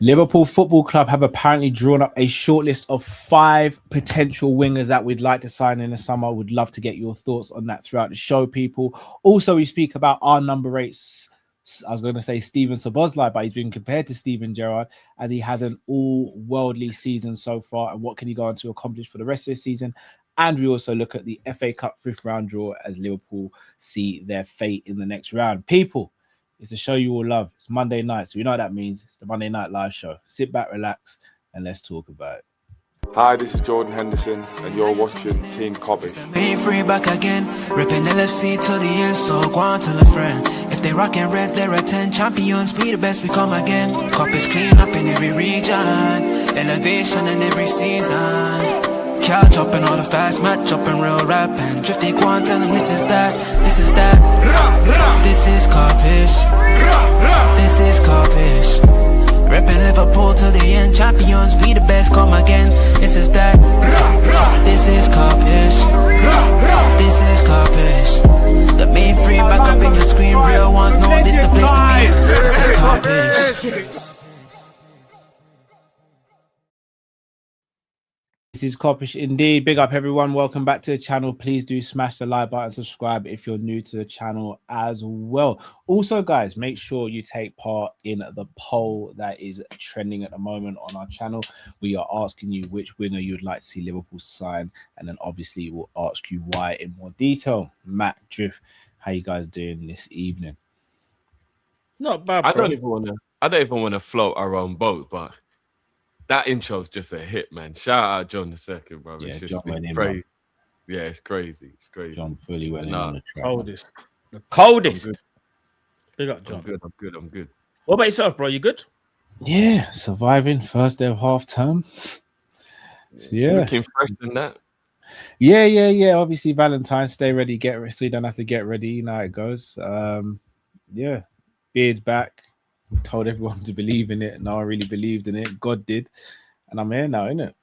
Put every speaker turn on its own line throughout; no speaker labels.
Liverpool Football Club have apparently drawn up a shortlist of 5 potential wingers that we'd like to sign in the summer. Would love to get your thoughts on that throughout the show, people. Also, we speak about our number 8. I was going to say Steven Szoboszlai, but he's been compared to Steven Gerrard as he has an all-worldly season so far. And what can he go on to accomplish for the rest of the season? And we also look at the FA Cup 5th round draw as Liverpool see their fate in the next round. People, it's a show you all love. It's Monday night, so you know what that means. It's the Monday Night Live show. Sit back, relax, and let's talk about it.
Hi, this is Jordan Henderson, and you're watching Team Kop-ish.
Being free back again, ripping LFC till the end, so go on tell a friend. If they rockin' red, they're a 10 champions, be the best, we come again. Kop-ish clean up in every region, elevation in every season. Couch up and all the fast match up and real rap and drifty go on tell them this is that, this is that. This is Kopish, this is Kopish. Reppin' Liverpool till the end, champions, we the best, come again. This is that, this is Kopish, this is Kopish. The main free back up in your screen, real ones know this the place to be. This is Kopish.
This is Kopish indeed. Big up everyone. Welcome back to the channel. Please do smash the like button, subscribe if you're new to the channel as well. Also, guys, make sure you take part in the poll that is trending at the moment on our channel. We are asking you which winger you'd like to see Liverpool sign, and then obviously we'll ask you why in more detail. Matt, Drift, how you guys doing this evening?
Not bad, bro. I don't even want to float our own boat, but that intro's just a hit, man. Shout out John the Second, bro.
Yeah,
it's just crazy. Yeah, it's crazy. It's crazy.
John fully went in on the track.
Coldest.
The coldest.
Big up, John. I'm good.
What about yourself, bro? You good?
Yeah, surviving first day of half term. So, yeah.
Looking fresh than that.
Yeah. Obviously, Valentine's, stay ready, get ready, so you don't have to get ready. You know how it goes. Yeah, beard's back. Told everyone to believe in it, and I really believed in it. God did, and I'm here now, innit?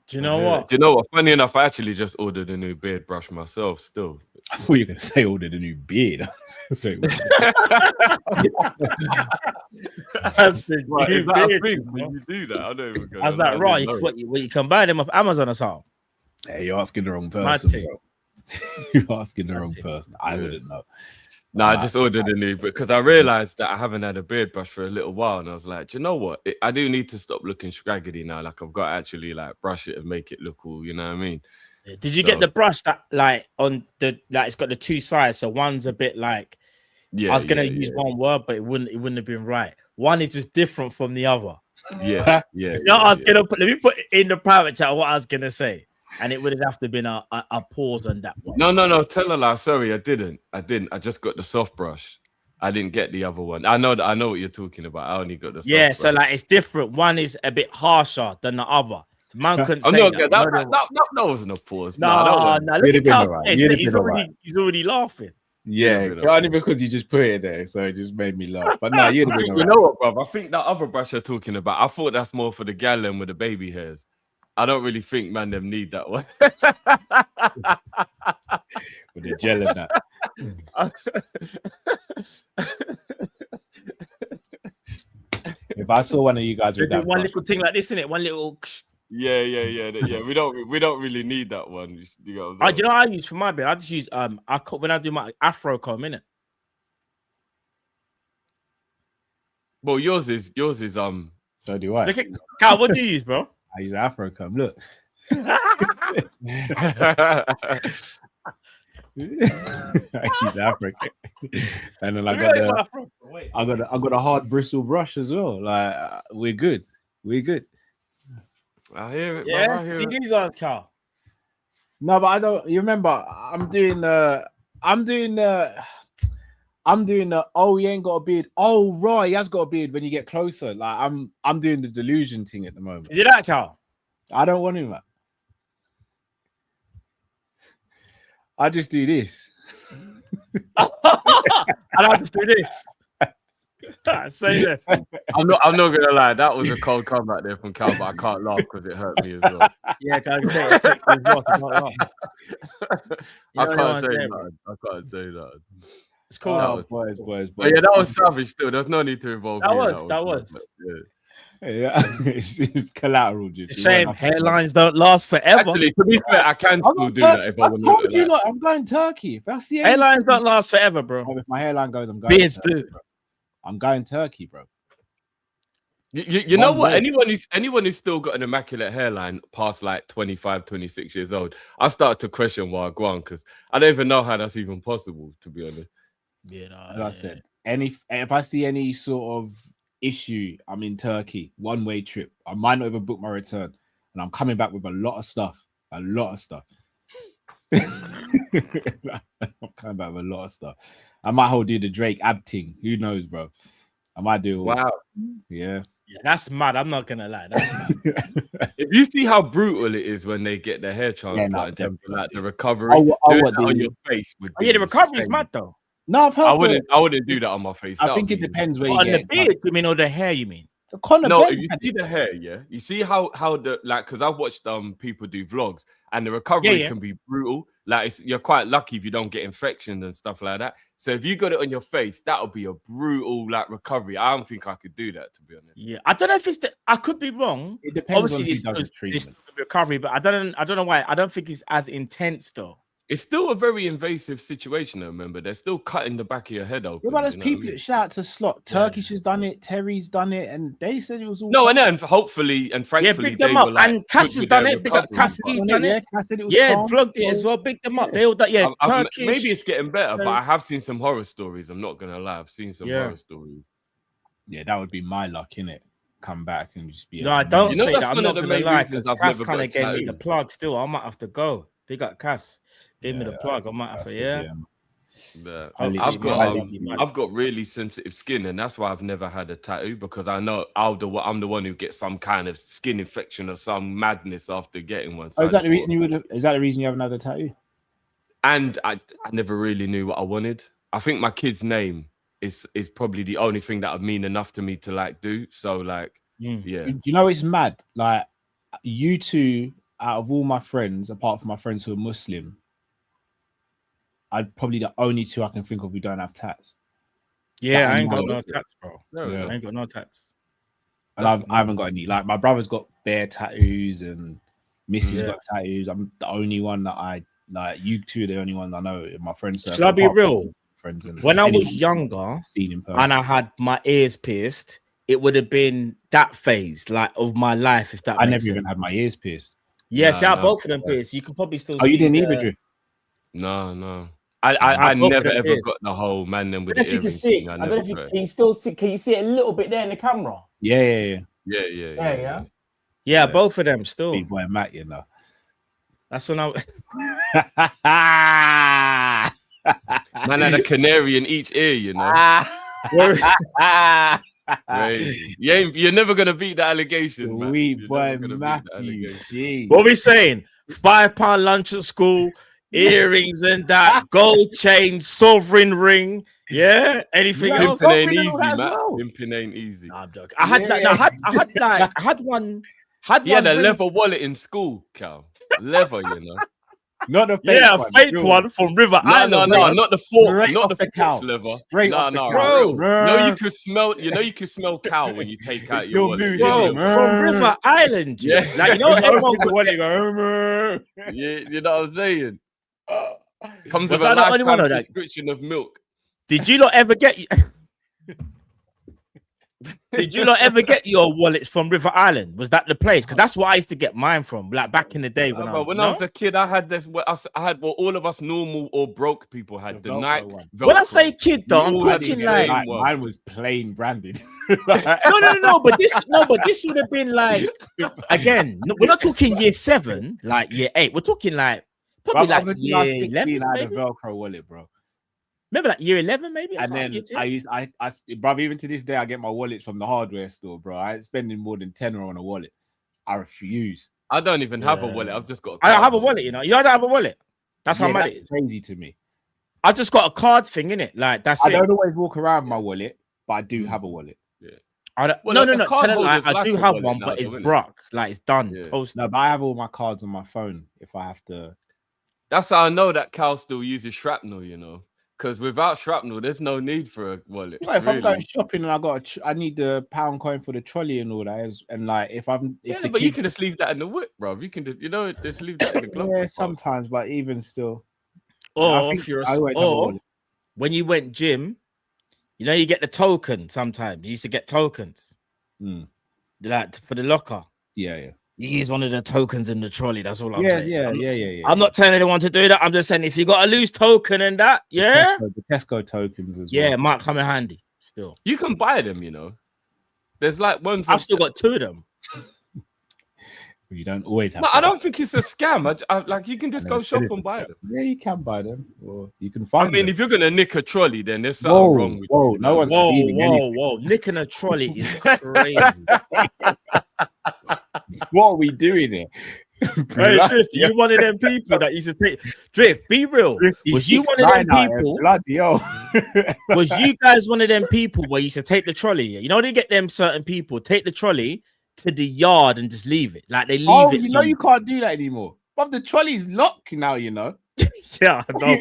Do you know what?
Do you know what? Funny enough, I actually just ordered a new beard brush myself. Still,
I thought you were going to say ordered a new beard.
That's the
right,
new
is that
beard,
a thing? When you do that, I don't even go.
How's that right? You can buy them off Amazon or something.
Hey, you're asking the wrong person, bro. You're asking the wrong person. I wouldn't know.
No, I just ordered a new, because I realized that I haven't had a beard brush for a little while, and I was like, do you know what? I do need to stop looking scraggedy now. Like, I've got to actually like brush it and make it look cool. You know what I mean?
Did you get the brush that like on the it's got the two sides? So one's a bit like, I was gonna use one word, but it wouldn't have been right. One is just different from the other.
Yeah.
I was gonna let me put in the private chat what I was gonna say. And it would have to been a pause on that one.
No. Tell a lie. Sorry, I didn't. I just got the soft brush. I didn't get the other one. I know what you're talking about. I only got the soft brush.
So like it's different. One is a bit harsher than the other. Man couldn't say
that wasn't a pause.
No. Look at how he's already laughing.
Yeah, only because you just put it there, so it just made me laugh. But no, you
know what, bro? I think that other brush you're talking about, I thought that's more for the gal with the baby hairs. I don't really think man them need that one.
With the gel in that. If I saw one of you guys with that
one little thing like this, in it, one little.
Yeah. We don't really need that one. You know
do you know what I use for my beard? I just use when I do my Afro comb, innit?
Well, yours is
So do I.
Look at Cal. What do you use, bro?
I use Afro comb. Look. I use Afro comb. And then I got a hard bristle brush as well. Like we're good.
I hear it.
Yeah,
bro,
see these ones, Cal.
No, but I don't. You remember? I'm doing oh, he ain't got a beard. Oh, right, he has got a beard when you get closer. Like I'm doing the delusion thing at the moment.
Is it that, Cal?
I don't want him, man. I just do this.
And I just do this. Say this.
I'm not gonna lie. That was a cold comeback there from Cal, but I can't laugh because it hurt me as well.
Yeah, I can say it.
I can't say that.
It's cool.
Boys.
But yeah, that was savage. Still, there's no need to involve.
That was.
Yeah.
Yeah, it's collateral. Just
Shame hairlines don't last forever.
Actually, to be fair, I can still do that if I want to look like.
Lot, I'm going Turkey. If I see
hairlines don't last forever, bro.
If my hairline goes, I'm going.
Beards do.
I'm going Turkey, bro.
You know what? Anyone who's still got an immaculate hairline past like 25, 26 years old, I start to question why I go on because I don't even know how that's even possible, to be honest.
Yeah, no,
as I said, if I see any sort of issue, I'm in Turkey, one-way trip. I might not even book my return, and I'm coming back with a lot of stuff. I'm coming back with a lot of stuff. I might do the Drake ab thing. Who knows, bro? I might do.
Wow.
Yeah.
Yeah, that's mad. I'm not gonna lie. That's mad.
If you see how brutal it is when they get their hair transplanted, like the recovery on your face.
The recovery is mad though.
No, I've heard.
I wouldn't do that on my face.
I think it depends where you
on
get
the beard. You mean, or the hair? You mean?
No, if you see the hair, yeah. You see how the like because I've watched people do vlogs and the recovery can be brutal. Like you're quite lucky if you don't get infections and stuff like that. So if you got it on your face, that'll be a brutal like recovery. I don't think I could do that, to be honest.
Yeah, I don't know if it's I could be wrong.
It depends. Obviously,
this recovery, but I don't know why. I don't think it's as intense though.
It's still a very invasive situation, though, remember. They're still cutting the back of your head open.
Yeah, but there's people that shout to Slot. Turkish has done it, Terry's done it, and they said it was all...
No, and then hopefully and thankfully
big them
they
up.
were like...
And Cass has done it. Big up Cass, he's done it.
Cass said it was
vlogged it as well. Big them up. They all done, Turkish.
Maybe it's getting better, but I have seen some horror stories. I'm not going to lie. I've seen some horror stories.
Yeah, that would be my luck, innit? Come back and just be...
No, I don't say that. I'm not going to lie.
Cass
kind of gave me the plug still. I might have to go. Big up Cass. Gave me the plug. I might have to,
I've got really sensitive skin, and that's why I've never had a tattoo because I know I'm the one who gets some kind of skin infection or some madness after getting one. So
is that the reason Is that the reason you haven't had a tattoo?
And I never really knew what I wanted. I think my kid's name is probably the only thing that would mean enough to me to like do. So like, yeah.
You know, it's mad. Like you two, out of all my friends, apart from my friends who are Muslim, I'd probably the only two I can think of who don't have tats.
Yeah, I ain't got no tats, bro. I ain't got no tats.
And I haven't got any. Like my brother's got bare tattoos and Missy's got tattoos. I'm the only one that I like. You two are the only ones I know in my friends.
Should I be real?
Friends and
when I was younger and I had my ears pierced, it would have been that phase like of my life. If that
I never even had my ears pierced.
Yes, both of them pierced. You can probably still.
Oh, you didn't either, Drew?
No. I never ever got the whole man them with the earring thing.
I don't know if you can still see. Can you see it a little bit there in the camera?
Yeah.
Yeah, both of them still.
Big boy Matt, you know.
That's when I.
Man had a canary in each ear, you know. Crazy. You're never gonna beat the allegation, man.
Sweet boy Matthew.
What are we saying? £5 lunch at school. Earrings and that gold chain, sovereign ring. Yeah, anything else?
Pimping ain't easy, Matt. Pimping ain't easy.
Nah, I'm joking. I had one.
He had a leather wallet in school, Cal. Leather, you know.
Not the fake
one. Fake one from River Island.
No, not the forks, not the
cow.
leather.
No,
bro. You could smell cow when you take out your wallet.
Bro, from River Island. Yeah, like everyone could
want to go.
Yeah, you know what I'm saying. Comes with
a
lifetime subscription of milk.
Did you not ever get? Did you not ever get your wallets from River Island? Was that the place? Because that's what I used to get mine from, like back in the day when I was
a kid. I had this. I had what all of us normal or broke people had the Nike.
When I say kid, though, I'm talking like
mine was plain branded.
No. But this would have been like again. We're not talking year 7, like year 8. We're talking like probably like year 11.
I had a Velcro wallet, bro.
Remember like year 11, maybe.
And then bro, even to this day, I get my wallets from the hardware store, bro. I ain't spending more than £10 on a wallet. I refuse.
I don't even have a wallet. I've just got.
I have a wallet, you know. You don't have a wallet. That's how mad it is.
Crazy to me.
I just got a card thing in it. Like that's it.
I don't always walk around with my wallet, but I do have a wallet.
Yeah.
No. I do have one, but it's broke. Like it's done. Yeah.
No, but I have all my cards on my phone if I have to.
That's how I know that Cal still uses shrapnel, you know. Because without shrapnel, there's no need for a wallet.
Well, if I'm going shopping and I need the pound coin for the trolley and all that, and like
but you can just leave that in the whip, bro. You can just just leave that in the glove.
Yeah, sometimes, but even still.
Or when you went gym, you get the token. Sometimes you used to get tokens, like for the locker.
Yeah.
You use one of the tokens in the trolley. That's all I'm saying.
Yeah.
I'm not telling anyone to do that. I'm just saying if you got a loose token and that,
the Tesco tokens as well.
Yeah, might come in handy. Still,
you can buy them. There's like ones.
I've still got 2 of them.
You don't always have.
No, I don't think it's a scam. Like you can just go shop and buy them.
Yeah, you can buy them, or you can find.
I mean, if you're gonna nick a trolley, then there's something wrong with you.
No one's stealing anything.
Whoa! Nicking a trolley is crazy.
What are we doing here?
Hey, Drift, you one of them people that used to take Drift? Be real. Was you one of them people? Was you guys one of them people where you used to take the trolley? They get them certain people take the trolley to the yard and just leave it. Like they leave it.
You can't do that anymore. But the trolley's locked now.
Yeah, I know.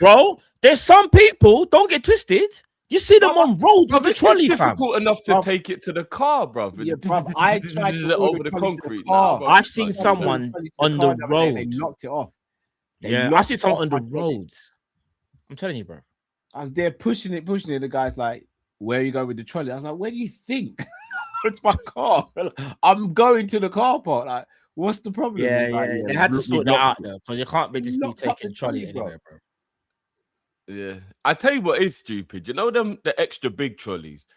Bro, there's some people. Don't get twisted. You see them on road with the trolley,
it's difficult enough to take it to the car, bro.
Yeah, bruv, I tried to
over the concrete.
I've seen someone on the road.
They locked it off.
I see someone on the roads. I'm telling you, bro.
I was there pushing it. The guy's like, "Where are you going with the trolley?" I was like, "Where do you think? It's my car. I'm going to the car park. Like, what's the problem?"
Yeah. They had to sort that out though, because you can't be taking the trolley anywhere, bro.
Yeah, I tell you what is stupid. The extra big trolleys,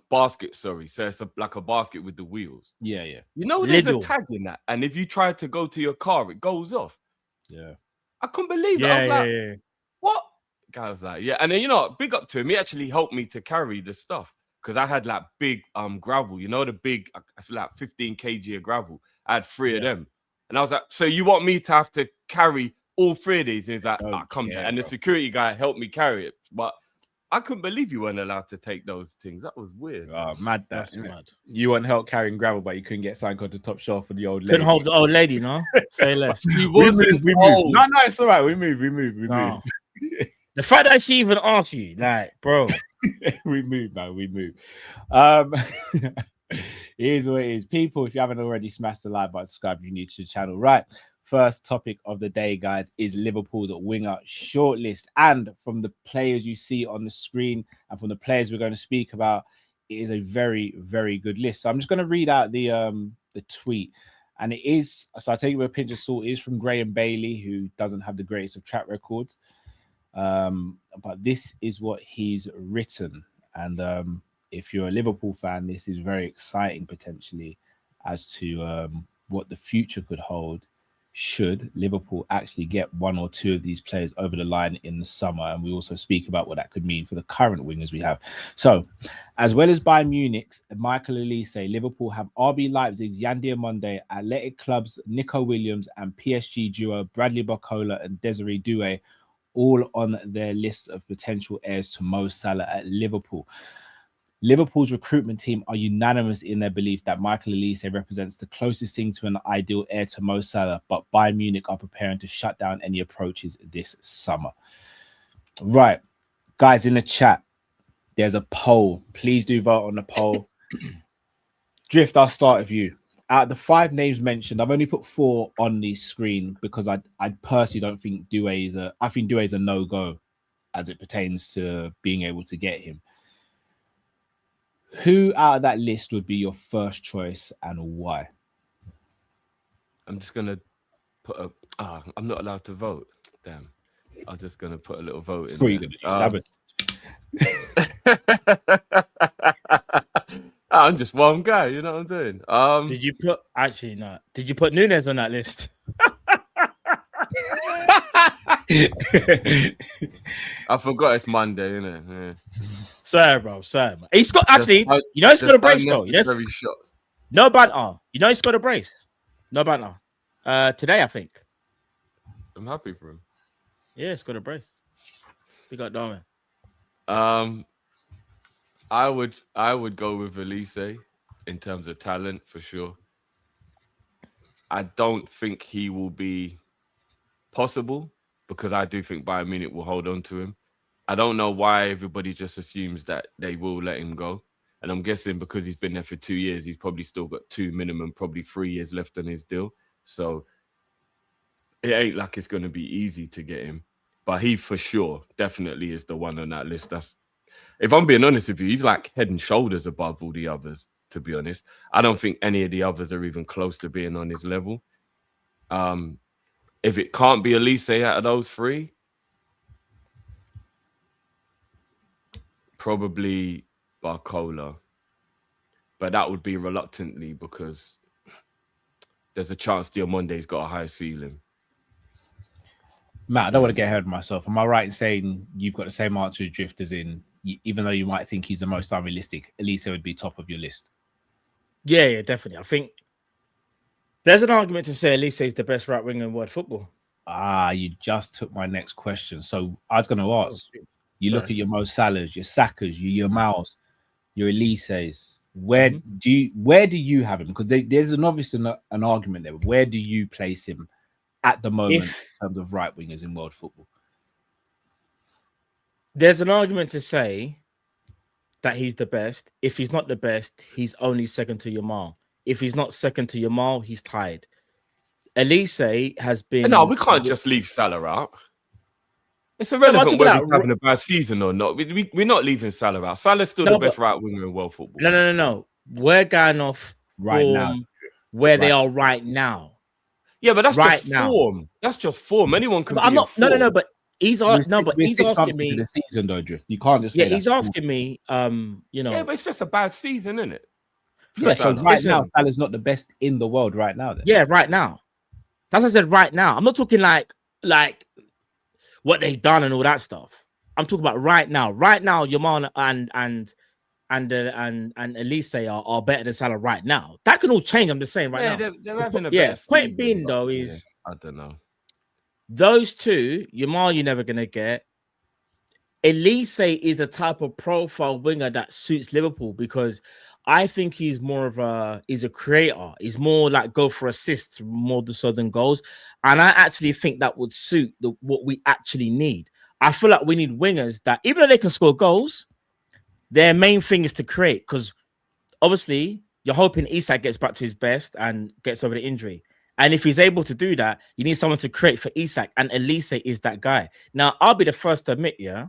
basket. Sorry, so it's like a basket with the wheels.
Yeah.
There's a tag in that, and if you try to go to your car, it goes off.
Yeah,
I couldn't believe it. I was like, what? Guy was like, yeah, and then big up to him. He actually helped me to carry the stuff because I had like big gravel. The big, I feel like 15 kg of gravel. I had 3 of them, and I was like, so you want me to have to carry all 3 of these? And he's like, come there. And the security guy helped me carry it. But I couldn't believe you weren't allowed to take those things. That was weird.
Oh, mad. That's mad. You want help carrying gravel, but you couldn't get signed on the top shelf for the old lady.
Couldn't hold the old lady, no? Say less.
we move. No, it's all right. We move.
The fact that she even asked you, like, bro.
we move, man. We move. Here's what it is. People, if you haven't already smashed the like button, subscribe if you're new to the channel. Right. First topic of the day, guys, is Liverpool's winger shortlist. And from the players you see on the screen and from the players we're going to speak about, it is a very, very good list. So I'm just going to read out the tweet. And it is, so I take it with a pinch of salt, it is from Graham Bailey, who doesn't have the greatest of track records. But this is what he's written. And if you're a Liverpool fan, this is very exciting potentially as to what the future could hold should Liverpool actually get 1 or 2 of these players over the line in the summer. And we also speak about what that could mean for the current wingers we have. So, as well as Bayern Munich's Michael Elise, Liverpool have RB Leipzig's Yandir Monde, Athletic Club's Nico Williams, and PSG duo Bradley Barcola and Desiree Doué, all on their list of potential heirs to Mo Salah at Liverpool. Liverpool's recruitment team are unanimous in their belief that Michael Elise represents the closest thing to an ideal heir to Mo Salah, but Bayern Munich are preparing to shut down any approaches this summer. Right, guys, in the chat, there's a poll. Please do vote on the poll. Drift, I'll start with you. Out of the 5 names mentioned, I've only put 4 on the screen because I personally don't think Doué is I think Doué is a no-go as it pertains to being able to get him. Who out of that list would be your first choice and why?
I'm just gonna put a. I'm not allowed to vote. Damn. I was just gonna put a little vote in.
What are you gonna do?
I'm just one guy. You know what I'm doing?
Did you put? Actually, no. Did you put Nunes on that list?
I forgot it's Monday, innit? Yeah.
Sorry, bro. Sorry, man. He's got actually. He's got a brace though. No banter. He's got a brace. No banter. Today I think.
I'm happy for him.
Yeah, he's got a brace. We got Darwin.
I would go with Elise in terms of talent for sure. I don't think he will be possible because I do think Bayern Munich will hold on to him. I don't know why everybody just assumes that they will let him go. And I'm guessing because he's been there for 2 years, he's probably still got 2 minimum, probably 3 years left on his deal. So it ain't like it's going to be easy to get him. But he for sure definitely is the one on that list. If I'm being honest with you, he's like head and shoulders above all the others, to be honest. I don't think any of the others are even close to being on his level. If it can't be Elise out of those 3, probably Barcola. But that would be reluctantly because there's a chance Diamonde's got a higher ceiling.
Matt, I don't want to get ahead of myself. Am I right in saying you've got the same answer as Drift, as in, even though you might think he's the most unrealistic, Elise would be top of your list?
Yeah, definitely. I think there's an argument to say Elise is the best right winger in world football.
You just took my next question. So I was going to ask, look at your Mo Salahs, your Sakas, your Maus, your Elises. Where do you have him? Because there's an obvious an argument there. Where do you place him at the moment in terms of right wingers in world football?
There's an argument to say that he's the best. If he's not the best, he's only second to Yamal. If he's not second to Yamal, he's tied. Elise has been...
No, we can't just leave Salah out. It's irrelevant whether he's having a bad season or not. We're not leaving Salah out. Salah's still the best right winger in world football.
No. We're going off
right now
where they are right now.
Yeah, but that's right just now. Form. That's just form. Anyone can.
I'm not. No. But he's he's asking me.
The season though, Drift. You can't just.
Yeah, he's asking me.
Yeah, but it's just a bad season, isn't it?
Yeah, so right now, Salah's not the best in the world right now. Then.
Yeah, right now. That's what I said. Right now, I'm not talking like what they've done and all that stuff. I'm talking about right now. Right now, Yamal and Elise are better than Salah right now. That can all change. I'm just saying right now.
They're having a better
point
season,
being though is
I don't know.
Those two, Yamal, you're never gonna get. Elise is a type of profile winger that suits Liverpool because I think he's a creator. He's more like go for assists more so than goals. And I actually think that would suit what we actually need. I feel like we need wingers that, even though they can score goals, their main thing is to create. Because obviously, you're hoping Isak gets back to his best and gets over the injury. And if he's able to do that, you need someone to create for Isak. And Elise is that guy. Now, I'll be the first to admit, yeah.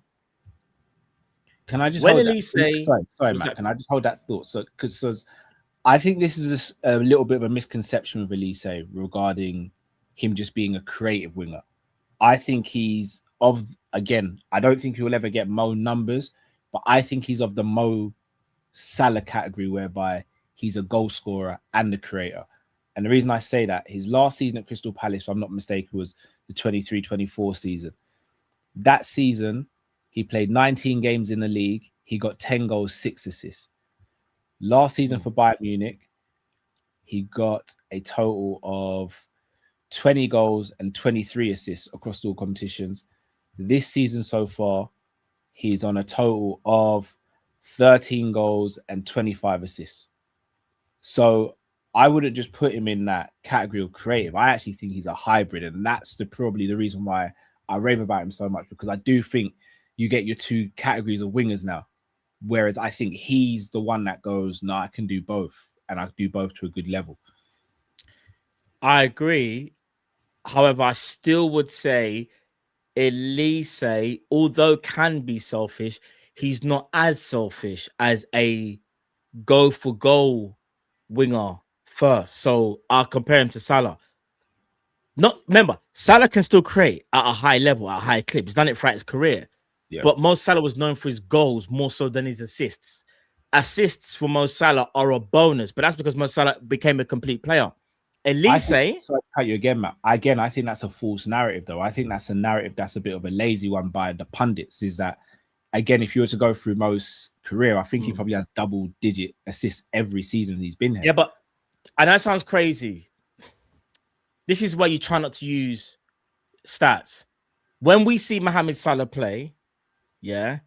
Can I just
when
hold
Elise
that? Sorry, Matt. Can I just hold that thought? So, because I think this is a little bit of a misconception of Elise regarding him just being a creative winger. I think he's I don't think he will ever get Mo numbers, but I think he's of the Mo Salah category, whereby he's a goal scorer and a creator. And the reason I say that, his last season at Crystal Palace, if I'm not mistaken, was the 23-24 season. That season, he played 19 games in the league. He got 10 goals, 6 assists. Last season for Bayern Munich, he got a total of 20 goals and 23 assists across all competitions. This season so far, he's on a total of 13 goals and 25 assists. So I wouldn't just put him in that category of creative. I actually think he's a hybrid, and that's probably the reason why I rave about him so much, because I do think you get your two categories of wingers now. Whereas I think he's the one that goes, no, I can do both, and I can do both to a good level.
I agree. However, I still would say Elise, although can be selfish, he's not as selfish as a go for goal winger first. So I'll compare him to Salah. Remember, Salah can still create at a high level, at a high clip. He's done it throughout his career. Yeah. But Mo Salah was known for his goals more so than his assists. Assists for Mo Salah are a bonus, but that's because Mo Salah became a complete player. Elise,
sorry to cut you again, Matt. Again, I think that's a false narrative, though. I think that's a narrative that's a bit of a lazy one by the pundits. Is that, again, if you were to go through Mo's career, I think he probably has double-digit assists every season he's been here.
Yeah, but and that sounds crazy. This is why you try not to use stats. When we see Mohamed Salah play, yeah,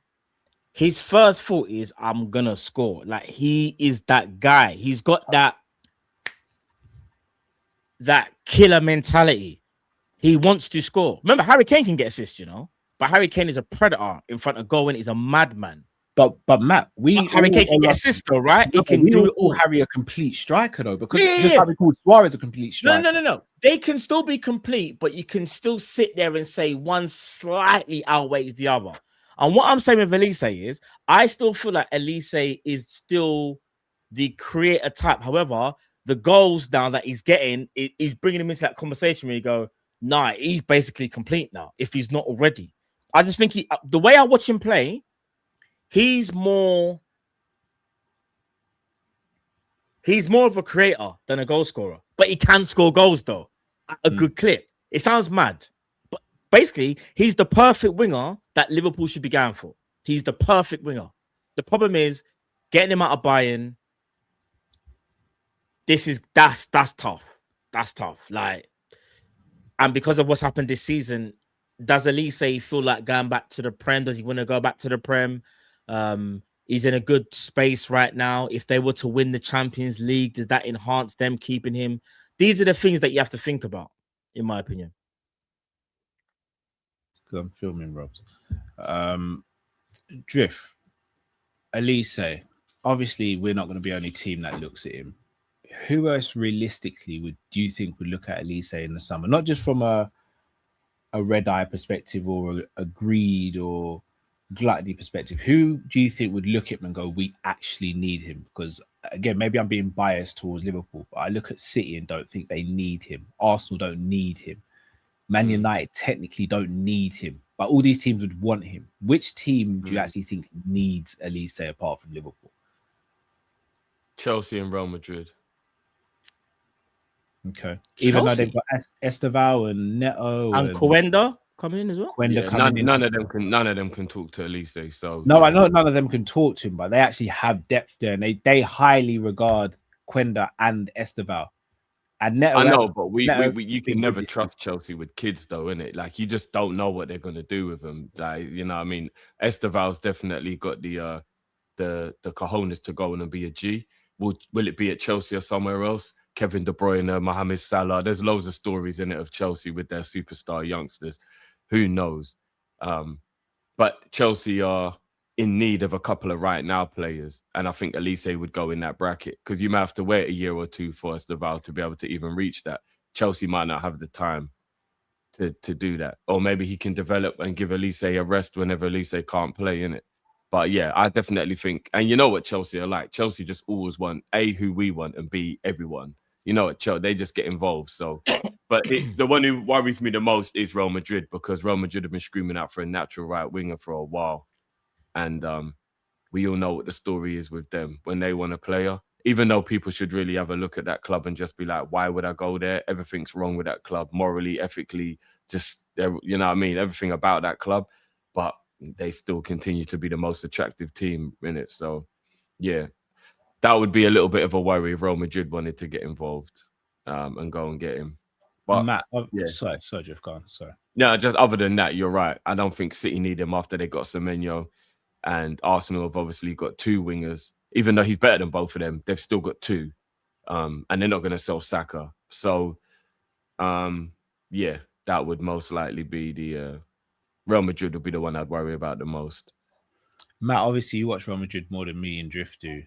his first thought is, I'm gonna score. Like, he is that guy. He's got that killer mentality. He wants to score. Remember, Harry Kane can get assists, you know. But Harry Kane is a predator in front of goal and he's a madman.
But Matt,
Harry Kane can get assist though, right?
No,
He can
we
do it
all
all.
Harry a complete striker though, because like we called Suarez a complete striker.
No. They can still be complete, but you can still sit there and say one slightly outweighs the other. And what I'm saying with Elise is, I still feel like Elise is still the creator type. However, the goals now that he's getting is bringing him into that conversation where you go, nah, he's basically complete now if he's not already. I just think the way I watch him play, he's more of a creator than a goal scorer, but he can score goals though at a good clip. It sounds mad, but basically he's the perfect winger that Liverpool should be going for. He's the perfect winger. The problem is getting him out of Bayern. That's tough. That's tough. Like, and because of what's happened this season, does Elise feel like going back to the Prem? Does he want to go back to the Prem? He's in a good space right now. If they were to win the Champions League, does that enhance them keeping him? These are the things that you have to think about, in my opinion.
I'm filming, Robs. Drift, Elise. Obviously, we're not going to be the only team that looks at him. Who else realistically do you think would look at Elise in the summer? Not just from a red eye perspective or a greed or gluttony perspective. Who do you think would look at him and go, we actually need him? Because again, maybe I'm being biased towards Liverpool, but I look at City and don't think they need him. Arsenal don't need him. Man United technically don't need him, but all these teams would want him. Which team do you actually think needs Elise apart from Liverpool?
Chelsea and Real Madrid.
Okay. Even though they've got Esteval and Neto
and Coenda coming in as well.
None of them can talk to Elise. So
no, I know none of them can talk to him, but they actually have depth there, and they highly regard Coenda and Esteval. And Neto,
I know, but you can never trust Chelsea with kids, though, innit? Like, you just don't know what they're gonna do with them. Like, you know what I mean? Esteval's definitely got the cojones to go in and be a G. Will it be at Chelsea or somewhere else? Kevin De Bruyne, Mohamed Salah. There's loads of stories in it of Chelsea with their superstar youngsters. Who knows? But Chelsea are in need of a couple of right now players, and I think Elise would go in that bracket because you might have to wait a year or two for Esteval to be able to even reach that. Chelsea might not have the time to do that, or maybe he can develop and give Elise a rest whenever Elise can't play in it. But yeah, I definitely think, and you know what Chelsea are like. Chelsea just always want A, who we want, and B, everyone. You know what, they just get involved. So, but the one who worries me the most is Real Madrid, because Real Madrid have been screaming out for a natural right winger for a while. And we all know what the story is with them when they want a player. Even though people should really have a look at that club and just be like, why would I go there? Everything's wrong with that club, morally, ethically, just, you know what I mean? Everything about that club. But they still continue to be the most attractive team in it. So, yeah, that would be a little bit of a worry if Real Madrid wanted to get involved and go and get him. But
Matt,
yeah.
Sorry, Jeff, go on. Sorry.
No, just other than that, you're right. I don't think City need him after they got Semenyo, and Arsenal have obviously got two wingers. Even though he's better than both of them, they've still got two, and they're not going to sell Saka. So, yeah, that would most likely be the Real Madrid would be the one I'd worry about the most.
Matt, obviously you watch Real Madrid more than me and Drift do.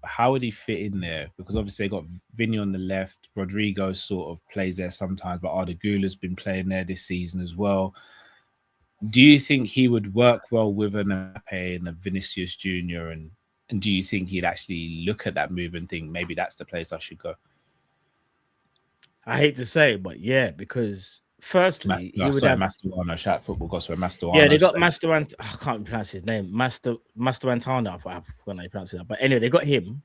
How would he fit in there? Because obviously they got Vinny on the left. Rodrigo sort of plays there sometimes, but Arda Güler's been playing there this season as well. Do you think he would work well with an Mbappe and a Vinicius Jr.? And do you think he'd actually look at that move and think maybe that's the place I should go?
I hate to say it, but yeah, because firstly, he would have
Mastuano, shout football gospel, Mastuano.
Yeah, they got Mastuano. I can't pronounce his name. Mastuantano. I forgot how you pronounce it. But anyway, they got him.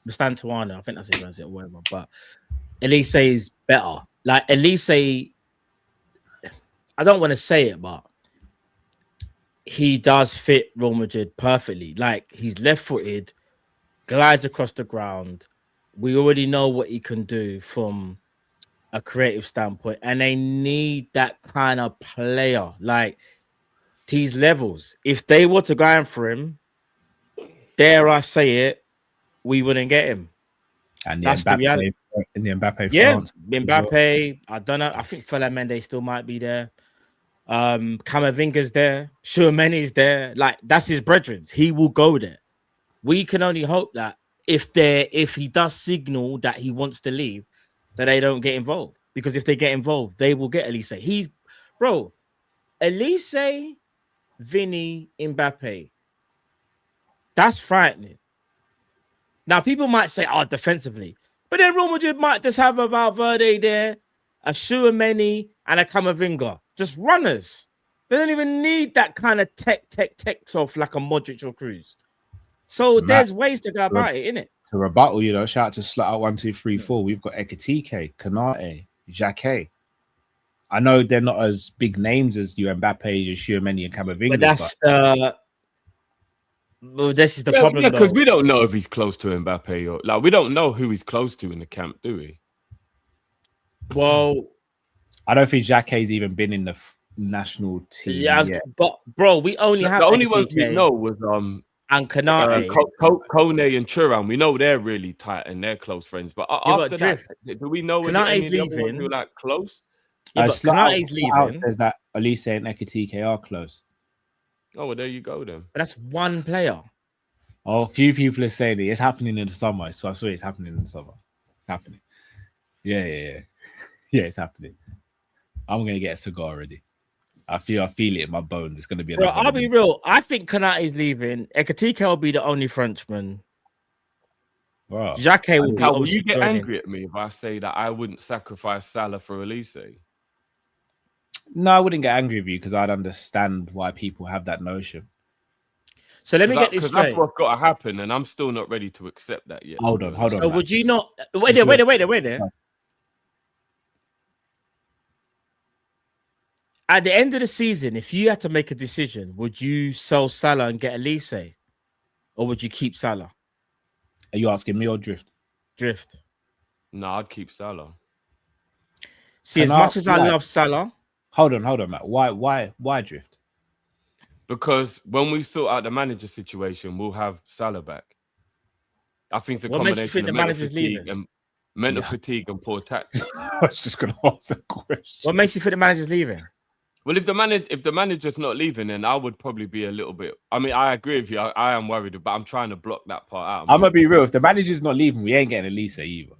Mastuantano. I think that's how you pronounce it or whatever. But Elise is better. Like Elise, I don't want to say it, but he does fit Real Madrid perfectly. Like, he's left-footed, glides across the ground. We already know what he can do from a creative standpoint, and they need that kind of player. Like, these levels, if they were to go in for him, dare I say it, we wouldn't get him.
And
that's the reality.
In the Mbappe,
yeah,
France,
Mbappe. I don't know. I think Fela Mendes still might be there. Camavinga's there, Tchouameni's there. Like that's his brethren. He will go there. We can only hope that if he does signal that he wants to leave, that they don't get involved. Because if they get involved, they will get Elise. Elise, Vinny, Mbappe. That's frightening. Now, people might say, defensively. But then Real Madrid might just have a Valverde there, a Tchouameni, and a Camavinga. Just runners. They don't even need that kind of tech off like a Modric or Cruz. So there's ways to go about it, innit?
To rebuttal, shout out to Slut Out 1, 2, 3, 4. We've got Ekitike, Kanate, Jacquet. I know they're not as big names as you, Mbappe, Tchouameni, and Camavinga.
But this is the problem.
Yeah, because we don't know if he's close to Mbappe or we don't know who he's close to in the camp, do we?
Well,
I don't think Jacquet's even been in the national team.
Yeah,
yet.
But bro, we only have
the only ones we know was
and Kanate,
Kone and Thuram. We know they're really tight and they're close friends. But after that, do we know
Kanate's leaving?
Who like close?
Yeah, but Kanate's leaving.
Says that Elise and Ekitike are close.
Oh, well, there you go then.
But that's one player.
Oh, a few people are saying it's happening in the summer. So I swear it's happening in the summer. It's happening. Yeah. Yeah, it's happening. I'm gonna get a cigar already. I feel it in my bones. It's gonna be.
Bro, I'll be real. I think Kanate's leaving. Ekitike will be the only Frenchman.
Wow.
Jacquet will be.
Will you get angry at me if I say that I wouldn't sacrifice Salah for Elise?
No,
I wouldn't get angry with you because I'd understand why people have that notion.
So let me get this straight.
That's what's got to happen, and I'm still not ready to accept that yet.
Hold on.
So would you not? Wait there. At the end of the season, if you had to make a decision, would you sell Salah and get Elise, or would you keep Salah?
Are you asking me or Drift?
Drift.
No, I'd keep Salah.
See, as much as I love Salah.
Hold on, Matt. Why Drift?
Because when we sort out the manager situation, we'll have Salah back. I think it's a combination of mental fatigue and poor tactics.
I was just going to ask that question.
What makes you think the manager's leaving?
Well, if the manager's not leaving, then I would probably be a little bit. I mean, I agree with you. I am worried, but I'm trying to block that part out.
I'm gonna be real. If the manager's not leaving, we ain't getting Elise either.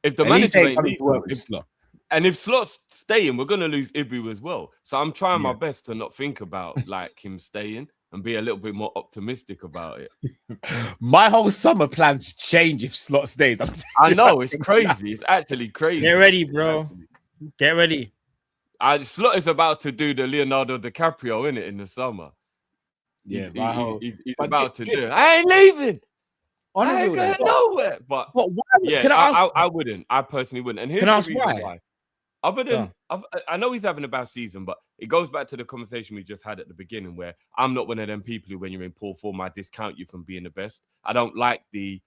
If the manager ain't leaving, and if Slot's staying, we're gonna lose Ibu as well. So I'm trying my best to not think about like him staying and be a little bit more optimistic about it.
My whole summer plans change if Slot stays.
I know it's crazy. It's actually crazy.
Get ready, bro. Get ready.
Slot is about to do the Leonardo DiCaprio in the summer.
Yeah,
he's about to do it. I ain't leaving. I ain't going nowhere. But
why?
Yeah,
can I ask?
I wouldn't. I personally wouldn't. And here's the reason why. Other than, I know he's having a bad season, but it goes back to the conversation we just had at the beginning, where I'm not one of them people who, when you're in poor form, I discount you from being the best. I don't like the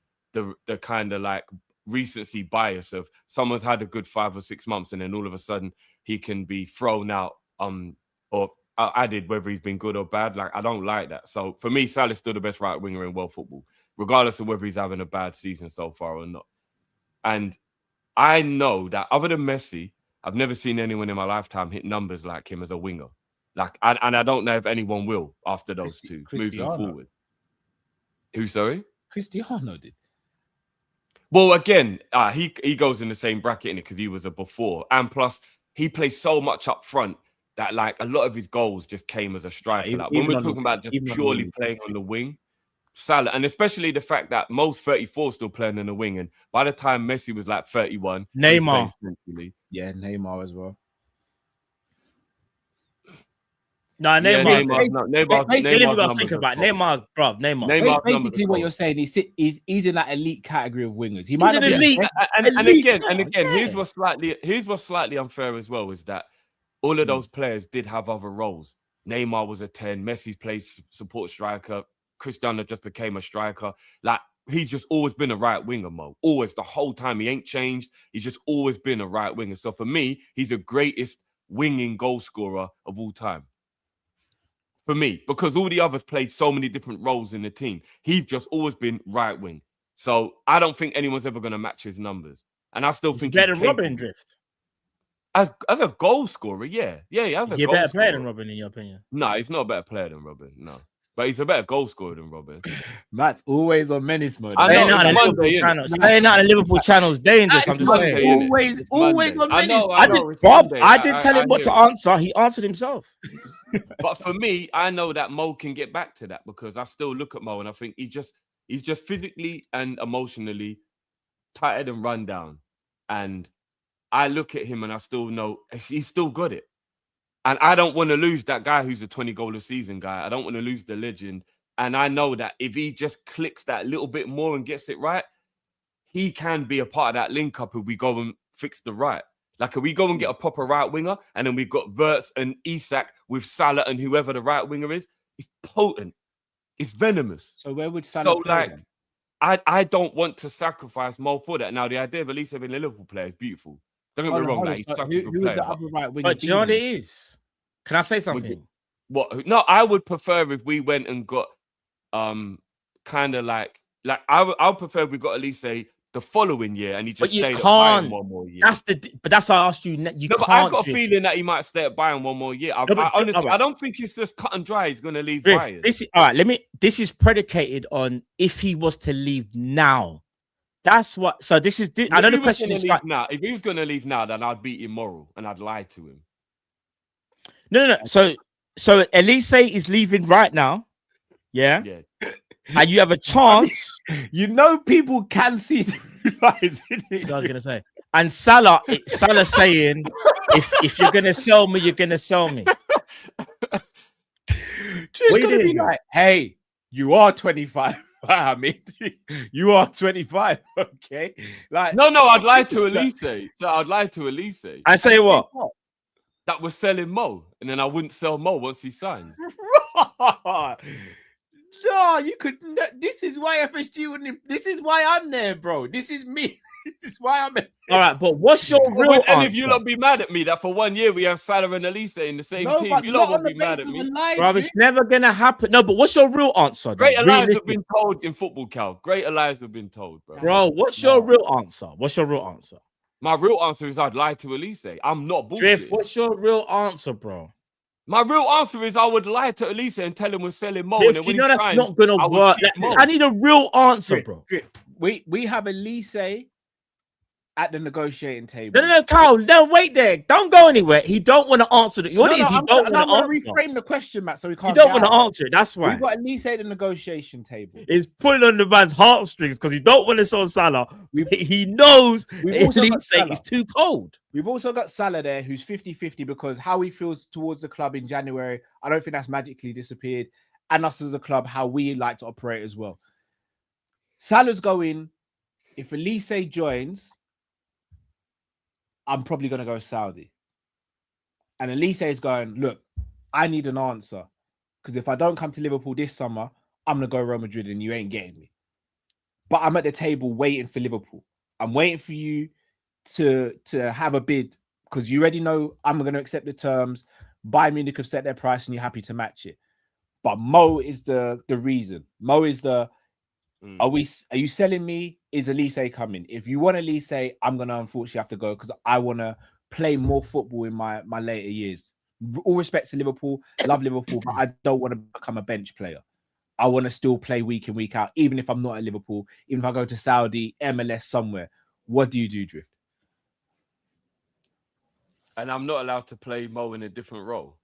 kind of like recency bias of someone's had a good 5 or 6 months and then all of a sudden he can be thrown out or added, whether he's been good or bad. Like, I don't like that. So for me, Salah's still the best right winger in world football, regardless of whether he's having a bad season so far or not. And I know that other than Messi, I've never seen anyone in my lifetime hit numbers like him as a winger. Like, and I don't know if anyone will after those two moving forward. Who, sorry?
Cristiano did.
Well, again, he goes in the same bracket in it because he was a before, and plus he plays so much up front that like a lot of his goals just came as a striker. Like, when we're talking about just purely playing on the wing, Salah, and especially the fact that most 34 still playing on the wing, and by the time Messi was like 31,
Neymar,
yeah, Neymar as well.
No, Neymar. Neymar. Think about Neymar's, bro. Neymar.
Basically, what you're saying is he's in that elite category of wingers. He
might not be
elite. And again, here's what's slightly unfair as well, is that all of those players did have other roles. Neymar was a 10. Messi played support striker. Cristiano just became a striker. Like, he's just always been a right winger, Mo. Always, the whole time. He ain't changed. He's just always been a right winger. So for me, he's the greatest winging goal scorer of all time. For me, because all the others played so many different roles in the team. He's just always been right wing. So I don't think anyone's ever going to match his numbers. And I still think
he's better than Robin Drift.
As a goal scorer, yeah.
Is he a better player than Robin, in your opinion?
No, he's not a better player than Robin. No, but he's a better goal scorer than Robin.
Matt's always on menace mode.
Staying out of Liverpool channels. Staying out of Liverpool channels dangerous. I'm just saying.
Always on menace.
I didn't tell him what to answer. He answered himself.
But for me, I know that Mo can get back to that because I still look at Mo and I think he's just physically and emotionally tired and run down. And I look at him and I still know he's still got it. And I don't want to lose that guy who's a 20-goal a season guy. I don't want to lose the legend. And I know that if he just clicks that little bit more and gets it right, he can be a part of that link up if we go and fix the right. Like if we go and get a proper right winger and then we've got Wirtz and Isak with Salah and whoever the right winger is, it's potent. It's venomous.
So where would Salah play then?
I don't want to sacrifice Mo for that. Now, the idea of Elise having a Liverpool player is beautiful. Don't get me wrong, he's such a good player.
But do you know what it is? Can I say something?
What? No, I would prefer if we went and got kind of like I would prefer if we got Elise the following year and he just stayed at Bayern one more year.
But that's why I asked you.
But I got a feeling that he might stay at Bayern one more year. Honestly, I don't think it's just cut and dry. He's going to leave Bayern.
This is predicated on if he was to leave now. That's what. So this is. I know the question is
now. If he was going to leave now, then I'd be immoral and I'd lie to him.
No. So Elise is leaving right now. Yeah. And you have a chance.
You know, people can see the lies.
That's what I was gonna say. And Salah saying, if you're gonna sell me, you're gonna sell me.
Just gonna be like, hey, you are 25. I mean, you are 25. Okay. Like,
no, I'd lie to Elise. So I'd lie to Elise.
I say what?
That was selling Mo, and then I wouldn't sell Mo once he signs.
No, you could. This is why FSG wouldn't. This is why I'm there, bro. This is me. This is why I'm there.
All right, but what's your real answer?
And if you not be mad at me that for 1 year we have Salah and Elise in the same team, you not won't be mad at me.
Bro, it's never gonna happen. No, but what's your real answer?
Greater lies have been told in football, Cal. Greater lies have been told, bro.
Bro, what's your real answer? What's your real answer?
My real answer is I'd lie to Elise. I'm not bullshit.
Drift, what's your real answer, bro?
My real answer is I would lie to Elise and tell him we're selling Mo.
Drift, you know that's not gonna work. I need a real answer, bro.
Drift. We have Elise at the negotiating table.
No, Carl. No, wait there. Don't go anywhere. He don't want to answer it. What is he don't want to answer?
Reframe the question, Matt, so we can't.
He don't want to answer it. That's why.
We've got Elise at the negotiation table.
He's pulling on the man's heartstrings because he don't want to sell Salah. He knows Elise is too cold.
We've also got Salah there, who's 50-50 because how he feels towards the club in January, I don't think that's magically disappeared. And us as a club, how we like to operate as well. Salah's going, if Elise joins, I'm probably going to go Saudi. And Elise is going, look, I need an answer. Because if I don't come to Liverpool this summer, I'm going to go Real Madrid and you ain't getting me. But I'm at the table waiting for Liverpool. I'm waiting for you to have a bid because you already know I'm going to accept the terms. Bayern Munich have set their price and you're happy to match it. But Mo is the reason. Mo is the... Are you selling me? Is Elise coming? If you want Elise, I'm gonna unfortunately have to go because I want to play more football in my later years. All respect to Liverpool, love Liverpool, but I don't want to become a bench player. I want to still play week in, week out, even if I'm not at Liverpool, even if I go to Saudi, MLS somewhere. What do you do, Drift?
And I'm not allowed to play Mo in a different role.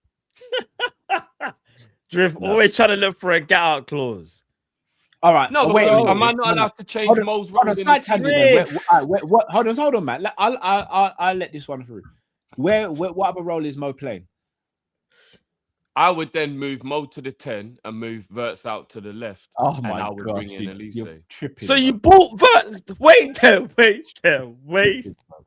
Drift always trying to look for a get out clause.
All right.
No, but wait, am I not allowed to change Mo's role?
Hold on, man. I'll let this one through. What other role is Mo playing?
I would then move Mo to the 10 and move Wirtz out to the left.
Oh my
and I would bring in Elise.
So you bought Wirtz? Wait there.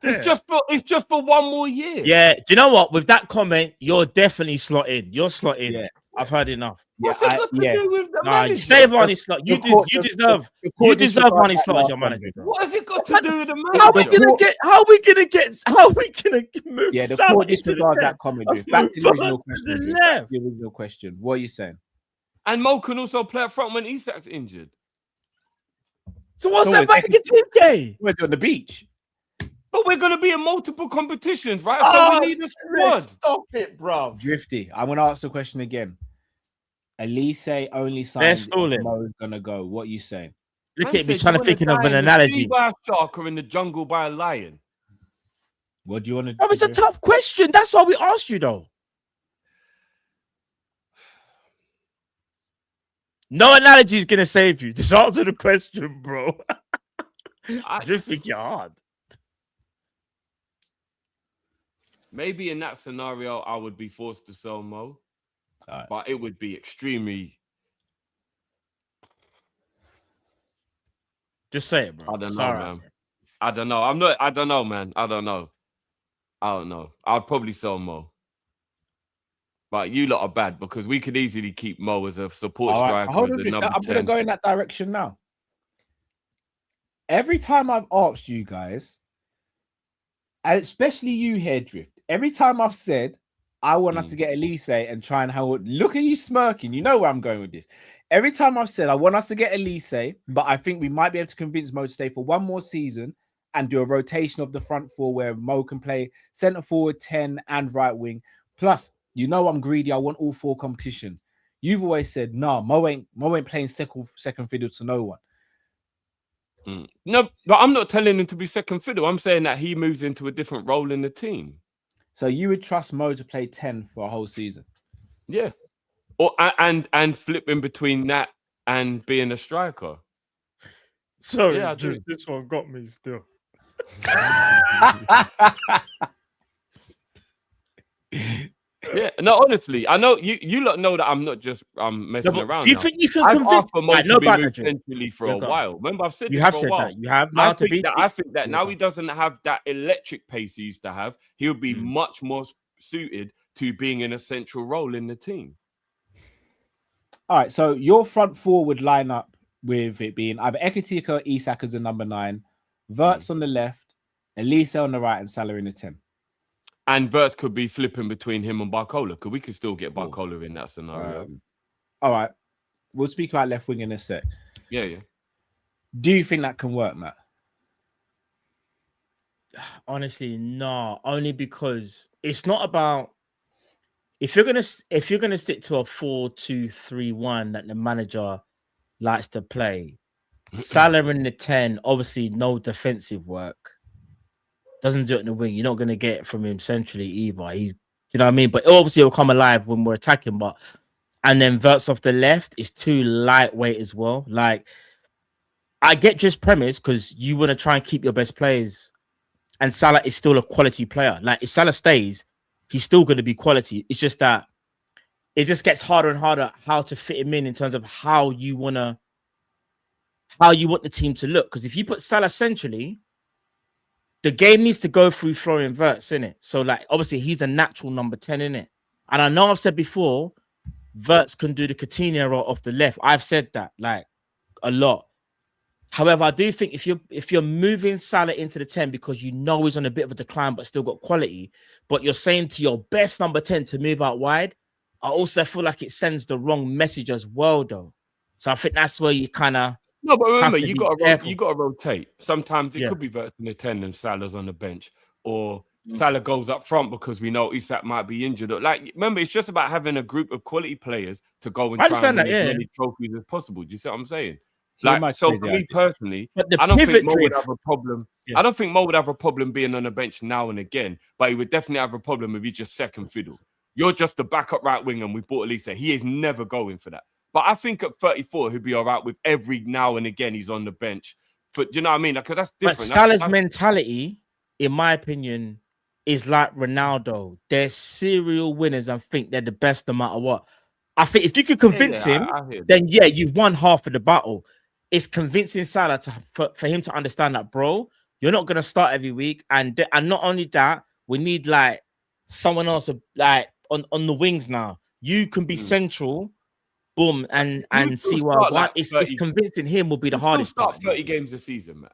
It's just for 1 more year.
Yeah. Do you know what? With that comment, you're definitely slotted. You're slotted. Yeah. I've heard enough.
What's it got to do with the manager?
Stay with Arnie Slot. You deserve Arnie Slot as your manager.
What has it got to do with the manager? How are we gonna move?
Yeah, the court disregards that comment. Back to the original question. What are you saying?
And Mo can also play up front when Isak's injured.
So what's that fucking team game?
We're on the beach.
But we're gonna be in multiple competitions, right? So we need a squad.
Stop it, bro.
Drifty, I want to ask the question again. Elise only signs Mo's gonna go. What are you saying?
Look at me trying to think of an analogy.
By a shark or in the jungle by a lion.
What do you want to do?
Oh, it's a tough question. That's why we asked you, though. No analogy is gonna save you. Just answer the question, bro. I just think you're hard.
Maybe in that scenario, I would be forced to sell Mo, but it would be extremely.
Just say it, bro.
I don't know, man. I don't know. I don't know, man. I don't know. I'd probably sell Mo. But you lot are bad because we could easily keep Mo as a support striker.
Hold on, I'm going to go in that direction now. Every time I've asked you guys, and especially you here, Drift, every time I've said I want us to get Elise and try and hold. Look at you smirking. You know where I'm going with this. Every time I've said I want us to get Elise, but I think we might be able to convince Mo to stay for one more season and do a rotation of the front four where Mo can play centre forward, 10 and right wing. Plus, you know I'm greedy. I want all four competitions. You've always said, no, Mo ain't playing second fiddle to no one.
No, but I'm not telling him to be second fiddle. I'm saying that he moves into a different role in the team.
So you would trust Mo to play 10 for a whole season?
Yeah. Or and flipping between that and being a striker.
Sorry, yeah, this one got me still.
Yeah, no, honestly, I know you lot know that I'm not just messing around.
Do you think you can convince
Mo to be moved centrally for a while? Remember, I've said
you
this
have
for
said
a while.
that. You have.
I think that now he doesn't have that electric pace he used to have. He'll be much more suited to being in a central role in the team.
All right, so your front four would line up with it being either Ekitike or Isak as the number 9, Wirtz on the left, Elise on the right, and Salah in the 10.
And Wirtz could be flipping between him and Barcola, because we could still get Barcola in that scenario.
All right. We'll speak about left wing in a sec.
Yeah.
Do you think that can work, Matt?
Honestly, no. Only because it's not about if you're gonna stick to a 4-2-3-1 that the manager likes to play. Salah in the 10, obviously no defensive work. Doesn't do it in the wing. You're not going to get it from him centrally either. You know what I mean? But obviously it'll come alive when we're attacking. And then Wirtz off the left is too lightweight as well. Like, I get just premise because you want to try and keep your best players. And Salah is still a quality player. Like, if Salah stays, he's still going to be quality. It's just that it just gets harder and harder how to fit him in terms of how you want the team to look. Because if you put Salah centrally, the game needs to go through Florian Wirtz, innit? So, like, obviously, he's a natural number 10, innit? And I know I've said before, Wirtz can do the Coutinho role off the left. I've said that, like, a lot. However, I do think if you're moving Salah into the 10 because you know he's on a bit of a decline but still got quality, but you're saying to your best number 10 to move out wide, I also feel like it sends the wrong message as well, though. So I think that's where you kind of...
No, but remember, you got to rotate. Sometimes it could be Wirtz in the 10 and Salah's on the bench, or Salah goes up front because we know Isak might be injured. Like, remember, it's just about having a group of quality players to go and try and win as many trophies as possible. Do you see what I'm saying? Like, so for me personally, I don't think Mo would have a problem. I don't think Mo would have a problem being on the bench now and again, but he would definitely have a problem if he's just second fiddle. You're just the backup right wing, and we bought Elise. He is never going for that. But I think at 34, he'll be all right with every now and again he's on the bench. Do you know what I mean? Because that's different.
But Salah's mentality, in my opinion, is like Ronaldo. They're serial winners and think they're the best no matter what. I think if you could convince him, then you've won half of the battle. It's convincing Salah for him to understand that, bro, you're not going to start every week. And not only that, we need like someone else like on the wings now. You can be central. Boom, and see what it's convincing him will be the hardest part.
Start 30 games a season, man.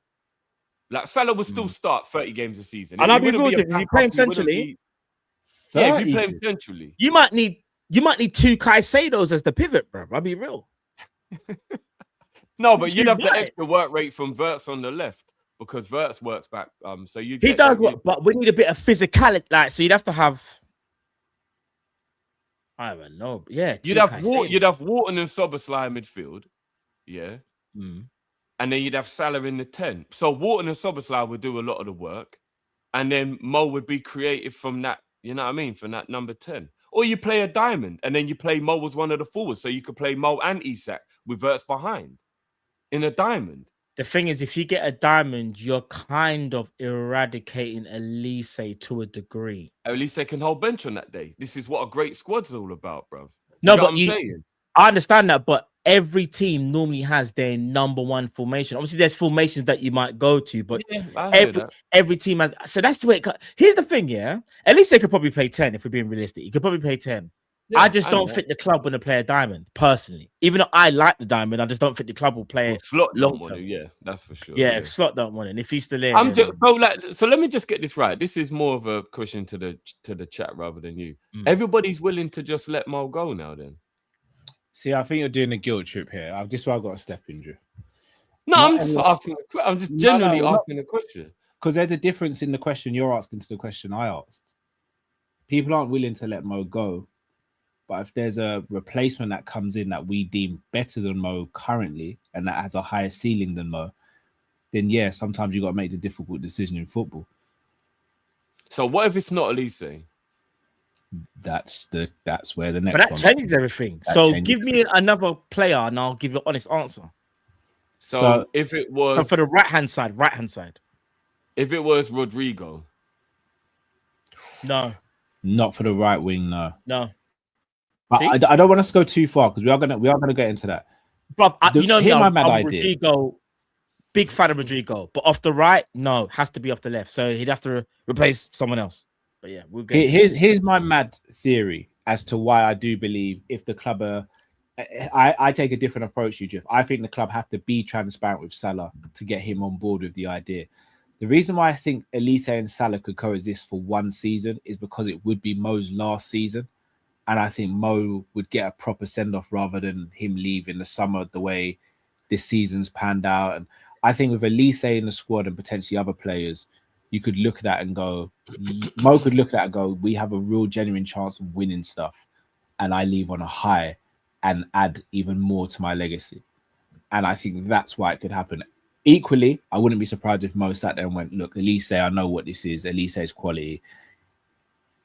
Like Salah will still start 30 games a season.
And I'll be real, if you play him centrally,
if you play him centrally,
you might need 2 Caicedos as the pivot, bro. I'll be real.
No, but you'd have the extra work rate from Wirtz on the left. because Wirtz works back. So you
he does what, but we need a bit of physicality. Like, so you'd have to have. I don't know. Yeah,
you'd have Wharton and Szoboszlai midfield. Yeah. And then you'd have Salah in the 10. So Wharton and Szoboszlai would do a lot of the work. And then Mo would be creative from that, you know what I mean? From that number 10. Or you play a diamond and then you play Mo as one of the forwards. So you could play Mo and Isak with Wirtz behind in a diamond.
The thing is, if you get a diamond, you're kind of eradicating Elise to a degree.
Elise can hold bench on that day. This is what a great squad's all about, bro.
No, but I understand that, but every team normally has their number one formation. Obviously, there's formations that you might go to, but every team has. So that's the way. Here's the thing, yeah. At least they could probably play 10 if we're being realistic. You could probably play 10. Yeah, I just don't think the club want to play a diamond personally. Even though I like the diamond, I just don't think the club will play it.
Slot long term. Yeah, that's for sure.
Yeah, Slot don't want it. And if he's still in,
so let me just get this right. This is more of a question to the chat rather than you. Everybody's willing to just let Mo go now. Then.
See, I think you're doing a guilt trip here. I've just got a step injury.
No, I'm just asking. I'm just generally asking a question
because there's a difference in the question you're asking to the question I asked. People aren't willing to let Mo go. But if there's a replacement that comes in that we deem better than Mo currently and that has a higher ceiling than Mo, then yeah, sometimes you got to make the difficult decision in football.
So what if it's not Elise?
That's where the next.
But that changes everything. Give me another player and I'll give you an honest answer.
So if it was
for the right hand side.
If it was Rodrigo,
no,
not for the right wing.
No.
I don't want us to go too far because we are gonna get into that.
But
my mad idea.
Rodrigo, big fan of Rodrigo, but off the right, no, has to be off the left. So he'd have to replace someone else. But yeah, we'll get.
Here's my mad theory as to why I do believe if the club I take a different approach, Jeff. I think the club have to be transparent with Salah to get him on board with the idea. The reason why I think Elise and Salah could coexist for one season is because it would be Mo's last season. And I think Mo would get a proper send-off rather than him leave in the summer the way this season's panned out. And I think with Elise in the squad and potentially other players, you could look at that and go, Mo could look at that and go, we have a real genuine chance of winning stuff. And I leave on a high and add even more to my legacy. And I think that's why it could happen. Equally, I wouldn't be surprised if Mo sat there and went, look, Elise, I know what this is. Elise's quality.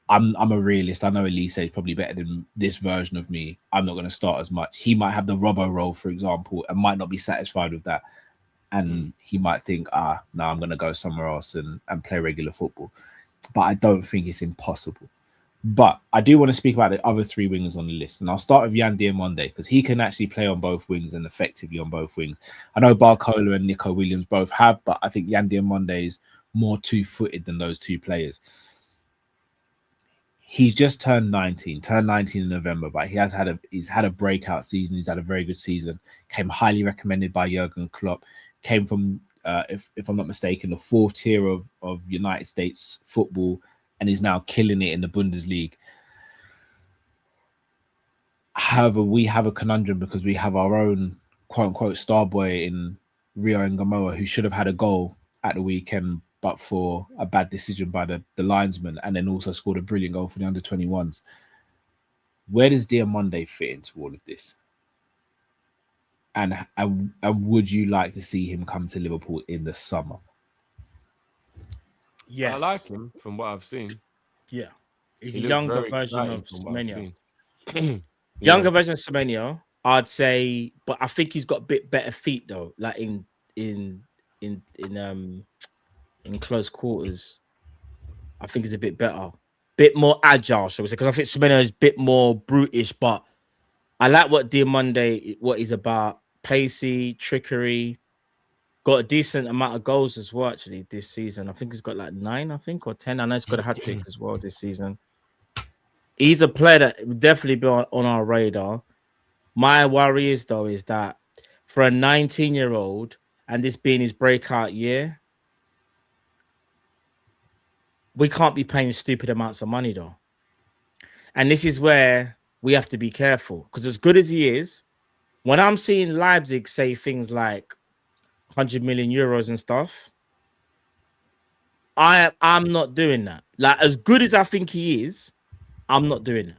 I'm a realist. I know Elise is probably better than this version of me. I'm not going to start as much. He might have the Robbo role, for example, and might not be satisfied with that. And he might think, no, I'm going to go somewhere else and play regular football. But I don't think it's impossible. But I do want to speak about the other three wingers on the list. And I'll start with Yan Diamonde because he can actually play on both wings and effectively on both wings. I know Barcola and Nico Williams both have, but I think Yan Diamonde is more two-footed than those two players. He's just turned 19 in November, but he's had a breakout season. He's had a very good season. Came highly recommended by Jurgen Klopp. Came from, if I'm not mistaken, the fourth tier of United States football, and is now killing it in the Bundesliga. However, we have a conundrum because we have our own quote-unquote star boy in Rio Ngamoa who should have had a goal at the weekend, but for a bad decision by the linesman, and then also scored a brilliant goal for the under-21s. Where does Diamonde fit into all of this? And would you like to see him come to Liverpool in the summer?
Yes.
I like him from what I've seen.
Yeah. He's a younger version of Semenyo. Younger version of Semenyo, I'd say, but I think he's got a bit better feet though, like in close quarters. I think he's a bit better, bit more agile, shall we say? Because I think Semenyo is a bit more brutish, but I like what Diamonde, what he's about, pacey, trickery. Got a decent amount of goals as well, actually, this season. I think he's got like 9, or 10. I know he's got a hat-trick as well this season. He's a player that would definitely be on our radar. My worry is, though, is that for a 19-year-old and this being his breakout year, we can't be paying stupid amounts of money, though. And this is where we have to be careful. Because as good as he is, when I'm seeing Leipzig say things like 100 million euros and stuff, I'm not doing that. Like, as good as I think he is, I'm not doing that.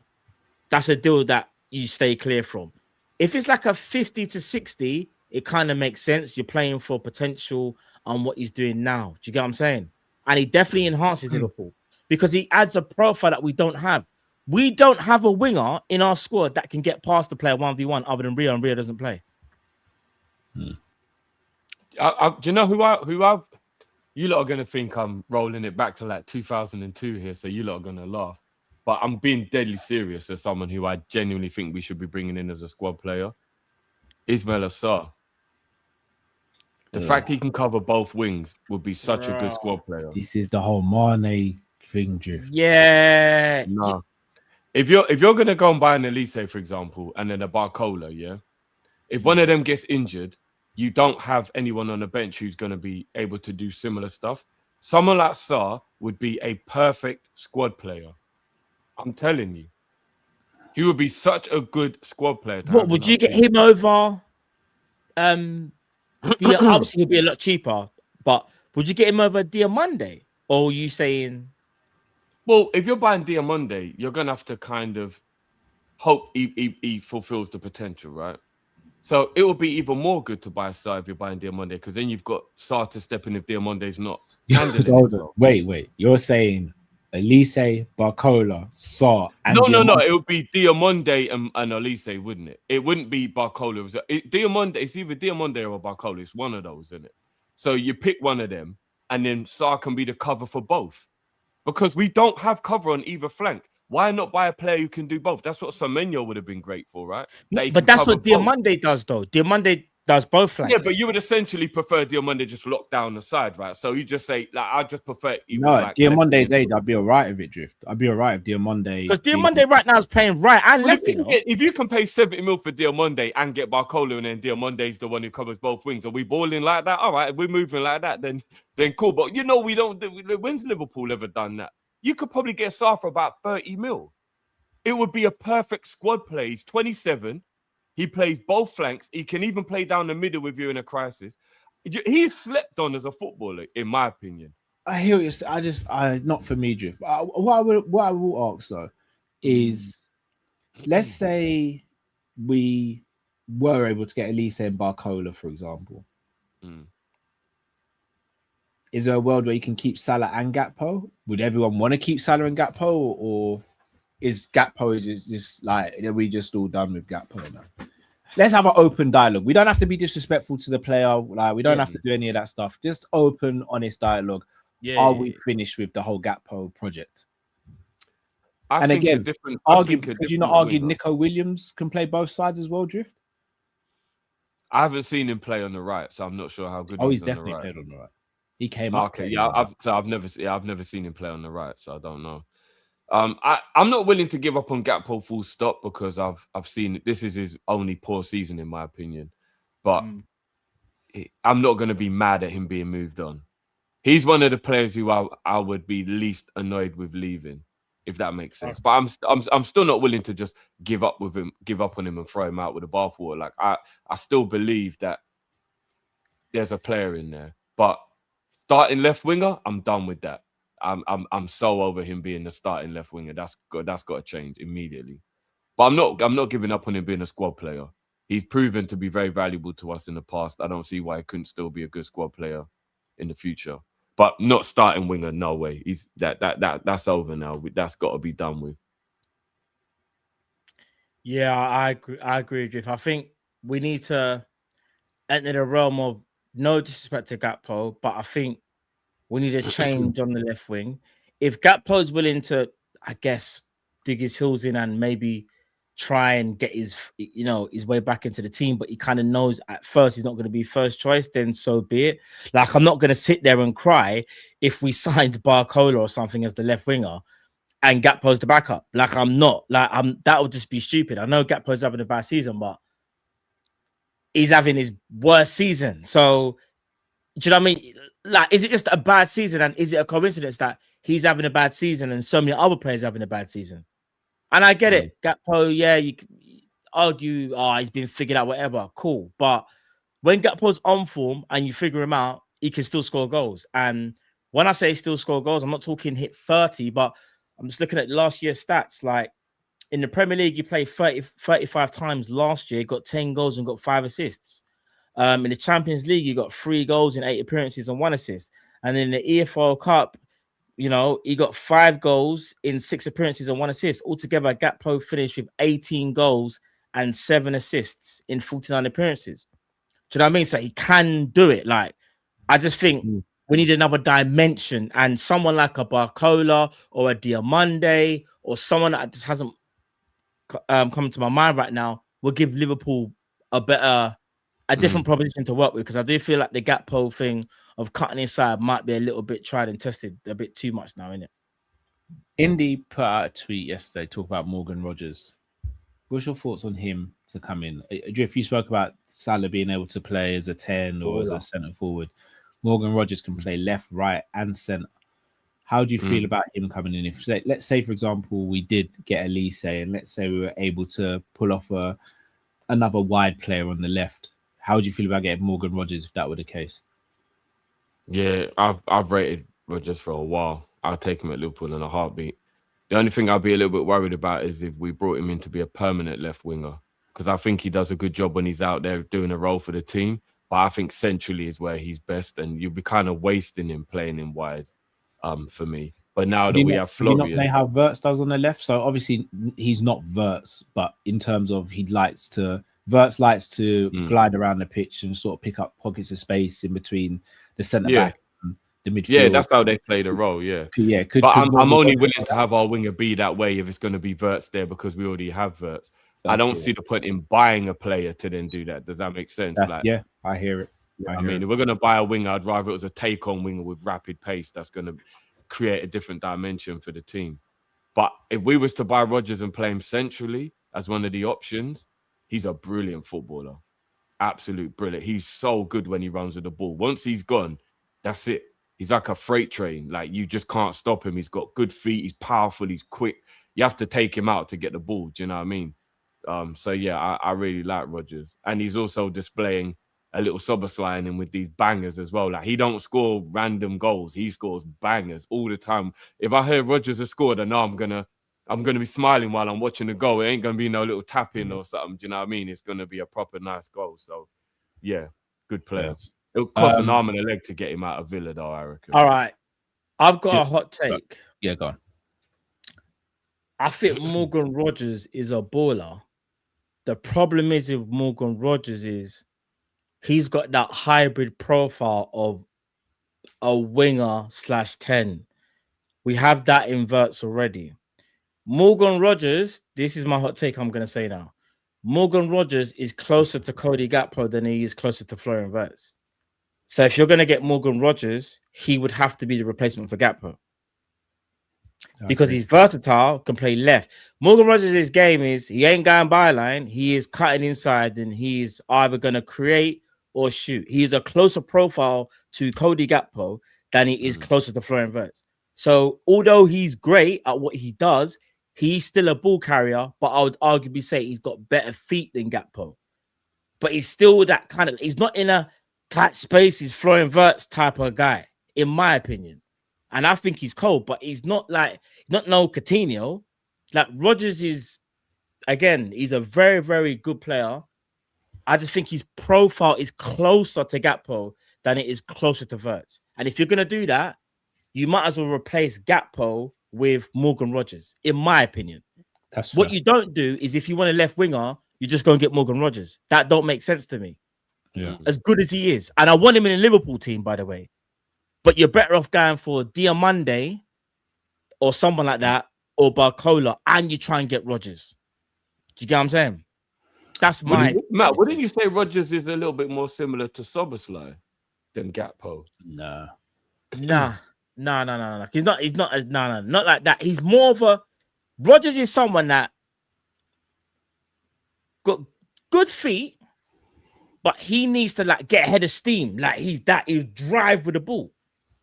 That's a deal that you stay clear from. If it's like a 50 to 60, it kind of makes sense. You're playing for potential on what he's doing now. Do you get what I'm saying? And he definitely enhances Liverpool because he adds a profile that we don't have. We don't have a winger in our squad that can get past the player 1v1 other than Rio, and Rio doesn't play.
Do you know who you lot are going to think I'm rolling it back to like 2002 here, so you lot are going to laugh. But I'm being deadly serious as someone who I genuinely think we should be bringing in as a squad player. Ismail Assar. The fact he can cover both wings would be such a good squad player.
This is the whole Mane thing, Drift.
Yeah.
No. If you're going to go and buy an Elise, for example, and then a Barcola, yeah? If one of them gets injured, you don't have anyone on the bench who's going to be able to do similar stuff. Someone like Sarr would be a perfect squad player. I'm telling you. He would be such a good squad player.
What would you get him over? Obviously, he'd be a lot cheaper, but would you get him over Diamande? Or are you saying?
Well, if you're buying Diamande, you're going to have to kind of hope he fulfills the potential, right? So it would be even more good to buy Sarr if you're buying Diamande, because then you've got Sarr to step in if Diamande's not.
Wait. You're saying Elise, Barcola, Sarr, and
No. It would be Diamande and Elise, wouldn't it? It wouldn't be Barcola. Diamande, it's either Diamande or Barcola. It's one of those, isn't it? So you pick one of them, and then Sarr can be the cover for both. Because we don't have cover on either flank. Why not buy a player who can do both? That's what Semenyo would have been great for, right?
But that's what Diamande does, though. Diamande does both flanks.
Yeah, but you would essentially prefer Diamande just lock down the side, right? So you just say, like, I just prefer.
Diamande's age, I'd be all right with it, Drift. I'd be all right if Diamande.
Because Diamande right now is playing right and left.
If you can pay 70 mil for Diamande and get Barcola, and then Diamande's the one who covers both wings, are we balling like that? All right, if we're moving like that, then cool. But we don't. When's Liverpool ever done that? You could probably get Sarr for about 30 mil. It would be a perfect squad play. He's 27. He plays both flanks. He can even play down the middle with you in a crisis. He's slept on as a footballer, in my opinion.
I hear what you're saying. Not for me, Drift. What I will ask, though, is let's say we were able to get Elise and Barcola, for example. Is there a world where you can keep Salah and Gakpo? Would everyone want to keep Salah and Gakpo, or is Gakpo just like, are we just all done with Gakpo now? Let's have an open dialogue. We don't have to be disrespectful to the player. Like, we don't have to do any of that stuff. Just open, honest dialogue. Are we finished with the whole Gakpo project? Could you not argue Nico Williams can play both sides as well, Drift?
I haven't seen him play on the right, so I'm not sure how good.
He's definitely played on the right. He came up.
Okay, yeah, I've never seen him play on the right, so I don't know. I'm not willing to give up on Gakpo full stop because I've seen this is his only poor season in my opinion, but I'm not going to be mad at him being moved on. He's one of the players who I would be least annoyed with leaving, if that makes sense. But I'm still not willing to just give up on him and throw him out with the bathwater. Like I still believe that there's a player in there, but starting left winger, I'm done with that. I'm so over him being the starting left winger. That's got to change immediately. But I'm not giving up on him being a squad player. He's proven to be very valuable to us in the past. I don't see why he couldn't still be a good squad player in the future. But not starting winger, no way. He's that's over now. That's got to be done with.
Yeah, I agree with you. I think we need to enter the realm of no disrespect to Gakpo, but I think we need a change on the left wing. If Gakpo's willing to, I guess, dig his heels in and maybe try and get his way back into the team, but he kind of knows at first he's not going to be first choice, then so be it. Like, I'm not going to sit there and cry if we signed Barcola or something as the left winger and Gakpo's the backup. Like, I'm not. Like, that would just be stupid. I know Gakpo's having a bad season, but he's having his worst season. So, do you know what I mean? Like, is it just a bad season? And is it a coincidence that he's having a bad season and so many other players having a bad season? And I get it. Gakpo, yeah, you could argue, he's been figured out, whatever. Cool. But when Gakpo's on form and you figure him out, he can still score goals. And when I say still score goals, I'm not talking hit 30, but I'm just looking at last year's stats. Like in the Premier League, he played 35 times last year, got 10 goals and got 5 assists. In the Champions League, he got 3 goals in 8 appearances and 1 assist. And in the EFL Cup, you know, he got 5 goals in 6 appearances and 1 assist. Altogether, Gakpo finished with 18 goals and 7 assists in 49 appearances. Do you know what I mean? So he can do it. Like, I just think we need another dimension, and someone like a Barcola or a Diamande or someone that just hasn't come to my mind right now will give Liverpool a different proposition to work with, because I do feel like the Gakpo thing of cutting inside might be a little bit tried and tested a bit too much now, isn't it?
Indy put out a tweet yesterday talking about Morgan Rogers. What's your thoughts on him to come in? If you spoke about Salah being able to play as a 10 or as a centre forward, Morgan Rogers can play left, right, and centre. How do you feel about him coming in? If let's say, for example, we did get Elise, and let's say we were able to pull off another wide player on the left, how do you feel about getting Morgan Rogers if that were the case?
Yeah, I've rated Rogers for a while. I'll take him at Liverpool in a heartbeat. The only thing I'll be a little bit worried about is if we brought him in to be a permanent left winger, because I think he does a good job when he's out there doing a role for the team. But I think centrally is where he's best, and you'll be kind of wasting him playing him wide, for me. But now that we have Florian,
you not play how Wirtz does on the left. So obviously he's not Wirtz, but in terms of Wirtz likes to glide around the pitch and sort of pick up pockets of space in between the centre back. The midfield.
Yeah, that's how they play the role. Yeah, I'm only willing to have our winger be that way if it's going to be Wirtz there, because we already have Wirtz. I don't see the point in buying a player to then do that. Does that make sense?
Yeah, I hear it.
I mean, if we're going to buy a winger, I'd rather it was a take-on winger with rapid pace that's going to create a different dimension for the team. But if we was to buy Rodgers and play him centrally as one of the options, he's a brilliant footballer. Absolute brilliant. He's so good when he runs with the ball. Once he's gone, that's it. He's like a freight train. Like, you just can't stop him. He's got good feet. He's powerful. He's quick. You have to take him out to get the ball. Do you know what I mean? So, yeah, I really like Rodgers. And he's also displaying a little Szoboszlai in him with these bangers as well. Like, he don't score random goals. He scores bangers all the time. If I hear Rodgers has scored, I know I'm gonna be smiling while I'm watching the goal. It ain't going to be no little tap-in or something. Do you know what I mean? It's going to be a proper nice goal. So, yeah, good player.
Yes.
It'll cost an arm and a leg to get him out of Villa, though, I reckon.
All right. I've got a hot take.
Yeah, go on.
I think Morgan Rogers is a baller. The problem is with Morgan Rogers is he's got that hybrid profile of a winger /10. We have that in Wirtz already. Morgan Rogers, this is my hot take I'm going to say now. Morgan Rogers is closer to Cody Gakpo than he is closer to Florian Wirtz. So if you're going to get Morgan Rogers, he would have to be the replacement for Gakpo. Because he's versatile, can play left. Morgan Rogers' game is he ain't going byline. He is cutting inside, and he's either going to create or shoot. He is a closer profile to Cody Gakpo than he is closer to Florian Wirtz. So although he's great at what he does, he's still a ball carrier, but I would arguably say he's got better feet than Gakpo. But he's still that kind of, he's not in a tight space. He's Florian Wirtz type of guy, in my opinion. And I think he's cold, but he's not no Coutinho. Like, Rodgers is, again, he's a very, very good player. I just think his profile is closer to Gakpo than it is closer to Wirtz. And if you're going to do that, you might as well replace Gakpo with Morgan Rogers, in my opinion.
That's
what you don't do is, if you want a left winger, you just go and get Morgan Rogers. That don't make sense to me.
Yeah.
As good as he is. And I want him in a Liverpool team, by the way. But you're better off going for Diamande or someone like that, or Barcola, and you try and get Rodgers. Do you get what I'm saying? That's my...
Matt, wouldn't you say Rodgers is a little bit more similar to Szoboszlai than Gakpo?
Nah. He's not like that. He's more of a... Rodgers is someone that got good feet, but he needs to, like, get ahead of steam. Like, he'll drive with the ball.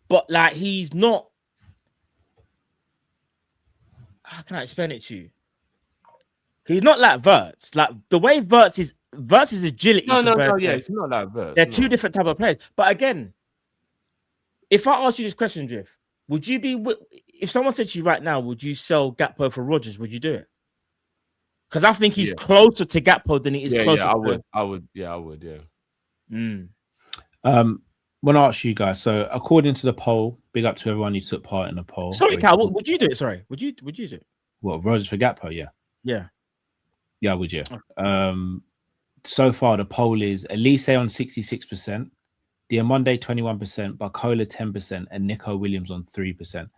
But, like, he's not... How can I explain it to you? He's not like Wirtz. Like, the way Wirtz is agility.
No, it's not like Wirtz.
They're two different type of players. But again, if I ask you this question, Drift, would you be if someone said to you right now, would you sell Gakpo for Rodgers? Would you do it? Because I think he's closer to Gakpo than he is closer.
I would. I would. Yeah.
Want to ask you guys. So, according to the poll, big up to everyone who took part in the poll.
Sorry, Cal, would you do it? Sorry, would you do it?
What, Rodgers for Gakpo?
Yeah.
I would. Yeah. Okay. So far, the poll is Elise on 66%, Diamonde 21%, Barcola 10%, and Nico Williams on 3%.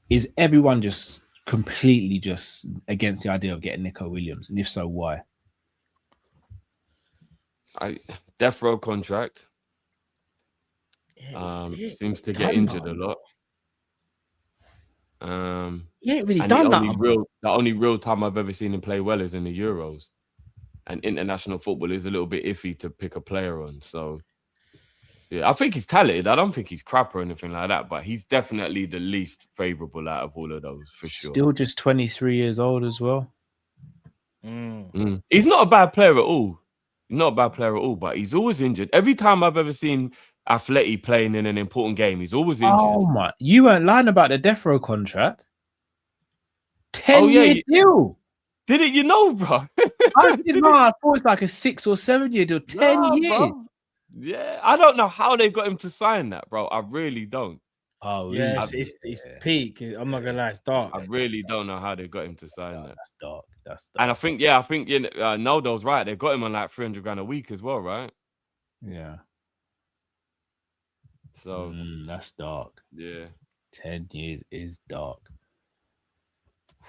Is everyone just completely just against the idea of getting Nico Williams? And if so, why?
Death row contract. Seems to get injured a lot.
He ain't really done that.
The only real time I've ever seen him play well is in the Euros. And international football is a little bit iffy to pick a player on. So, yeah, I think he's talented. I don't think he's crap or anything like that, but he's definitely the least favourable out of all of those, for sure.
Still just 23 years old as well.
He's not a bad player at all. But he's always injured. Every time I've ever seen Atleti playing in an important game, he's always injured.
Oh, my. You weren't lying about the death row contract. 10-year deal.
Didn't you know, bro?
I didn't know. I thought it was like a 6 or 7 year deal. 10 years.
Bro. Yeah, I don't know how they got him to sign that, bro. I really don't.
Oh, yeah, it's peak. I'm not gonna lie, it's dark.
I really don't know how they got him to sign that.
That's dark.
And I think Noldo's right. They got him on like 300 grand a week as well, right?
Yeah.
So
that's dark.
Yeah.
10 years is dark.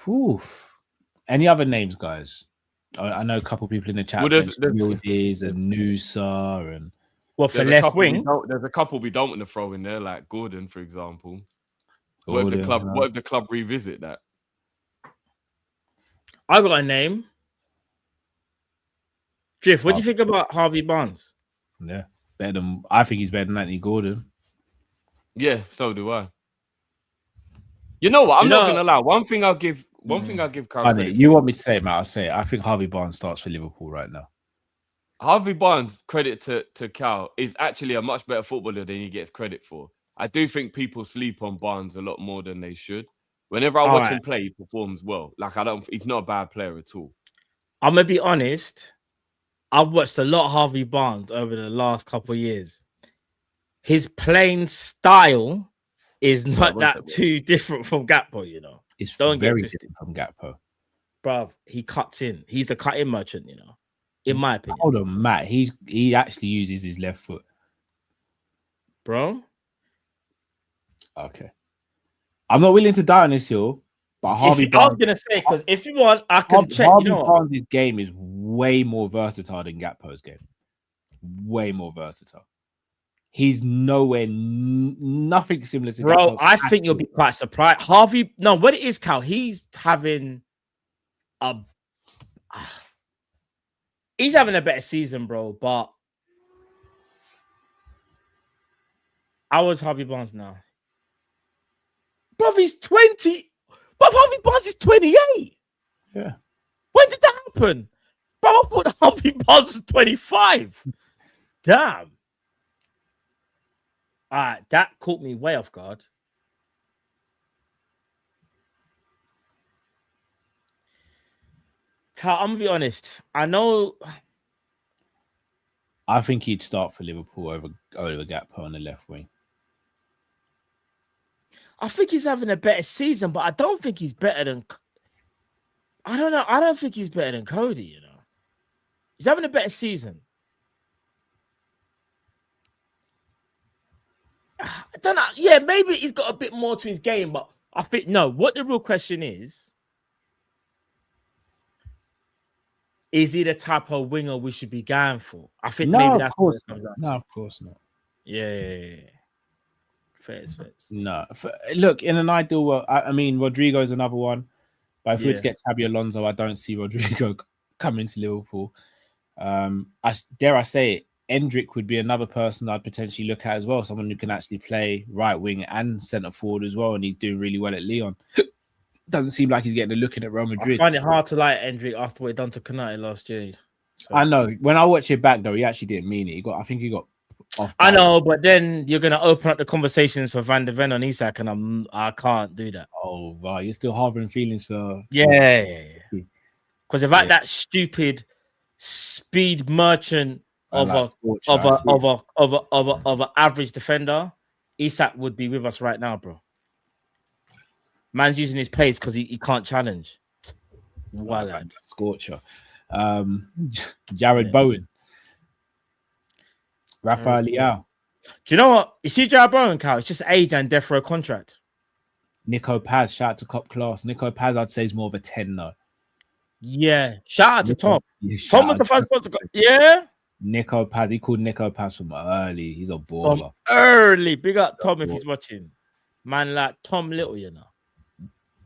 Whew. Any other names, guys? I know a couple of people in the chat.
Well, there's
and Noosa and
for left wing.
There's a couple we don't want to throw in there, like Gordon, for example. What if the club revisit that?
I got a name. Drift, what do you think about Harvey Barnes?
Yeah, I think he's better than Anthony Gordon.
Yeah, so do I. You know what? I'm not gonna lie. One thing I'll give Carl.
You want me to say it, Matt? I'll say it. I think Harvey Barnes starts for Liverpool right now.
Harvey Barnes, credit to Cal, is actually a much better footballer than he gets credit for. I do think people sleep on Barnes a lot more than they should. Whenever I watch him play, he performs well. He's not a bad player at all.
I'm gonna be honest. I've watched a lot of Harvey Barnes over the last couple of years. His playing style is not that too different from Gakpo, you know.
It's very different from Gakpo.
Bruv, he cuts in. He's a cut-in merchant, you know. In my opinion.
Hold on, Matt. He actually uses his left foot.
Bro.
Okay. I'm not willing to die on this hill, but Harvey Barnes...
I was going to say, because if you want, I can check.
Harvey Barnes' game is way more versatile than Gakpo's game. Way more versatile. He's nothing similar to
Bro, Gakpo. I think you'll be quite surprised. Harvey... No, what it is, Cal, he's having a... He's having a better season, bro, but I was Harvey Barnes now. Bro, he's 20. Bro, Harvey Barnes is 28.
Yeah.
When did that happen? Bro, I thought Harvey Barnes was 25. Damn. All right, that caught me way off guard. I'm gonna be honest. I
think he'd start for Liverpool over Gakpo on the left wing.
I think he's having a better season, but I don't think he's better than. I don't know. I don't think he's better than Cody. You know, he's having a better season. I don't know. Yeah, maybe he's got a bit more to his game, but I think no. What the real question is he the type of winger we should be going for? I think maybe that's what it comes down to.
No, of course not.
Yeah. Fair.
No. Look, in an ideal world, I mean, Rodrigo's another one. But if we were to get Xabi Alonso, I don't see Rodrigo coming to Liverpool. Dare I say it, Endrick would be another person I'd potentially look at as well. Someone who can actually play right wing and centre forward as well. And he's doing really well at Lyon. Doesn't seem like he's getting a look in at Real Madrid.
I find it hard to like Endrick after what he done to Konate last year. So.
I know. When I watch it back, though, he actually didn't mean it. I think he got
I know, but then you're gonna open up the conversations for Van de Ven on Isak, and I can't do that.
Oh, wow, you're still harboring feelings for
Because without that stupid speed merchant of a average defender, Isak would be with us right now, bro. Man's using his pace because he can't challenge. Wow,
Scorcher. Jared Bowen. Rafael Leao.
Do you know what? You see Jared Bowen, Cal? It's just age and death for a contract.
Nico Paz, shout out to Cop Class. Nico Paz, I'd say, is more of a 10 though.
Yeah. Shout out to Tom. Tom was the first one to go. Yeah.
Nico Paz, he called Nico Paz from early. He's a baller.
Early. Big up Tom if he's watching. Man like Tom Little, you know.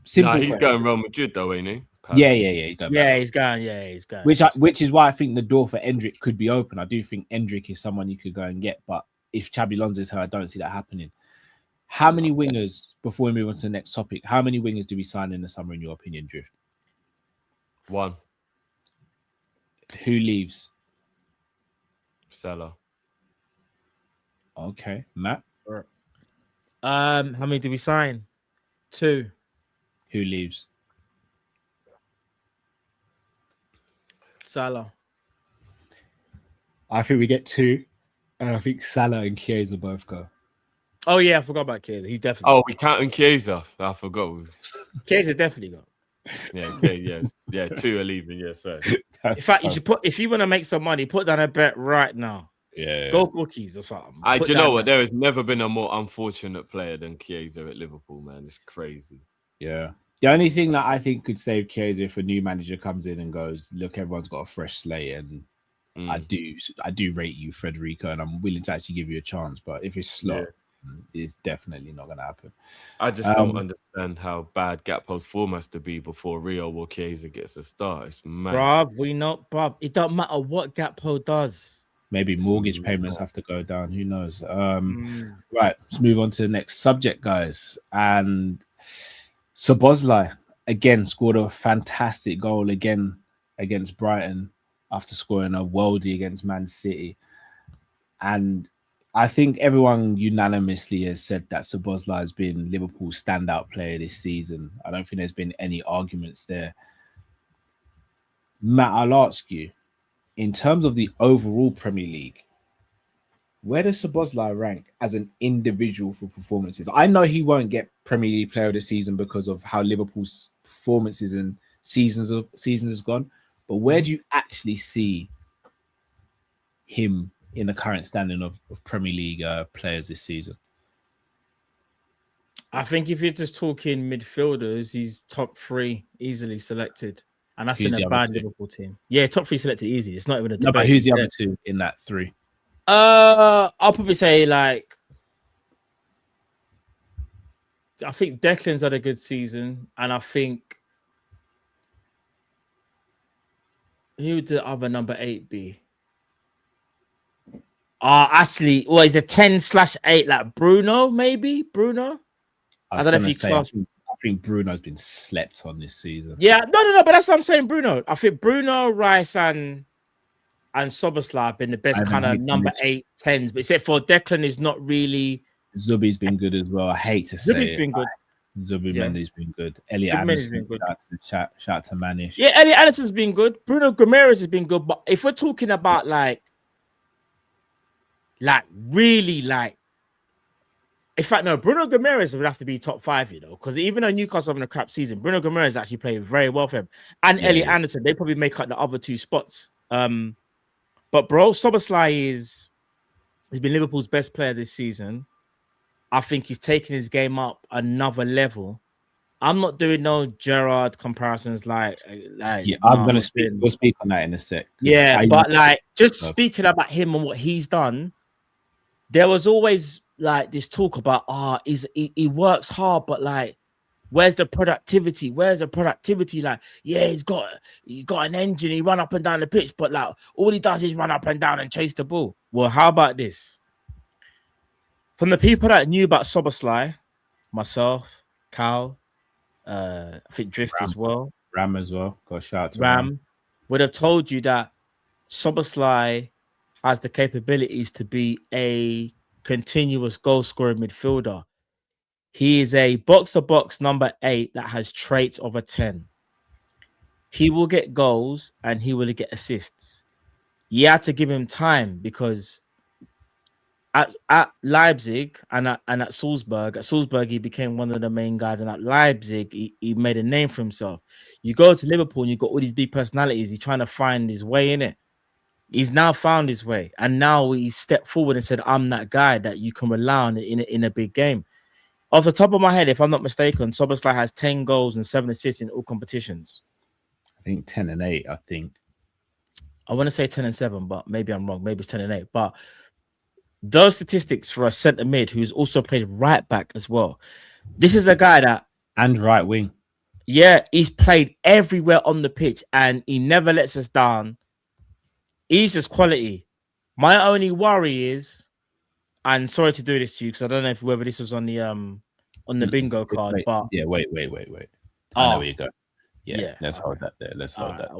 He's going Real Madrid though, ain't he?
Yeah.
He's going.
Which is why I think the door for Endrick could be open. I do think Endrick is someone you could go and get, but if Xabi Alonso's here, I don't see that happening. How many wingers, before we move on to the next topic, how many wingers do we sign in the summer, in your opinion, Drift?
1.
Who leaves?
Salah.
Okay, Matt.
How many do we sign? 2.
Who leaves?
Salah.
I think we get 2, and I think Salah and Chiesa both go.
Oh yeah, I forgot about Chiesa. He's definitely.
Oh, we counting Chiesa. I forgot.
Chiesa definitely go.
Yeah. 2 are leaving. Yeah, so.
In fact, you should put, if you want to make some money, put down a bet right now.
Yeah.
Go bookies or something.
Do you know what? There has never been a more unfortunate player than Chiesa at Liverpool, man. It's crazy.
Yeah. The only thing that I think could save Chiesa if a new manager comes in and goes, look, everyone's got a fresh slate, and I do rate you, Federico, and I'm willing to actually give you a chance. But if it's slow, it's definitely not going to happen.
I just don't understand how bad Gakpo's form has to be before Rio or Chiesa gets a start. It's mad.
Bruv, it don't matter what Gakpo does.
Maybe mortgage payments have to go down. Who knows? Right, let's move on to the next subject, guys. And Szoboszlai again scored a fantastic goal again against Brighton after scoring a worldie against Man City. And I think everyone unanimously has said that Szoboszlai has been Liverpool's standout player this season. I don't think there's been any arguments there. Matt, I'll ask you, in terms of the overall Premier League, where does Szoboszlai rank as an individual for performances? I know he won't get Premier League Player of the Season because of how Liverpool's performances and seasons has gone. But where do you actually see him in the current standing of Premier League players this season?
I think if you're just talking midfielders, he's top 3 easily selected. And that's in a bad Liverpool team. Yeah, top 3 selected easy. It's not even a debate.
No, but who's the other 2 in that 3?
I'll probably say I think Declan's had a good season, and I think who would the other number 8 be? Actually, well, he's a 10/8, like Bruno, maybe Bruno. I don't know if he class.
I think Bruno's been slept on this season.
Yeah, no, but that's what I'm saying. Bruno, I think Bruno, Rice, and Szoboszlai have been the best kind of number 8, 10s. But except for Declan is not really.
Zubi's been good as well. I hate to say
Zubi's been good.
Zubi Mendy's been good. Elliot Anderson, shout out to Manish.
Yeah, Elliot Anderson's been good. Bruno Guimaraes has been good. But if we're talking about really, in fact, no, Bruno Guimaraes would have to be top 5, because even though Newcastle having a crap season, Bruno Guimaraes actually played very well for him. And Elliot Anderson, they probably make up the other 2 spots. But bro, Szoboszlai he's been Liverpool's best player this season. I think he's taken his game up another level. I'm not doing no Gerrard comparisons I'm
going to speak. We'll speak on that in a sec.
Yeah, but speaking about him and what he's done, there was always this talk about he works hard, but where's the productivity? He's got an engine. He run up and down the pitch, but all he does is run up and down and chase the ball. Well, how about this? From the people that knew about Szoboszlai, myself, Cal, I think Drift as well.
Ram as well. Got a shout out to
Ram would have told you that Szoboszlai has the capabilities to be a continuous goal scoring midfielder. He is a box-to-box number 8 that has traits of a 10. He will get goals and he will get assists. You have to give him time because at Leipzig and at Salzburg, he became one of the main guys. And at Leipzig, he made a name for himself. You go to Liverpool and you've got all these big personalities. He's trying to find his way in it. He's now found his way. And now he stepped forward and said, I'm that guy that you can rely on in a big game. Off the top of my head, if I'm not mistaken, Szoboszlai has 10 goals and 7 assists in all competitions.
I think 10 and 8, I think.
I want to say 10 and 7, but maybe I'm wrong. Maybe it's 10 and 8. But those statistics for a centre mid who's also played right back as well. This is a guy that...
And right wing.
Yeah, he's played everywhere on the pitch and he never lets us down. He's just quality. My only worry is... And sorry to do this to you because I don't know whether this was on the bingo card.
Wait,
but
wait. I know where you go. Yeah, let's hold that there. Let's hold that.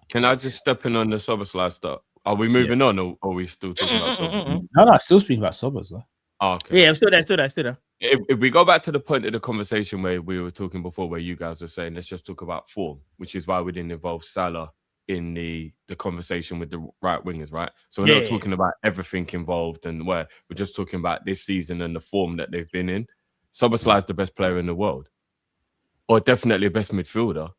Can I just step in on the Szoboszlai stuff? Are we moving on or are we still talking about Szoboszlai?
No, still speaking about Szoboszlai.
Oh, okay.
Yeah, I'm still there.
If we go back to the point of the conversation where we were talking before, where you guys were saying, let's just talk about form, which is why we didn't involve Salah in the conversation with the right wingers, right? So we're not talking about everything involved and where we're just talking about this season and the form that they've been in. Szoboszlai is the best player in the world, or definitely the best midfielder.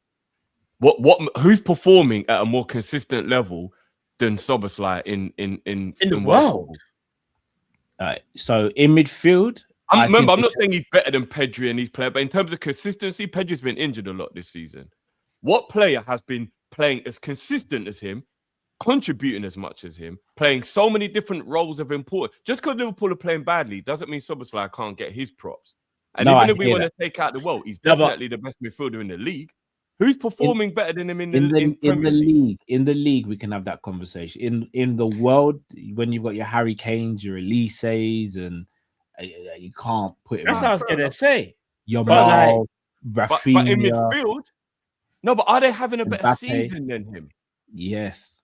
Who's performing at a more consistent level than Szoboszlai in the
world?
All right. So in midfield,
I'm not saying he's better than Pedri and these players, but in terms of consistency, Pedri's been injured a lot this season. What player has been playing as consistent as him, contributing as much as him, playing so many different roles of importance? Just because Liverpool are playing badly doesn't mean Szoboszlai can't get his props. And even if we want to take out the world, he's definitely the best midfielder in the league. Who's performing better than him in the league?
In the league, we can have that conversation. In the world, when you've got your Harry Kanes, your Elises, and you can't put him.
That's what I was gonna say.
Your Rafinha.
But in midfield, no. But are they having a better season than him?
Yes.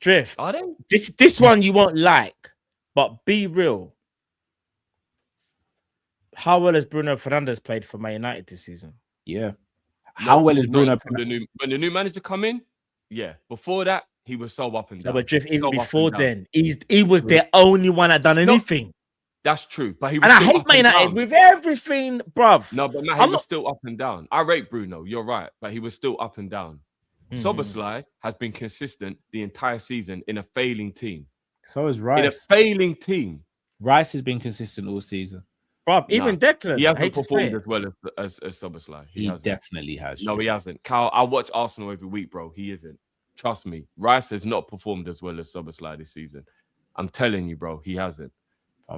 Drift.
Are they?
This one you won't like, but be real. How well has Bruno Fernandes played for Man United this season?
Yeah. How well is Bruno?
When the new manager come in, yeah. Before that, he was so up and down.
No, but Drift, even before then, he was the only one that done anything.
That's true, but he was.
And I hate Man United with everything, bruv.
No, but he was still up and down. I rate Bruno. You're right, but he was still up and down. Szoboszlai has been consistent the entire season in a failing team.
So is Rice.
In a failing team,
Rice has been consistent all season.
Bro, even Declan.
He hasn't performed as well as Szoboszlai.
He definitely has.
No, he hasn't. Carl, I watch Arsenal every week, bro. He isn't. Trust me. Rice has not performed as well as Szoboszlai this season. I'm telling you, bro, he hasn't.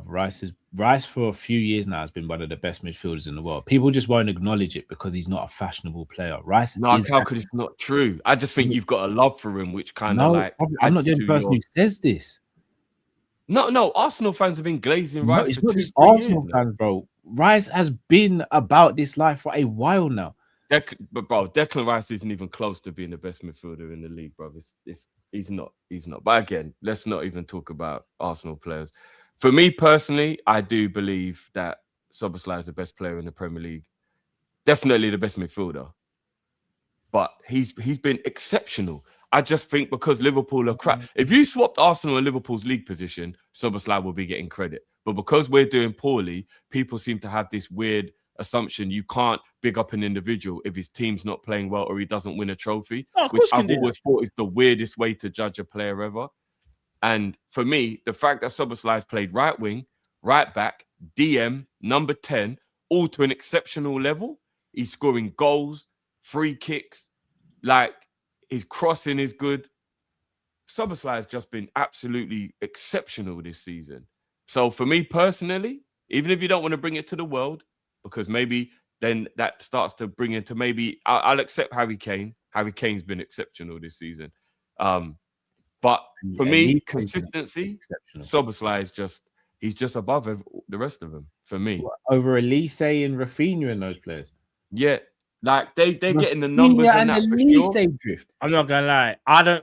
Rice for a few years now has been one of the best midfielders in the world. People just won't acknowledge it because he's not a fashionable player.
How could it's not true? I just think you've got a love for him, which kind of
I'm not the only person who says this.
No, Arsenal fans have been glazing Rice.
No, it's not just Arsenal fans, bro. Rice has been about this life for a while now.
But bro, Declan Rice isn't even close to being the best midfielder in the league, bro. He's not. But again, let's not even talk about Arsenal players. For me personally, I do believe that Szoboszlai is the best player in the Premier League. Definitely the best midfielder. But he's been exceptional. I just think because Liverpool are crap. If you swapped Arsenal and Liverpool's league position, Szoboszlai will be getting credit. But because we're doing poorly, people seem to have this weird assumption you can't big up an individual if his team's not playing well or he doesn't win a trophy, which I've always thought is the weirdest way to judge a player ever. And for me, the fact that Szoboszlai has played right wing, right back, DM, number 10, all to an exceptional level. He's scoring goals, free kicks, like his crossing is good. Szoboszlai has just been absolutely exceptional this season. So for me personally, even if you don't want to bring it to the world, because maybe then that starts to bring into maybe I'll accept Harry Kane. Harry Kane's been exceptional this season. But for me, consistency, Szoboszlai is he's just above the rest of them for me.
Over Elise and Rafinha and those players.
Yeah, like they're getting the numbers and that for sure.
Drift.
I'm not gonna lie.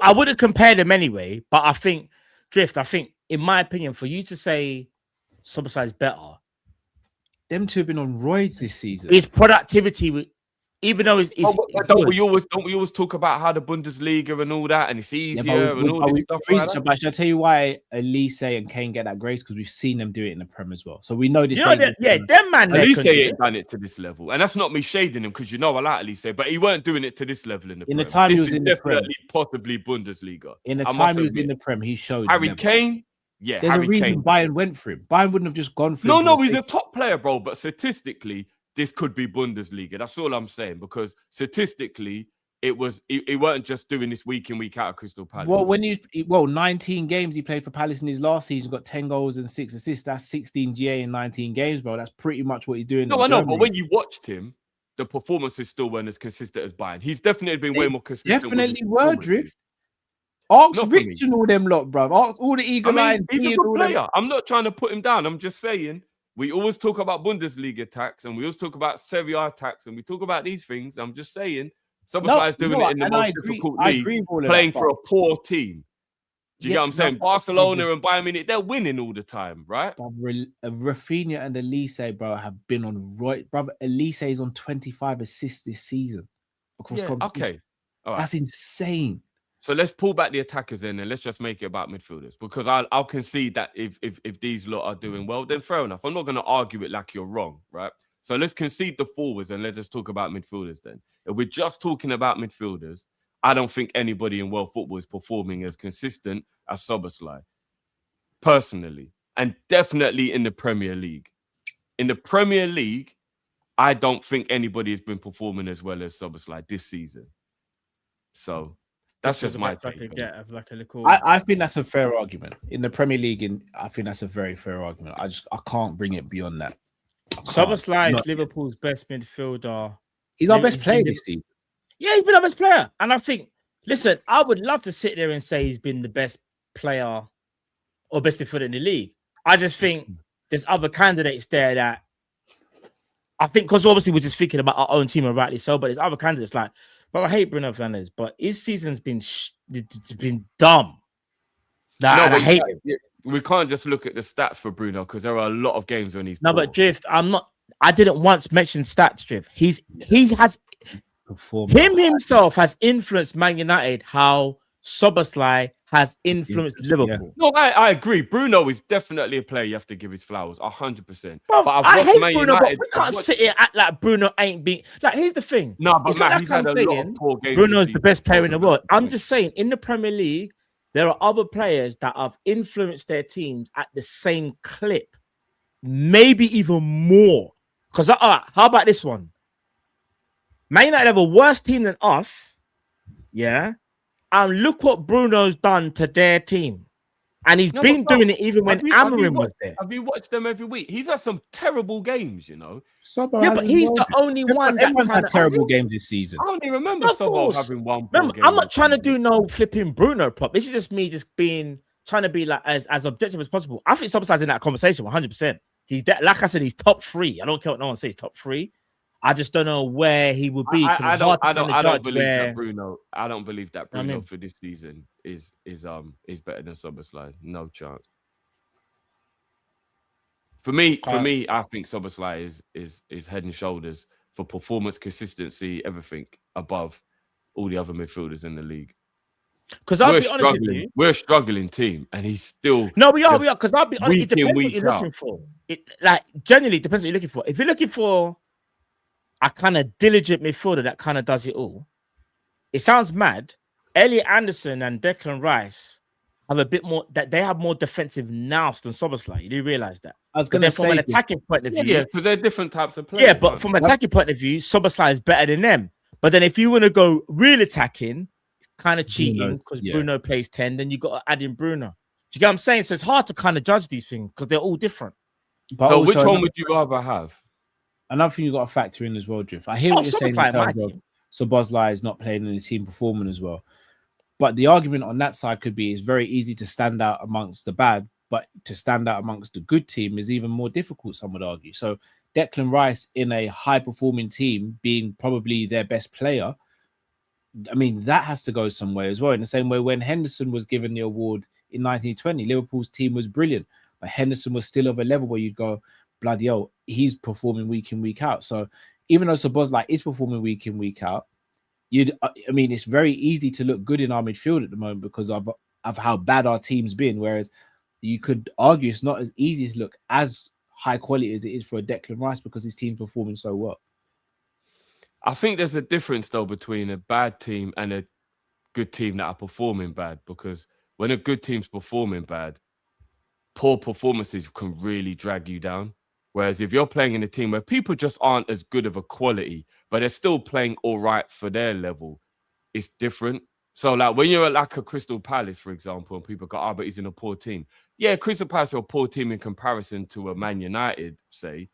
I wouldn't compare them anyway, but I think Drift, I think, in my opinion, for you to say Szoboszlai is better,
them two have been on roids this season.
his productivity, even though
don't we always talk about how the Bundesliga and all that, and it's easier and all this stuff like that?
But should I tell you why Elise and Kane get that grace? Because we've seen them do it in the Prem as well. So we know this.
Them man.
Elise ain't done it to this level, and that's not me shading him because I like Elise, but he weren't doing it to this level in the Prem.
In the time he was in the Prem,
possibly Bundesliga.
In the time he was in the Prem, he showed
Harry Kane. Yeah,
there's
Harry
a reason
Kane.
Bayern went for him. Bayern wouldn't have just gone for him.
No, he's a top player, bro. But statistically, this could be Bundesliga. That's all I'm saying. Because statistically, it weren't just doing this week in, week out at Crystal Palace.
Well, 19 games he played for Palace in his last season, got 10 goals and 6 assists. That's 16 GA in 19 games, bro. That's pretty much what he's doing.
No, I know, but when you watched him, the performances still weren't as consistent as Bayern. He's definitely been way more consistent.
Definitely were, Drift. Ask Rich and all them lot, bro. Ask all the eagle eyes.
He's a good player. I'm not trying to put him down. I'm just saying we always talk about Bundesliga tax and we always talk about Serie A tax and we talk about these things. I'm just saying Szoboszlai is doing it in the most difficult league, playing for a poor team. Do you get what I'm saying? Barcelona and Bayern Munich, they're winning all the time, right?
Rafinha and Elise, bro, have been on right. Brother, Elise is on 25 assists this season across competition.
Okay, all right.
That's insane.
So let's pull back the attackers then, and let's just make it about midfielders because I'll concede that if these lot are doing well, then fair enough. I'm not going to argue it like you're wrong, right? So let's concede the forwards and let's just talk about midfielders then. If we're just talking about midfielders, I don't think anybody in world football is performing as consistent as Szoboszlai, personally, and definitely in the Premier League. In the Premier League, I don't think anybody has been performing as well as Szoboszlai this season. So that's just my take.
I think that's a fair argument. In the Premier League, I think that's a very fair argument. I can't bring it beyond that.
Szoboszlai is Liverpool's best midfielder.
He's our best player this season.
Yeah, he's been our best player. And I think, listen, I would love to sit there and say he's been the best player or best midfielder in the league. I just think there's other candidates there that I think, because obviously we're just thinking about our own team and rightly so, but there's other candidates like, but I hate Bruno Fernandes, but his season's been dumb. I hate it.
We can't just look at the stats for Bruno because there are a lot of games when he's
poor. But Drift, I didn't once mention stats, Drift. He has himself has influenced Man United how Szoboszlai has influenced Liverpool.
No, I agree. Bruno is definitely a player you have to give his flowers, 100%.
But I hate Bruno, United, but we can't sit here and act like Bruno ain't being... Like, here's the thing.
No, but Matt, he's had a lot of poor games.
Bruno's the best player in the world. I'm just saying, in the Premier League, there are other players that have influenced their teams at the same clip. Maybe even more. Because, how about this one? Man United have a worse team than us. Yeah. And look what Bruno's done to their team. And he's been doing it even when Amorim was there.
Have you watched them every week? He's had some terrible games, you know.
Yeah, but he's the only one
everyone's had terrible games this season.
I don't even remember Sobo having one.
Remember, I'm not trying to do no flipping Bruno prop. This is just me trying to be like as objective as possible. I think Szoboszlai's in that conversation 100%. He's like I said, he's top 3. I don't care what no one says, top 3. I just don't know where he would be.
I don't believe that Bruno. I don't believe that Bruno for this season is better than Szoboszlai. No chance. For me, I think Szoboszlai is head and shoulders for performance, consistency, everything above all the other midfielders in the league.
Because I'll be honest with you,
we're a struggling team, and he's still
we are. Because I'll be honest, it depends what you're looking for. Generally, it depends what you're looking for. If you're looking for a kind of diligent midfielder that kind of does it all, it sounds mad. Elliot Anderson and Declan Rice have a bit more that they have more defensive nous than Szoboszlai. You do realize that?
I was going to say
from an attacking point of view,
because they're different types of players.
Yeah, but from an attacking point of view, Szoboszlai is better than them. But then if you want to go real attacking, it's kind of cheating because Bruno plays 10. Then you got to add in Bruno. Do you get what I'm saying? So it's hard to kind of judge these things because they're all different.
But so which one would you rather have?
Another thing you got to factor in as well, Drift. I hear what you're saying in terms of Szoboszlai is not playing in the team performing as well. But the argument on that side could be it's very easy to stand out amongst the bad, but to stand out amongst the good team is even more difficult, some would argue. So Declan Rice in a high-performing team being probably their best player, I mean, that has to go somewhere as well. In the same way when Henderson was given the award in 1920. Liverpool's team was brilliant, but Henderson was still of a level where you'd go, bloody hell, he's performing week in, week out. So even though Szoboszlai is performing week in, week out, it's very easy to look good in our midfield at the moment because of how bad our team's been. Whereas you could argue it's not as easy to look as high quality as it is for a Declan Rice because his team's performing so well.
I think there's a difference though between a bad team and a good team that are performing bad, because when a good team's performing bad, poor performances can really drag you down. Whereas if you're playing in a team where people just aren't as good of a quality, but they're still playing all right for their level, it's different. So like when you're at like a Crystal Palace, for example, and people go, but he's in a poor team. Yeah, Crystal Palace are a poor team in comparison to a Man United, say.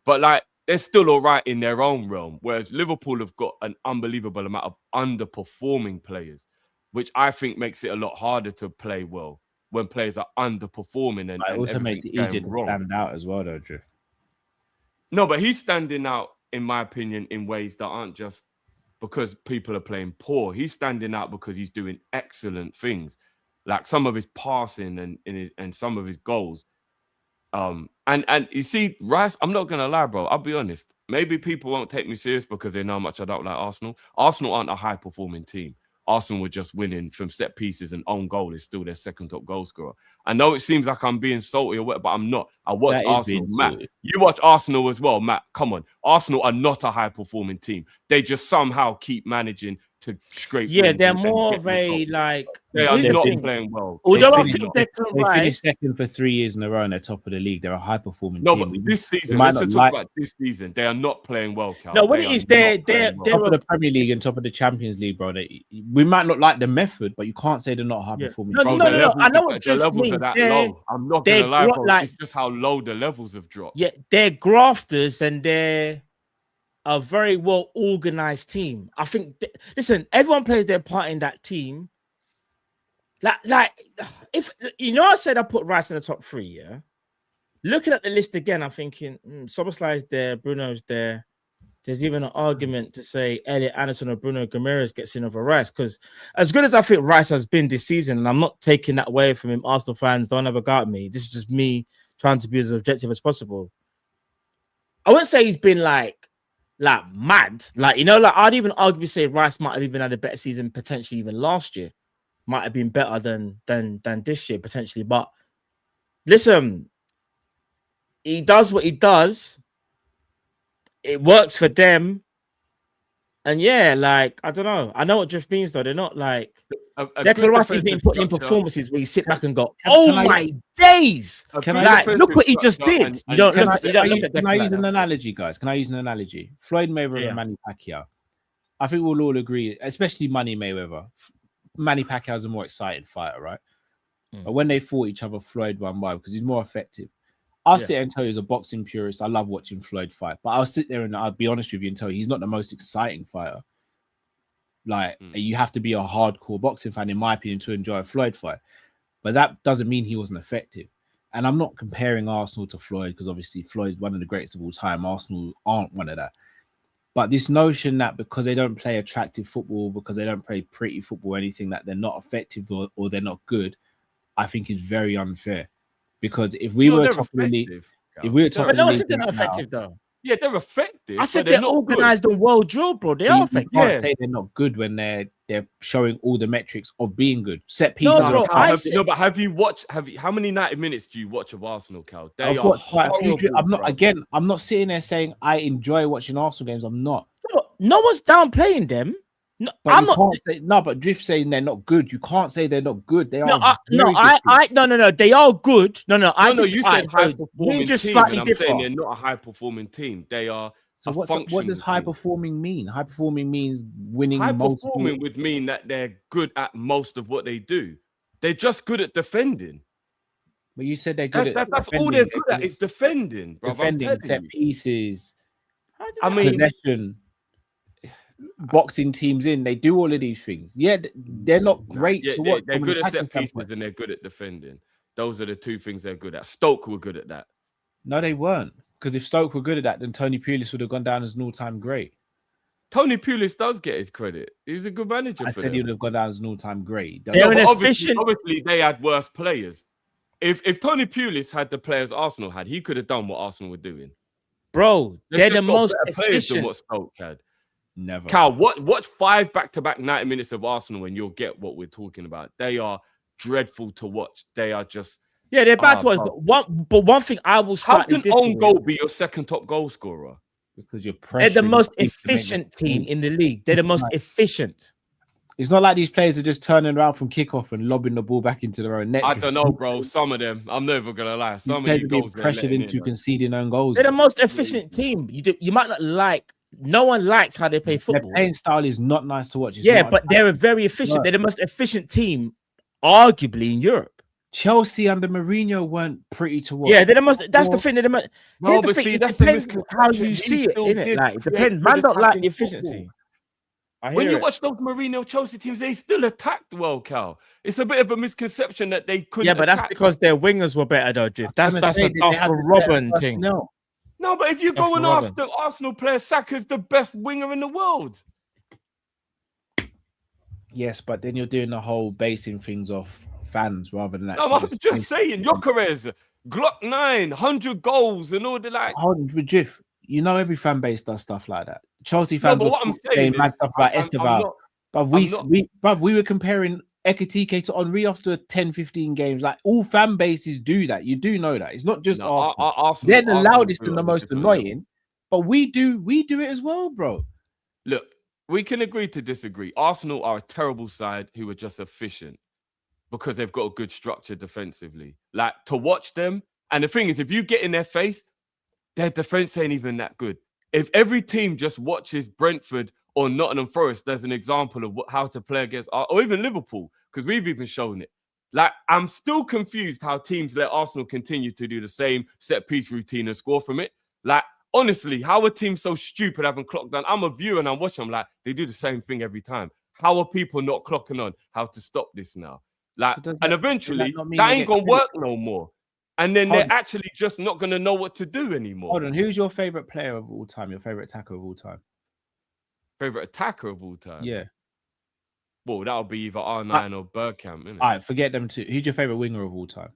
But like they're still all right in their own realm. Whereas Liverpool have got an unbelievable amount of underperforming players, which I think makes it a lot harder to play well when players are underperforming. And
it also makes it easier to stand out as well, though, Drew.
No, but he's standing out, in my opinion, in ways that aren't just because people are playing poor. He's standing out because he's doing excellent things, like some of his passing and some of his goals. And you see, Rice, I'm not gonna lie, bro. I'll be honest. Maybe people won't take me serious because they know how much I don't like Arsenal. Arsenal aren't a high-performing team. Arsenal were just winning from set pieces, and own goal is still their second top goal scorer. I know it seems like I'm being salty or whatever, but I'm not. I watch Arsenal. Matt, you watch Arsenal as well, Matt. Come on. Arsenal are not a high-performing team. They just somehow keep managing to scrape.
Yeah, they're more of a like.
They are not playing well.
Although I think
they finished second for 3 years in a row and they're top of the league. They're a high-performing team.
No, but this season, let's talk about this season. They are not playing well, Cal.
No, what it is, they're
top of the Premier League and top of the Champions League, bro. We might not like the method, but you can't say they're not high-performing.
No. I know what
the levels are that low. I'm not gonna lie, bro. It's just how low the levels have dropped.
Yeah, they're grafters and they're a very well organized team. I think. Listen, everyone plays their part in that team. Like, if you know, I said I put Rice in the top 3. Yeah, looking at the list again, I'm thinking Szoboszlai is there, Bruno's there. There's even an argument to say Elliot Anderson or Bruno Guimaraes gets in over Rice, because as good as I think Rice has been this season, and I'm not taking that away from him, Arsenal fans, don't ever got me. This is just me trying to be as objective as possible. I wouldn't say he's been like mad. Like, you know, like I'd even arguably say Rice might have even had a better season potentially even last year. Might have been better than this year potentially. But listen, he does what he does. It works for them. And yeah, like, I don't know. I know what Drift means though. They're not like Declan Rice isn't putting in performances where you sit back and go, my days. Like, look what he just did. You don't look at Declan.
Can I use an analogy, guys? Can I use an analogy? Floyd Mayweather and Manny Pacquiao. I think we'll all agree, especially Manny Mayweather. Manny Pacquiao's a more exciting fighter, right? But when they fought each other, Floyd won by because he's more effective. I'll sit and tell you, as a boxing purist, I love watching Floyd fight, but I'll sit there and I'll be honest with you and tell you he's not the most exciting fighter. Like, you have to be a hardcore boxing fan, in my opinion, to enjoy a Floyd fight. But that doesn't mean he wasn't effective. And I'm not comparing Arsenal to Floyd, because obviously Floyd's one of the greatest of all time. Arsenal aren't one of that. But this notion that because they don't play attractive football, because they don't play pretty football or anything, that they're not effective or they're not good, I think is very unfair. Because if we were top of the league, if we were top of the league,
they're not effective though.
Yeah, they're effective.
I said they're organized and well drilled, bro. They are effective.
You can't say they're not good when they're showing all the metrics of being good. Set pieces.
No, bro,
but have you watched? How many 90 minutes do you watch of Arsenal, Cal? They
I've watched quite a few. I'm not sitting there saying I enjoy watching Arsenal games. I'm not.
No one's downplaying them. No,
but but Drift saying they're not good. You can't say they're not good. They are.
No. They are good. No.
You said high performing team. Slightly different. Saying they're not a high performing team. They are.
So what does high performing mean? High performing means winning.
High performing would mean that they're good at most of what they do. They're just good at defending.
But you said they're good at.
That's all they're good at is defending, bro.
Defending, set pieces. I mean, possession. Boxing teams in, they do all of these things. Yeah, they're not great to watch.
They're good at set pieces and they're good at defending. Those are the two things they're good at. Stoke were good at that.
No, they weren't. Because if Stoke were good at that, then Tony Pulis would have gone down as an all-time great.
Tony Pulis does get his credit. He's a good manager.
I said he would have gone down as an all-time great.
They're an
obviously, they had worse players. If Tony Pulis had the players Arsenal had, he could have done what Arsenal were doing.
Bro, they're the most
players than
efficient.
what Stoke had.
Never.
Cal, watch 5 back-to-back 90 minutes of Arsenal and you'll get what we're talking about. They are dreadful to watch. They are just...
Yeah, they're bad to watch. But one thing I will slightly
How can own goal be your second top goal scorer?
Because you're
They're the most efficient team in the league. They're the most efficient.
It's not like these players are just turning around from kickoff and lobbing the ball back into their own net.
I don't know, bro. Some of them, I'm never gonna lie. Some of these goals
pressured into conceding own goals.
They're the most efficient team. You might not like. No one likes how they play football.
Their playing style is not nice to watch.
But they're very efficient. They're the most efficient team, arguably, in Europe.
Chelsea under Mourinho weren't pretty to watch.
Yeah, they're the most. That's the thing. They're the most.
No, but see, that's the
how you see it, innit? Like, it depends. Man don't like the efficiency.
When you watch those Mourinho Chelsea teams, they still attacked well, Cal. It's a bit of a misconception that they couldn't.
Yeah, but that's because their wingers were better, though, Drift. That's a Robin thing.
No, but if you go and ask the Arsenal player, Saka's the best winger in the world.
Yes, but then you're doing the whole basing things off fans rather than actually.
No, I'm just saying, Gyökeres, Glock 9, 100 goals and all the like.
Hold on, Drift. You know, every fan base does stuff like that. Chelsea fans
but what I'm saying
mad stuff about Esteval. But we were comparing Ekitike to Henry after 10-15 games. Like, all fan bases do that. You do know that. It's not just Arsenal. They're the loudest and the most annoying, but we do it as well, bro.
Look, we can agree to disagree. Arsenal are a terrible side who are just efficient because they've got a good structure defensively. Like, to watch them, and the thing is, if you get in their face, their defense ain't even that good. If every team just watches Brentford or Nottingham Forest as an example of how to play against, or even Liverpool, because we've even shown it. Like, I'm still confused how teams let Arsenal continue to do the same set-piece routine and score from it. Like, honestly, how are teams so stupid haven't clocked on? I'm a viewer and I'm watching them like, they do the same thing every time. How are people not clocking on how to stop this now? Like, and eventually, that ain't going to work no more. And then they're actually just not going to know what to do anymore.
Hold on, who's your favorite player of all time? Your favorite attacker of all time?
Favorite attacker of all time?
Yeah.
Well, that'll be either R9 or Bergkamp, innit?
All right, forget them two. Who's your favorite winger of all time?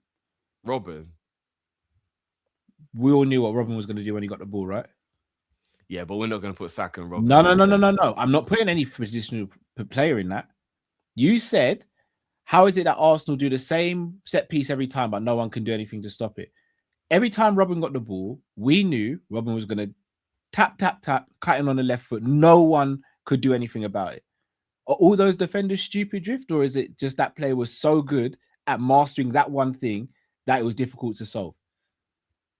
Robin.
We all knew what Robin was going to do when he got the ball, right?
Yeah, but we're not going to put Saka and Robin.
No. I'm not putting any positional player in that. You said, how is it that Arsenal do the same set piece every time, but no one can do anything to stop it? Every time Robin got the ball, we knew Robin was going to tap, cutting on the left foot. No one could do anything about it. Are all those defenders stupid, Drift? Or is it just that player was so good at mastering that one thing that it was difficult to solve?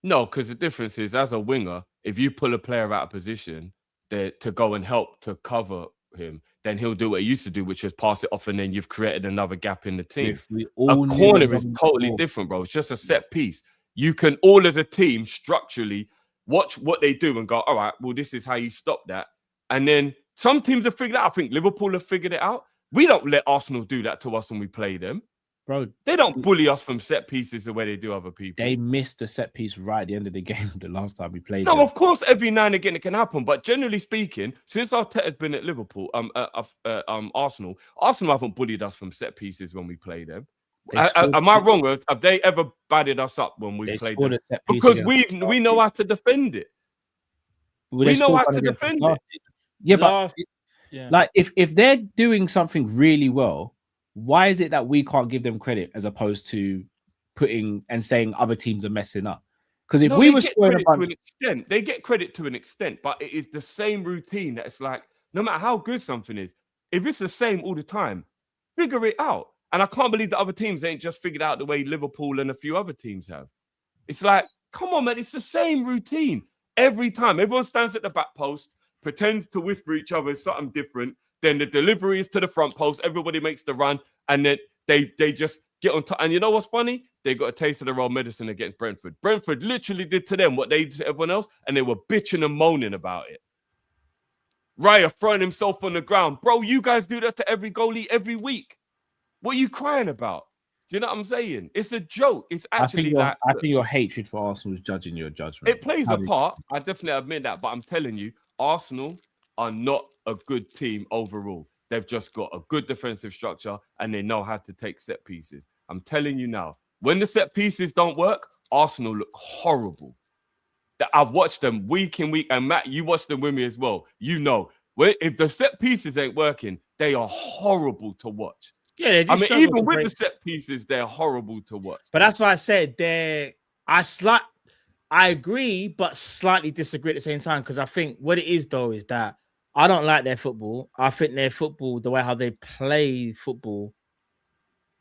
No, because the difference is, as a winger, if you pull a player out of position to go and help to cover him, then he'll do what he used to do, which is pass it off, and then you've created another gap in the team. A corner is totally different, bro. It's just a set piece. You can all, as a team, structurally watch what they do and go, all right, well, this is how you stop that. And then some teams have figured it out. I think Liverpool have figured it out. We don't let Arsenal do that to us when we play them.
Bro,
they don't bully us from set pieces the way they do other people.
They missed a set piece right at the end of the game the last time we played.
No, of course, every now and again it can happen. But generally speaking, since Arteta's been at Liverpool, Arsenal haven't bullied us from set pieces when we play them. Am I wrong? Have they ever batted us up when we played them? Because we know how to defend it. We know how to defend it.
Yeah, but like if they're doing something really well, why is it that we can't give them credit as opposed to putting and saying other teams are messing up? Because if we were scoring
to an extent, they get credit to an extent, but it is the same routine that it's like, no matter how good something is, if it's the same all the time, figure it out. And I can't believe that other teams ain't just figured out the way Liverpool and a few other teams have. It's like, come on, man, it's the same routine every time. Everyone stands at the back post, pretends to whisper each other something different. Then the delivery is to the front post. Everybody makes the run, and then they just get on top. And you know what's funny? They got a taste of their own medicine against Brentford. Brentford literally did to them what they did to everyone else, and they were bitching and moaning about it. Raya throwing himself on the ground. Bro, you guys do that to every goalie every week. What are you crying about? Do you know what I'm saying? It's a joke. It's actually
I think your hatred for Arsenal is judging your judgment.
It plays a part. I definitely admit that. But I'm telling you, Arsenal are not a good team overall. They've just got a good defensive structure and they know how to take set pieces. I'm telling you now, when the set pieces don't work, Arsenal look horrible. I've watched them week in, week, and Matt, you watched them with me as well. You know, if the set pieces ain't working, they are horrible to watch.
Yeah,
I mean, even with the set pieces, they're horrible to watch.
But that's why I said I agree, but slightly disagree at the same time, because I think what it is, though, is that I don't like their football. I think their football, the way how they play football,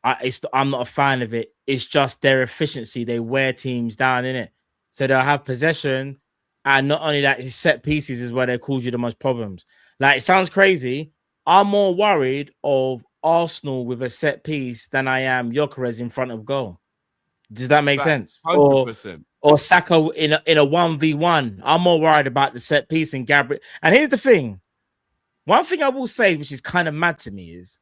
I'm not a fan of it. It's just their efficiency. They wear teams down, innit? So they'll have possession, and not only that, it's set pieces is where they cause you the most problems. Like, it sounds crazy. I'm more worried of Arsenal with a set piece than I am Gyökeres in front of goal. Does that make sense?
100%.
Or Saka in a 1v1. I'm more worried about the set piece and Gabriel. And here's the thing. One thing I will say, which is kind of mad to me, is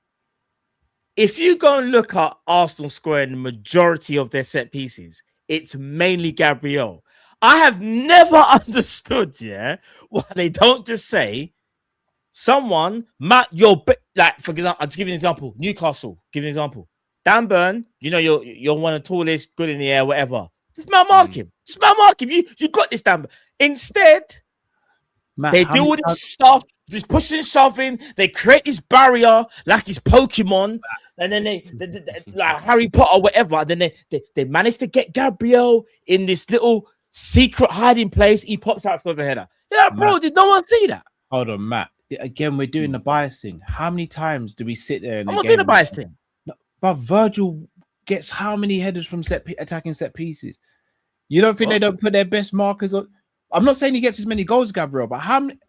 if you go and look at Arsenal scoring the majority of their set pieces, it's mainly Gabriel. I have never understood, why they don't just say, someone, Matt, like, for example, I'll just give you an example. Newcastle, give you an example. Dan Burn, you know, you're one of the tallest, good in the air, whatever. Just mark him. Just mark him. You got this, Dan Burn. Instead, Matt, they do all this stuff, just pushing, shoving. They create this barrier like it's Pokemon, and then they like Harry Potter, or whatever. And then they manage to get Gabriel in this little secret hiding place. He pops out, scores a header. Yeah, bro, Matt, did no one see that?
Hold on, Matt. Again, we're doing the bias thing. How many times do we sit there?
I'm not doing the bias thing.
No, but Virgil gets how many headers from attacking set pieces? You don't think they don't put their best markers on? I'm not saying he gets as many goals, Gabriel, but how many?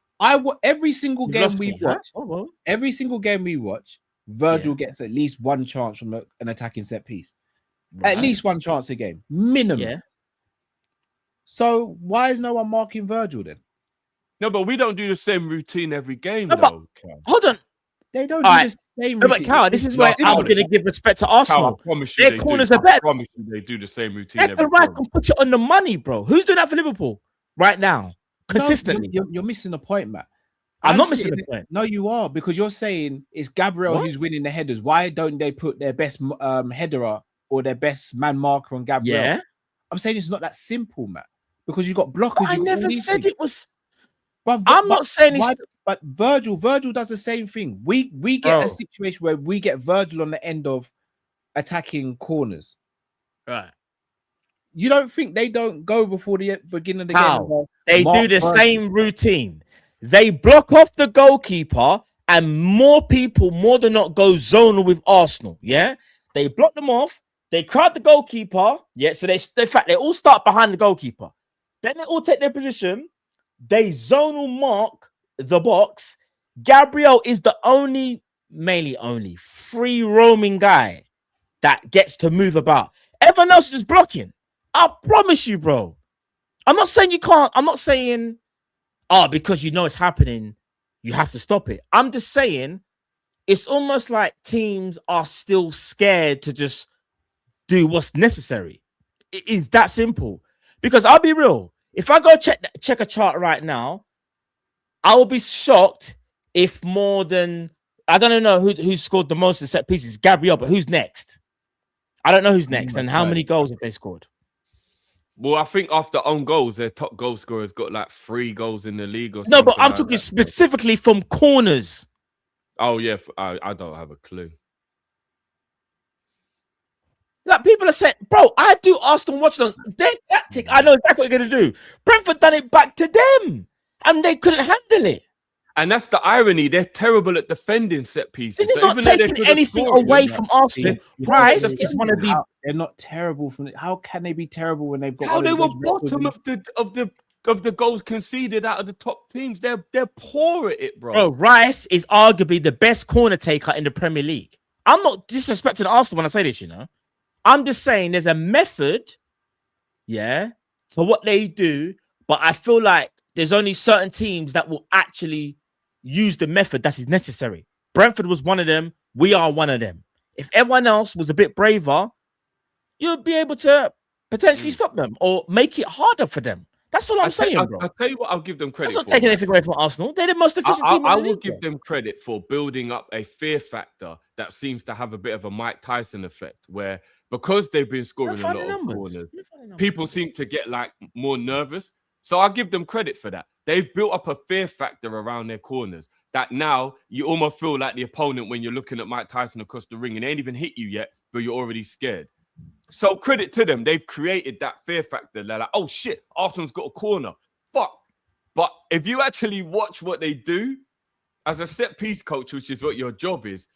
Every single game we watch, every single game we watch, Virgil gets at least one chance from an attacking set piece. Right. At least one chance a game, minimum. Yeah. So why is no one marking Virgil then?
No, but we don't do the same routine every game,
no,
though.
Hold on.
They don't do the same routine.
No, but Cal, this is where I'm going to give respect to Arsenal.
Cal, I promise you
their corners are better.
I promise you they do the same routine every
game. Can put it on the money, bro. Who's doing that for Liverpool right now? Consistently.
No, you're missing the point, Matt.
I'm not missing the point.
No, you are, because you're saying it's Gabriel who's winning the headers. Why don't they put their best header or their best man marker on Gabriel?
Yeah.
I'm saying it's not that simple, Matt, because you got blockers.
But I never said it was.
But I'm not saying it's. But Virgil does the same thing. We get a situation where we get Virgil on the end of attacking corners.
Right.
You don't think they don't go before the beginning of the game?
They do the same routine. They block off the goalkeeper, and more than not go zonal with Arsenal. Yeah, they block them off. They crowd the goalkeeper. Yeah, so they all start behind the goalkeeper. Then they all take their position. They zonal mark the box. Gabriel is the only free roaming guy that gets to move about. Everyone else is just blocking. I promise you, bro. I'm not saying you can't. I'm not saying, because you know it's happening, you have to stop it. I'm just saying it's almost like teams are still scared to just do what's necessary. It's that simple. Because I'll be real. If I go check a chart right now, I will be shocked if more than, I don't know who scored the most in set pieces, Gabriel, but who's next? I don't know who's next and how many goals have they scored.
Well, I think after own goals, their top goal scorer's got like 3 goals in the league or something.
No, but I'm talking specifically from corners.
Oh, yeah. I don't have a clue.
Like, people are saying, bro, I do Arsenal watchdowns. Their tactic, I know exactly what they're going to do. Brentford done it back to them, and they couldn't handle it.
And that's the irony. They're terrible at defending set pieces.
This is not taking anything away from Arsenal. Rice is one of the...
They're not terrible. How can they be terrible when they've got...
How they were bottom of the goals conceded out of the top teams. They're poor at it, bro.
Bro, Rice is arguably the best corner taker in the Premier League. I'm not disrespecting Arsenal when I say this, you know. I'm just saying there's a method, to what they do, but I feel like there's only certain teams that will actually use the method that is necessary. Brentford was one of them. We are one of them. If everyone else was a bit braver, you'd be able to potentially stop them or make it harder for them. That's all I'm saying, bro.
I'll tell you what I'll give them credit for.
That's not taking anything away from Arsenal. They're the most efficient team in the league.
I will give them credit for building up a fear factor that seems to have a bit of a Mike Tyson effect, where because they've been scoring a lot of corners, people seem to get like more nervous. So I'll give them credit for that. They've built up a fear factor around their corners that now you almost feel like the opponent when you're looking at Mike Tyson across the ring and they ain't even hit you yet, but you're already scared. So credit to them. They've created that fear factor. They're like, oh shit, Arsenal's got a corner. Fuck. But if you actually watch what they do as a set piece coach, which is what your job is,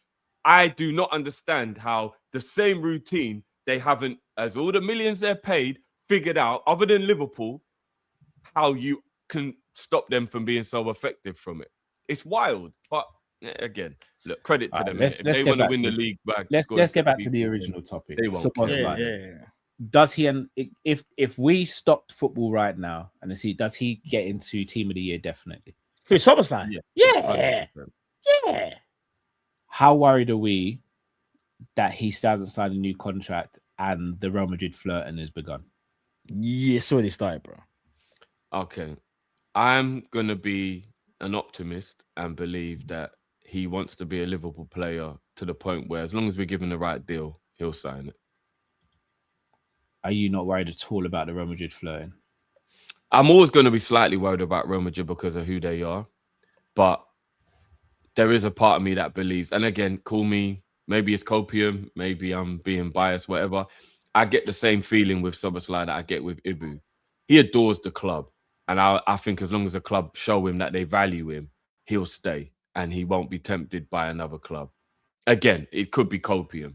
I do not understand how the same routine they haven't, as all the millions they're paid, figured out, other than Liverpool, how you can stop them from being so effective from it. It's wild. But again, look, credit to them. If they want to win the league back,
let's get back to the original topic.
They won't.
Does he, and if we stopped football right now and does he get into team of the year? Definitely.
Who's Szoboszlai? Yeah.
How worried are we that he still hasn't signed a new contract and the Real Madrid flirting has begun?
Yeah, it's already started, bro.
Okay, I'm gonna be an optimist and believe that he wants to be a Liverpool player to the point where, as long as we're given the right deal, he'll sign it.
Are you not worried at all about the Real Madrid flirting?
I'm always going to be slightly worried about Real Madrid because of who they are. But there is a part of me that believes, and again, call me, maybe it's copium, maybe I'm being biased, whatever. I get the same feeling with Szoboszlai that I get with Ibu. He adores the club. And I think as long as the club show him that they value him, he'll stay and he won't be tempted by another club. Again, it could be copium.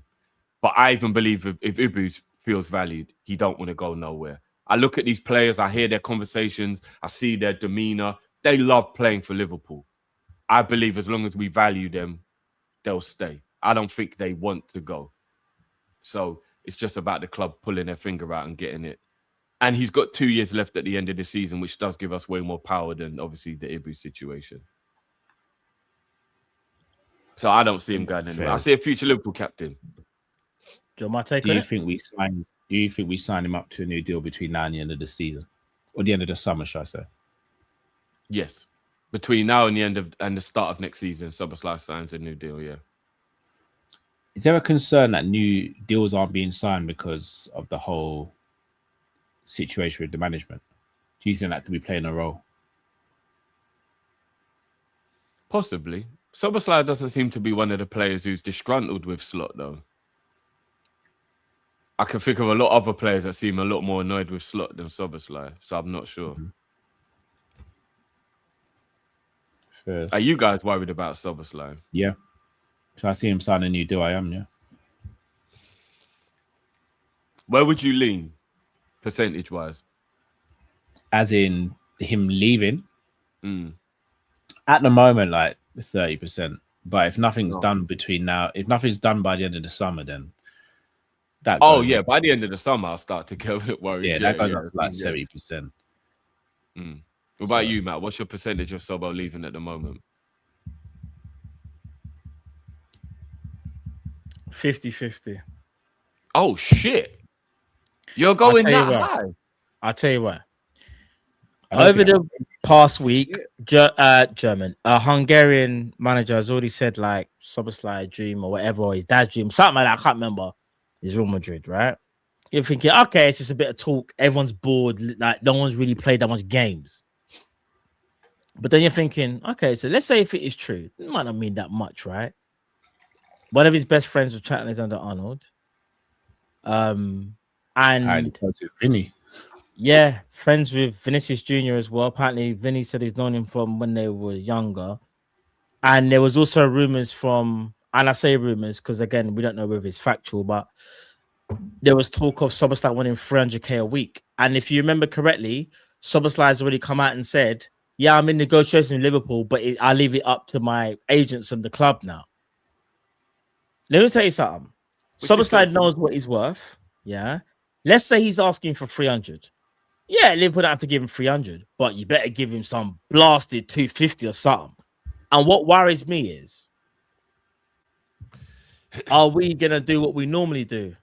But I even believe if Ibu feels valued, he don't want to go nowhere. I look at these players, I hear their conversations, I see their demeanor. They love playing for Liverpool. I believe as long as we value them, they'll stay. I don't think they want to go. So it's just about the club pulling their finger out and getting it. And he's got 2 years left at the end of the season, which does give us way more power than obviously the Ibu situation. So I don't see him going anywhere. I see a future Liverpool captain.
Do you think we sign
him up to a new deal between now and the end of the season, or the end of the summer, should I say?
Yes, between now and the start of next season, Szoboszlai signs a new deal. Yeah.
Is there a concern that new deals aren't being signed because of the whole situation with the management? Do you think that could be playing a role?
Possibly. Szoboszlai doesn't seem to be one of the players who's disgruntled with Slot, though. I can think of a lot of other players that seem a lot more annoyed with Slot than Szoboszlai, so I'm not sure. Are you guys worried about Szoboszlai?
Yeah. So I see him sign a new deal. I am, yeah.
Where would you lean, percentage-wise?
As in him leaving? At the moment, like 30%. But if nothing's done between now, if nothing's done by the end of the summer, then that goes up.
By the end of the summer, I'll start to get a bit worried.
Yeah, that goes up to like 70%.
What about you, Matt? What's your percentage of Sobo leaving at the moment?
50-50.
Oh, shit. You're going that high?
I'll tell you what. Over the past week, a Hungarian manager has already said, like, Szoboszlai dream or whatever, or his dad's dream, something like that, I can't remember, is Real Madrid, right? You're thinking, okay, it's just a bit of talk. Everyone's bored. Like, no one's really played that much games. But then you're thinking, okay, so let's say if it is true, it might not mean that much, right? One of his best friends was Trent Alexander-Arnold. And
Vinny.
Yeah, friends with Vinicius Jr. as well. Apparently, Vinny said he's known him from when they were younger. And there was also rumors from, and I say rumors because, again, we don't know whether it's factual, but there was talk of Szoboszlai winning 300k a week. And if you remember correctly, Szoboszlai has already come out and said, yeah, I'm in negotiation with Liverpool, but I leave it up to my agents and the club now. Let me tell you something. Szoboszlai knows what he's worth. Yeah. Let's say he's asking for 300. Yeah, Liverpool don't have to give him 300, but you better give him some blasted 250 or something. And what worries me is, are we going to do what we normally do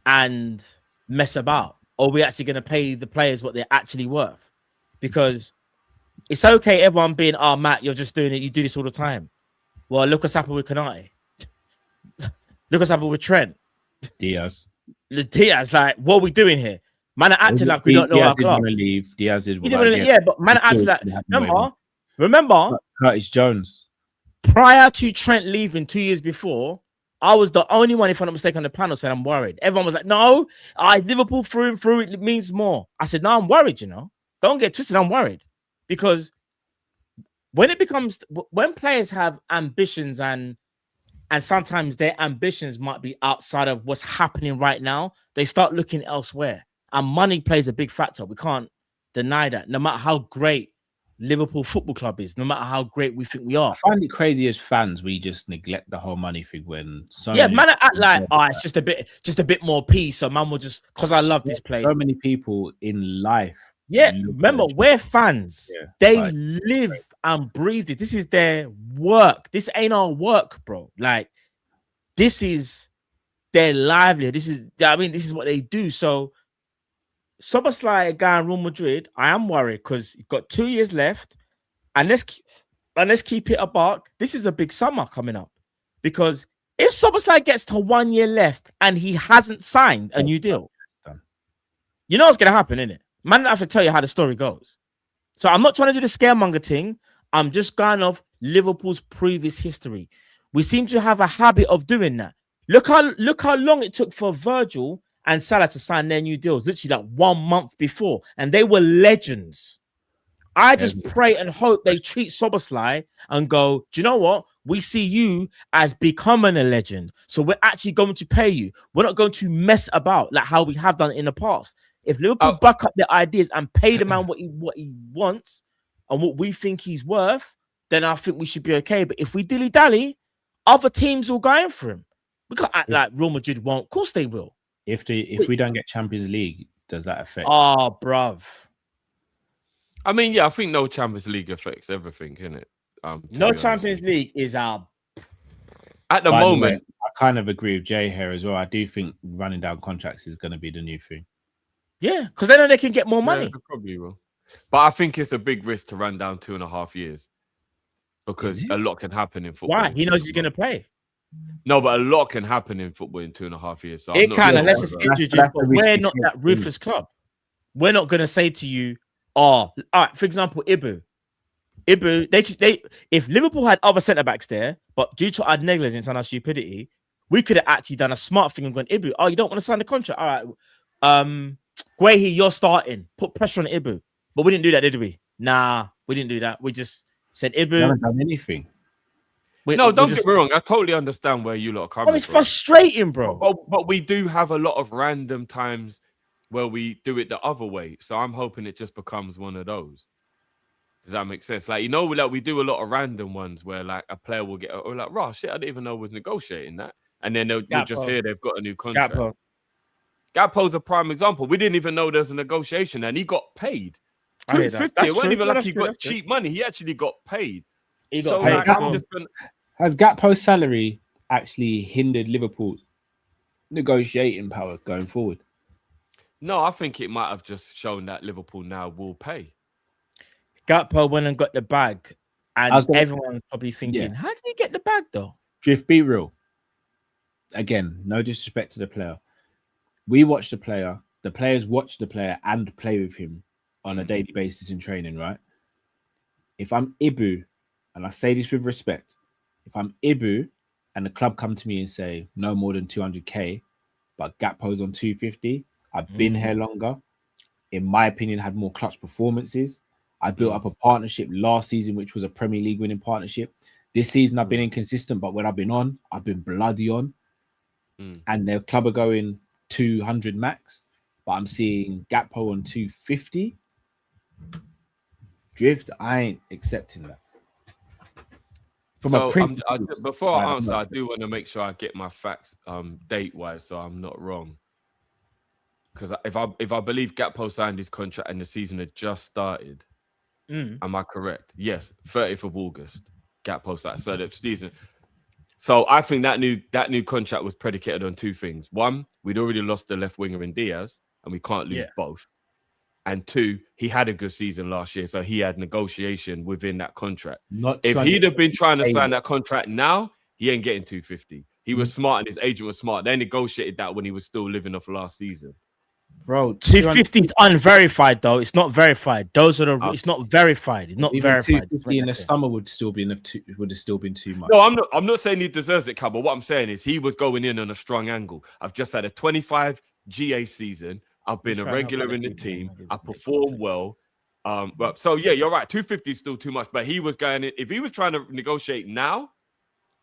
and mess about? or are we actually going to pay the players what they're actually worth? Because it's okay, everyone being, Matt, you're just doing it. You do this all the time. Well, look what's happened with Konate. Look what's happened with Trent.
Diaz.
Like, what are we doing here? Man are acting like we don't know our club.
Diaz did.
Yeah, but man are acting like, remember
Curtis Jones.
Prior to Trent leaving 2 years before, I was the only one, if I'm not mistaken, on the panel saying I'm worried. Everyone was like, no, Liverpool through and through, it means more. I said, no, I'm worried, Don't get twisted, I'm worried. Because when players have ambitions and sometimes their ambitions might be outside of what's happening right now, they start looking elsewhere. And money plays a big factor. We can't deny that. No matter how great Liverpool Football Club is, no matter how great we think we are.
I find it crazy as fans, we just neglect the whole money thing when
man act like, it's just a bit more peace. So man will just, because I love this place.
So many people in life.
Yeah, remember, we're fans. Yeah, they live and breathe it. This is their work. This ain't our work, bro. Like, this is their livelihood. This is what they do. So, Szoboszlai, a guy in Real Madrid, I am worried because he's got 2 years left. And let's keep it a buck. This is a big summer coming up. Because if Szoboszlai gets to 1 year left and he hasn't signed a new deal, you know what's going to happen, innit? Man, I have to tell you how the story goes. So I'm not trying to do the scaremonger thing. I'm just going off Liverpool's previous history. We seem to have a habit of doing that. Look how long it took for Virgil and Salah to sign their new deals, literally like 1 month before. And they were legends. I just pray and hope they treat Szoboszlai and go, do you know what? We see you as becoming a legend. So we're actually going to pay you. We're not going to mess about like how we have done in the past. If Liverpool back up their ideas and pay the man what he wants and what we think he's worth, then I think we should be okay. But if we dilly-dally, other teams will go in for him. We can't act like Real Madrid won't. Of course they will.
If we don't get Champions League, does that affect?
Oh, bruv.
I mean, yeah, I think no Champions League affects everything, innit?
No Champions League is our...
At the moment...
I kind of agree with Jay here as well. I do think running down contracts is going to be the new thing.
Yeah, because they know they can get more money.
Yeah, probably will. But I think it's a big risk to run down 2.5 years because a lot can happen in football.
Why? He knows he's going to play.
No, but a lot can happen in football in 2.5 years. So
it can, unless it's injured. But we're not that ruthless club. We're not going to say to you, all right, for example, Ibu, they if Liverpool had other centre-backs there, but due to our negligence and our stupidity, we could have actually done a smart thing and gone, Ibu, you don't want to sign the contract? All right, Guehi, you're starting. Put pressure on Ibu. But we didn't do that, did we? Nah, we didn't do that. We just said Ibu.
We haven't done anything.
Don't get me wrong. I totally understand where you lot are coming from.
It's frustrating, bro.
But we do have a lot of random times where we do it the other way. So I'm hoping it just becomes one of those. Does that make sense? Like, like we do a lot of random ones where like a player will get, raw shit, I didn't even know was negotiating that. And then you'll just hear they've got a new contract. Gakpo's a prime example. We didn't even know there's a negotiation and he got paid. 250. It wasn't even like he got cheap money. He actually got paid.
He got paid.
Has Gakpo's salary actually hindered Liverpool's negotiating power going forward?
No, I think it might have just shown that Liverpool now will pay.
Gakpo went and got the bag, and everyone's probably thinking, how did he get the bag though?
Drift, be real. Again, no disrespect to the player. We watch the player, the players watch the player and play with him on a daily basis in training, right? If I'm Ibu, and I say this with respect, if I'm Ibu and the club come to me and say no more than 200k, but Gakpo's on 250, I've been here longer. In my opinion, had more clutch performances. I built up a partnership last season, which was a Premier League winning partnership. This season, I've been inconsistent, but when I've been on, I've been bloody on. And their club are going 200 max, but I'm seeing Gakpo on 250. Drift, I ain't accepting that.
Before I answer, I do want to make sure I get my facts date-wise, so I'm not wrong. Because if I believe Gakpo signed his contract and the season had just started, am I correct? Yes, 30th of August, Gakpo started. So the season. So I think that new contract was predicated on two things. One, we'd already lost the left winger in Diaz, and we can't lose both. And 2, he had a good season last year, so he had negotiation within that contract. If he'd have been trying to sign that contract now, he ain't getting 250. He was smart, and his agent was smart. They negotiated that when he was still living off last season.
Bro, 250 is unverified though. It's not verified. Those are the. It's not verified. It's not
even
verified.
250 in the summer would have still been too much.
No, I'm not saying he deserves it, Cal, but what I'm saying is he was going in on a strong angle. I've just had a 25 GA season. I've been a regular in the team. I perform well. So yeah, you're right. 250 is still too much, but he was going in. If he was trying to negotiate now,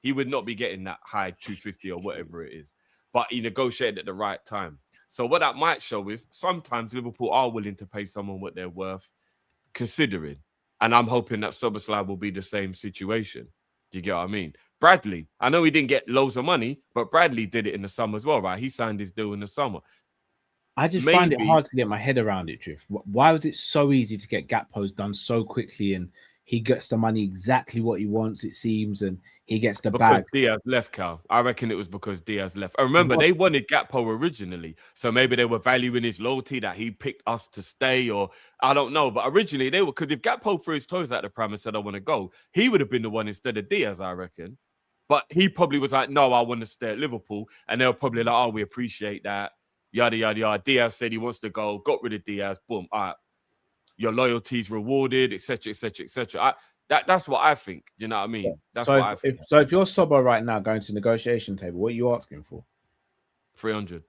he would not be getting that high 250 or whatever it is. But he negotiated at the right time. So what that might show is sometimes Liverpool are willing to pay someone what they're worth, considering. And I'm hoping that Szoboszlai will be the same situation. Do you get what I mean? Bradley, I know he didn't get loads of money, but Bradley did it in the summer as well, right? He signed his deal in the summer.
I just find it hard to get my head around it, Drift. Why was it so easy to get Gakpo's done so quickly, and he gets the money exactly what he wants, it seems, and he gets the bag?
Diaz left, Cal. I reckon it was because Diaz left. I remember they wanted Gakpo originally, so maybe they were valuing his loyalty that he picked us to stay, or I don't know. But originally they were, because if Gakpo threw his toes out the pram and said, I want to go, he would have been the one instead of Diaz, I reckon. But he probably was like, no, I want to stay at Liverpool. And they were probably like, oh, we appreciate that. Yada, yada, yada. Diaz said he wants to go, got rid of Diaz. Boom. All right. Your loyalty's rewarded, etc., etc., etc. That's what I think. Do you know what I mean? That's what I think.
If you're Sobo right now going to negotiation table, what are you asking for?
300.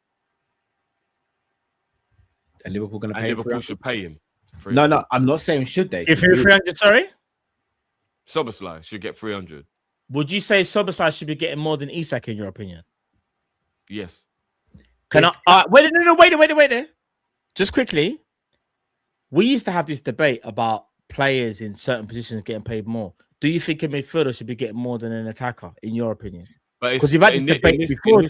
And Liverpool going to pay?
Liverpool should pay him.
No, I'm not saying should they.
If you're 300, sorry?
Szoboszlai should get 300.
Would you say Szoboszlai should be getting more than Isak in your opinion?
Yes.
Can I? Wait there. Just quickly, we used to have this debate about players in certain positions getting paid more. Do you think a midfielder should be getting more than an attacker, in your opinion?
Because you've had this debate before.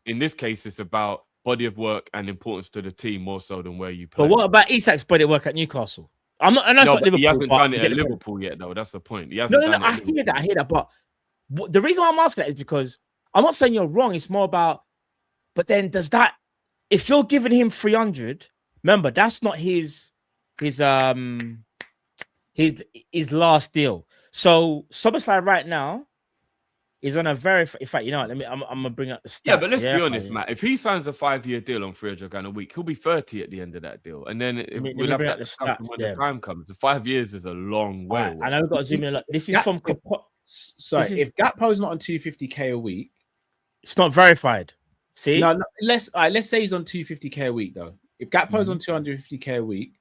In this case, it's about body of work and importance to the team more so than where you play.
But what about Isak's body of work at Newcastle? I'm not. And that's not Liverpool.
He hasn't done it at Liverpool yet, though. That's the point. He hasn't done it.
I hear that. But the reason why I'm asking that is because I'm not saying you're wrong. It's more about. But then does that? If you're giving him 300, remember that's not his last deal. So Szoboszlai right now is on a very. In fact, you know what? I'm gonna bring up the stats.
Yeah, but let's be honest, Matt. If he signs a 5-year deal on £300 a week, he'll be 30 at the end of that deal, and then we'll have that discussion when the time comes. The 5 years is a long way.
Right, I know we've got to zoom in. This is from.
If Gakpo's not on 250k a week,
it's not verified. See,
no. Let's say he's on 250k a week though. If Gakpo's on 250k a week,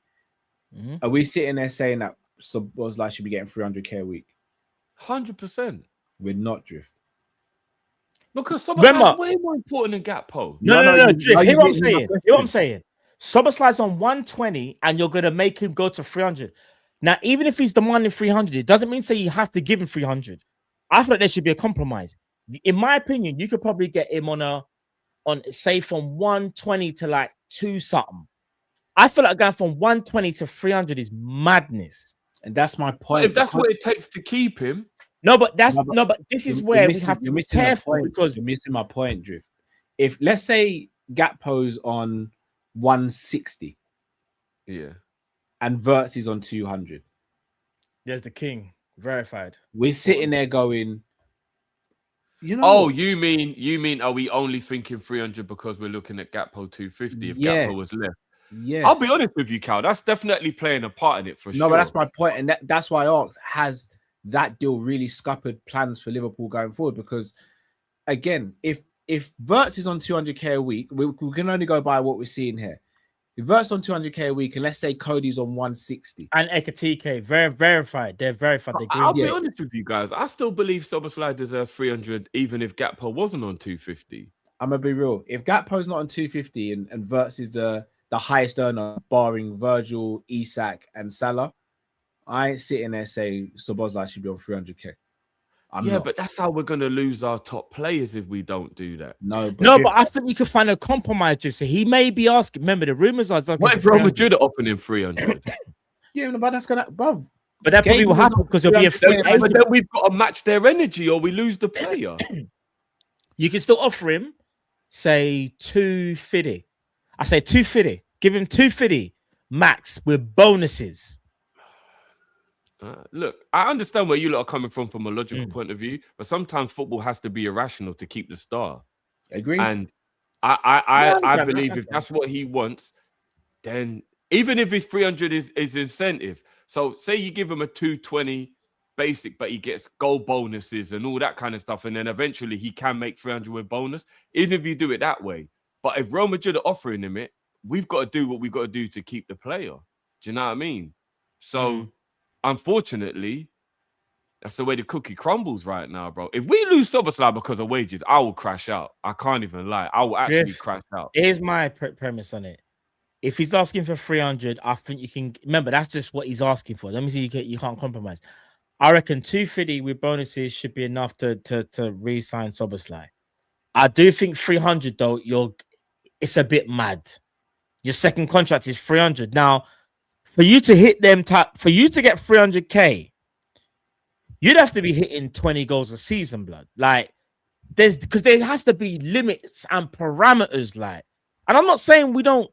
are we sitting there saying that Szoboszlai should be getting 300k a week?
100%.
We're not, Drift.
Because Szoboszlai is way more important than Gakpo.
No, Drift. Hear what I'm saying. Szoboszlai's on 120, and you're gonna make him go to 300. Now, even if he's demanding 300, it doesn't mean say you have to give him 300. I feel like there should be a compromise. In my opinion, you could probably get him on say from 120 to like 2 something. I feel like going from 120 to 300 is madness.
And that's my point.
But if that's what it takes to keep him.
But this is where we have to be careful because
you're missing my point, Drift. If let's say Gakpo's on 160, and Verts is on 200.
There's the king verified.
We're sitting there going, you know.
Oh, you mean are we only thinking 300 because we're looking at Gakpo 250 if Gakpo was left?
Yes.
I'll be honest with you, Cal. That's definitely playing a part in it for sure.
No, but that's my point, and that's why I asked: has that deal really scuppered plans for Liverpool going forward? Because again, if Verts is on 200k a week, we can only go by what we're seeing here. If Verts on 200k a week, and let's say Cody's on 160,
and Ekatike, verified. They're verified.
I'll be honest with you guys. I still believe Szoboszlai deserves 300, even if Gakpo wasn't on 250.
I'm gonna be real. If Gakpo's not on 250 and Verts is the highest earner, barring Virgil, Isak, and Salah, I ain't sitting there saying Szoboszlai should be on 300k.
But that's how we're gonna lose our top players if we don't do that.
But I think you could find a compromise. So he may be asking. Remember, the rumors are.
What if Real Madrid are opening 300?
But that's gonna above.
But that probably will happen because it'll be a free.
But then we've got to match their energy, or we lose the player.
You can still offer him, say 250. I say 250. Give him 250 max with bonuses.
Look, I understand where you lot are coming from a logical point of view, but sometimes football has to be irrational to keep the star.
Agree.
And I believe if that's what he wants, then even if his 300 is incentive. So say you give him a 220 basic, but he gets goal bonuses and all that kind of stuff, and then eventually he can make 300 with bonus, even if you do it that way. But if Real Madrid are offering him it, we've got to do what we've got to do to keep the player. Do you know what I mean? So unfortunately, that's the way the cookie crumbles right now, bro. If we lose Szoboszlai because of wages, I will crash out. I can't even lie. I will actually crash out.
Here's my premise on it. If he's asking for 300, I think you can... Remember, that's just what he's asking for. Let me see, you can't compromise. I reckon 250 with bonuses should be enough to re-sign Szoboszlai. I do think 300, though, it's a bit mad. Your second contract is 300. Now, for you to hit them, for you to get 300k, you'd have to be hitting 20 goals a season, blood. Like, because there has to be limits and parameters, like. And I'm not saying we don't,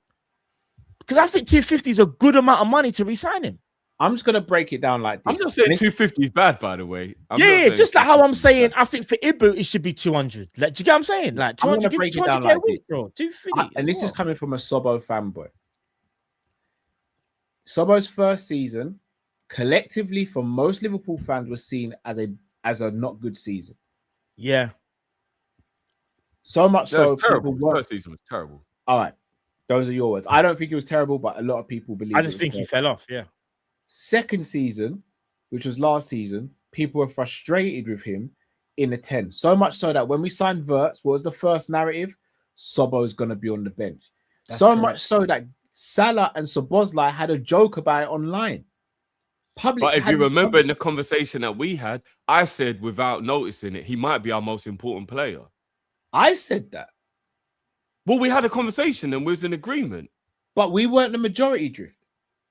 because I think 250 is a good amount of money to re-sign him.
I'm just gonna break it down like this.
I'm not saying 250 is bad, by the way.
Just like how I'm saying, I think for Ibu it should be 200. Like, do you get what I'm saying? Like, 200,
I'm break it down like this,
bro. 250.
And this is coming from a Sobo fanboy. Sobo's first season, collectively for most Liverpool fans, was seen as a not good season.
Yeah.
So much so,
terrible. First season was terrible.
All right, those are your words. I don't think it was terrible, but a lot of people believe.
I just think he fell off. Yeah.
Second season, which was last season, people were frustrated with him in a 10. So much so that when we signed Wirtz, what was the first narrative? Sobo's going to be on the bench. That's so correct. Much so that Salah and Szoboszlai had a joke about it online.
But if you remember in the conversation that we had, I said without noticing it, he might be our most important player.
I said that.
Well, we had a conversation and we was in agreement.
But we weren't the majority, Drift.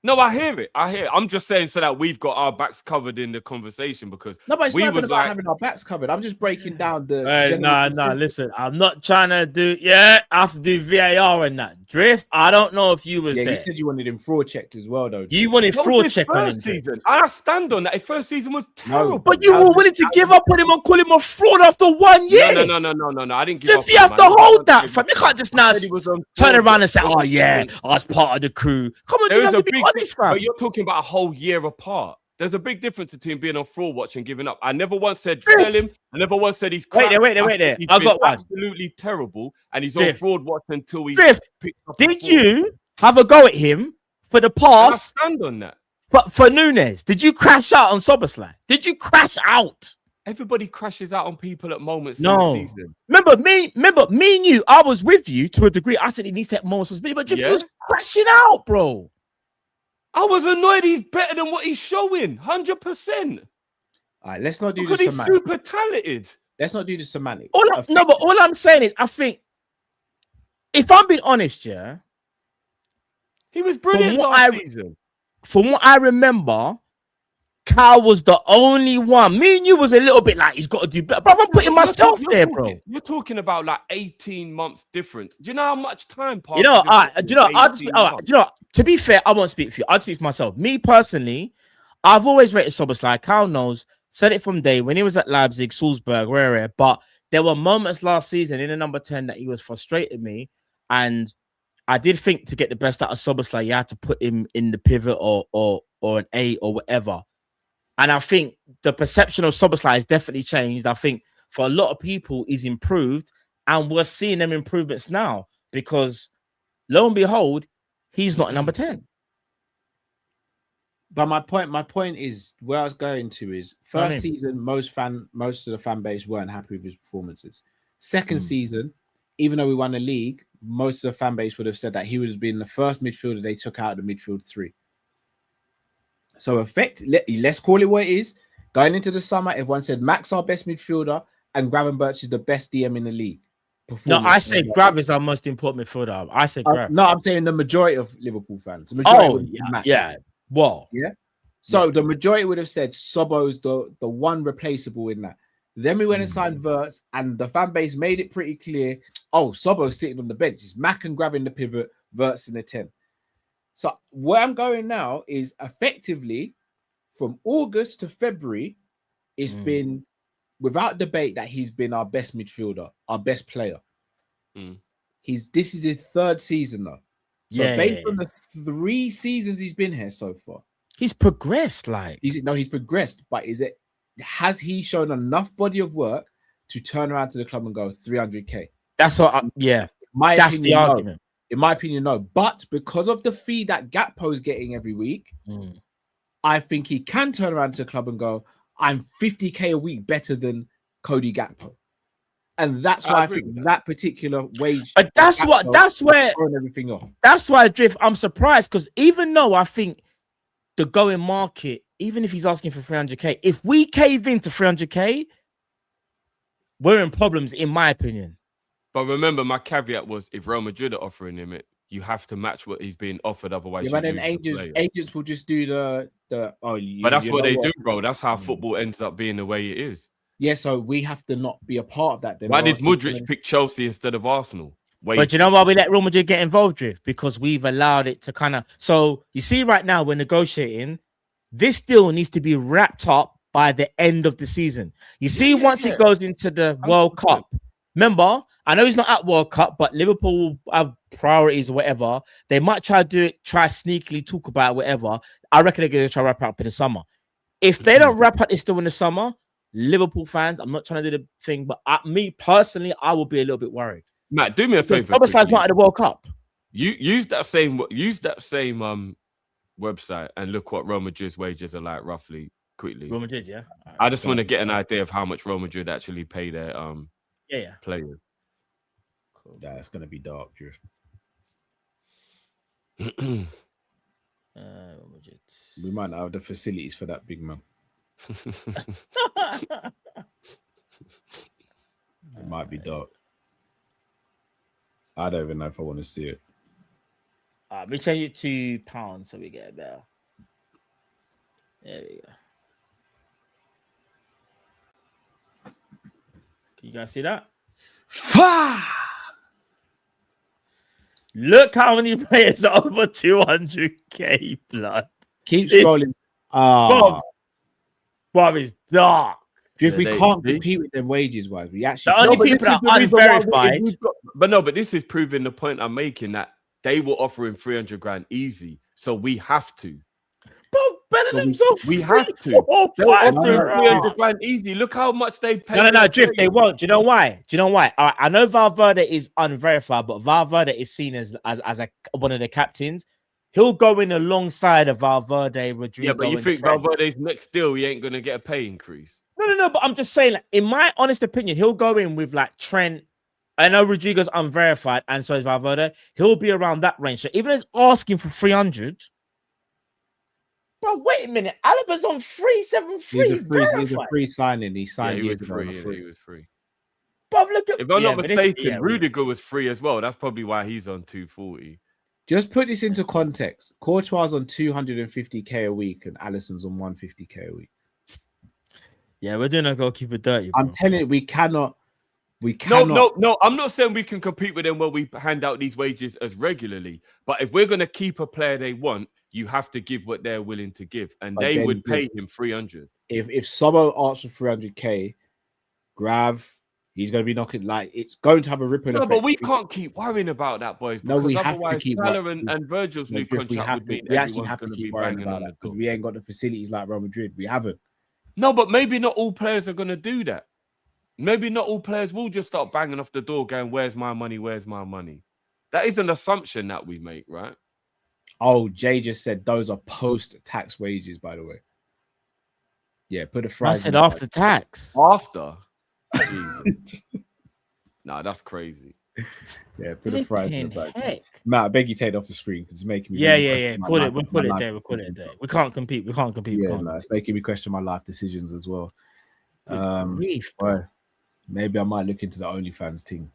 No, I hear it. I'm just saying so that we've got our backs covered in the conversation because
no, but it's not even about having our backs covered. I'm just breaking down the.
No. Listen, I'm not trying to do. I have to do VAR and that. Drift. I don't know if you was there.
You said you wanted him fraud checked as well, though.
You wanted fraud check on him.
Season. I stand on that. His first season was terrible.
No, but you were willing to give up on him and call him a fraud after 1 year.
No. I didn't give up.
You have to hold that, fam. You can't just now turn around and say, "Oh yeah, I was part of the crew." Come on, you have to be honest, fam.
But you're talking about a whole year apart. There's a big difference between being on fraud watch and giving up. I never once said sell him. I never once said he's crap.
Wait there. I got one.
Absolutely terrible, and he's on fraud watch until he.
Did you have a go at him for the pass?
I stand on that.
But for Nunes, did you crash out on Szoboszlai? Did you crash out?
Everybody crashes out on people at moments in the season.
Remember me and you, I was with you to a degree. I said he needs to have more responsibility, but he was crashing out, bro.
I was annoyed he's better than what he's showing. 100%.
All right, let's not do
this. Because he's super talented.
Let's not do the semantics.
But all I'm saying is, I think, if I'm being honest,
he was brilliant last season.
From what I remember, Cal was the only one. Me and you was a little bit like, he's got to do better. But I'm putting myself there, bro.
You're talking about like 18 months difference. Do you know how much time passed?
To be fair, I won't speak for you. I'd speak for myself. Me personally, I've always rated Szoboszlai. Cal knows, said it from day when he was at Leipzig, Salzburg, where. But there were moments last season in the number 10 that he was frustrated me. And I did think to get the best out of Szoboszlai, you had to put him in the pivot or an 8 or whatever. And I think the perception of Szoboszlai has definitely changed. I think for a lot of people, he's improved. And we're seeing them improvements now because, lo and behold, he's not a number 10.
But my point is, where I was going to is, first season, most of the fan base weren't happy with his performances. Second season, even though we won the league, most of the fan base would have said that he would have been the first midfielder they took out of the midfield 3. So let's call it what it is. Going into the summer, everyone said Max our best midfielder and Gravenberch is the best DM in the league.
No, I say Grav is our most important midfielder. I say Grav.
No, I'm saying the majority of Liverpool fans. The majority So the majority would have said Sobo's the one replaceable in that. Then we went and signed Wirtz, and the fan base made it pretty clear. Oh, Sobo's sitting on the bench. It's Mac and grabbing the pivot, Wirtz in the 10. So where I'm going now is effectively from August to February, it's been without debate that he's been our best midfielder, our best player. This is his third season now. So based on the 3 seasons he's been here so far,
he's progressed.
He's progressed, but has he shown enough body of work to turn around to the club and go 300k?
That's what. That's the argument.
In my opinion, no. But because of the fee that Gakpo's getting every week, I think he can turn around to the club and go, I'm 50k a week better than Cody Gakpo. And that's why I think that particular wage.
But that's where
everything off.
That's why, Drift, I'm surprised because even though I think the going market, even if he's asking for 300k, if we cave into 300k, we're in problems, in my opinion.
But remember, my caveat was if Real Madrid are offering him it, you have to match what he's being offered. Otherwise,
but then agents will just do the.
But that's what they do, bro. That's how football ends up being the way it is.
Yeah, so we have to not be a part of that. Then
why did Modric pick Chelsea instead of Arsenal?
But you know why we let Real Madrid get involved, Drift? Because we've allowed it to kind of. So you see, right now we're negotiating. This deal needs to be wrapped up by the end of the season. You see, once it goes into the World Cup. Remember, I know he's not at World Cup, but Liverpool will have priorities or whatever. They might try to do it, try sneakily talk about it, whatever. I reckon they're going to try to wrap it up in the summer. If they don't wrap up this deal in the summer, Liverpool fans, I'm not trying to do the thing, but me personally, I will be a little bit worried.
Matt, do me a favor.
Szoboszlai's not at the World Cup.
You use that same website and look what Real Madrid's wages are like roughly quickly.
Real Madrid, yeah.
Right, I just want to get an idea of how much Real Madrid actually pay their players.
Cool. That's gonna be dark, Drift. We might not have the facilities for that, big man. It might be dark. I don't even know if I want to see it.
We change it to pounds so we get it better. There we go. Can you guys see that? Look how many players are over 200k, blood.
Keep scrolling.
Bob, it's dark.
If we can't compete with them wages wise, we actually
the only people that are unverified.
But this is proving the point I'm making that they were offering 300 grand easy, so we have to.
We
have to. They're offering 300 grand easy. Look how much they pay.
No, Drift. They won't. Do you know why? All right, I know Valverde is unverified, but Valverde is seen as one of the captains. He'll go in alongside of Valverde, Rodrigo.
Yeah, but you think Valverde's next deal, he ain't going to get a pay increase?
No. But I'm just saying, in my honest opinion, he'll go in with like Trent. I know Rodrigo's unverified, and so is Valverde. He'll be around that range. So even as asking for 300. Bro, wait a minute. Alaba's on 373.
He's a free signing. He signed
he was free.
Bro, look at,
if I'm not mistaken, Rudiger was free as well. That's probably why he's on 240.
Just put this into context. Courtois on 250k a week and Alisson's on 150k a week.
Yeah, we're doing a goalkeeper dirty. Bro.
I'm telling you, we cannot.
No. I'm not saying we can compete with them where we hand out these wages as regularly. But if we're going to keep a player they want, you have to give what they're willing to give. And they would pay him 300.
If Sobo asks for 300k, Grav, he's going to be knocking, like, it's going to have a ripple effect.
No, but we can't keep worrying about that, boys.
No, we have to keep
Salah and Virgil's new contract
we actually have to keep worrying about that because we ain't got the facilities like Real Madrid. We haven't.
No, but maybe not all players are going to do that. Maybe not all players will just start banging off the door going, where's my money? Where's my money? That is an assumption that we make, right?
Oh, Jay just said those are post-tax wages, by the way. Yeah, put a fries.
I said after tax.
After? Jesus. Nah, that's crazy.
Yeah, put a fries in the back. Matt, I beg you take it off the screen because it's making me...
Yeah. We'll call it there. We can't compete.
Yeah, no, it's making me question my life decisions as well. Boy, maybe I might look into the OnlyFans team.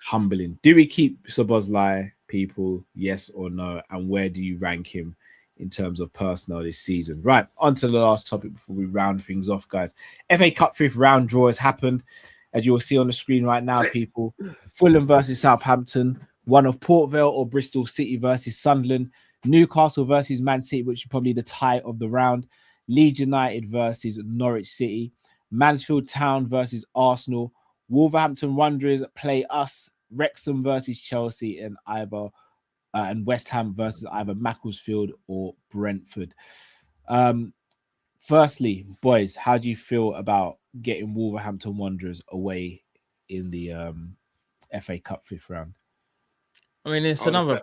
Humbling. Do we keep Szoboszlai, people? Yes or no? And where do you rank him in terms of personnel this season? Right, on to the last topic before we round things off, guys. FA Cup 5th round draw has happened. As you will see on the screen right now, people. Fulham versus Southampton. One of Port Vale or Bristol City versus Sunderland. Newcastle versus Man City, which is probably the tie of the round. Leeds United versus Norwich City. Mansfield Town versus Arsenal. Wolverhampton Wanderers play us. Wrexham versus Chelsea, and West Ham versus either Macclesfield or Brentford. Firstly, boys, how do you feel about getting Wolverhampton Wanderers away in the FA Cup 5th round?
I mean, it's another.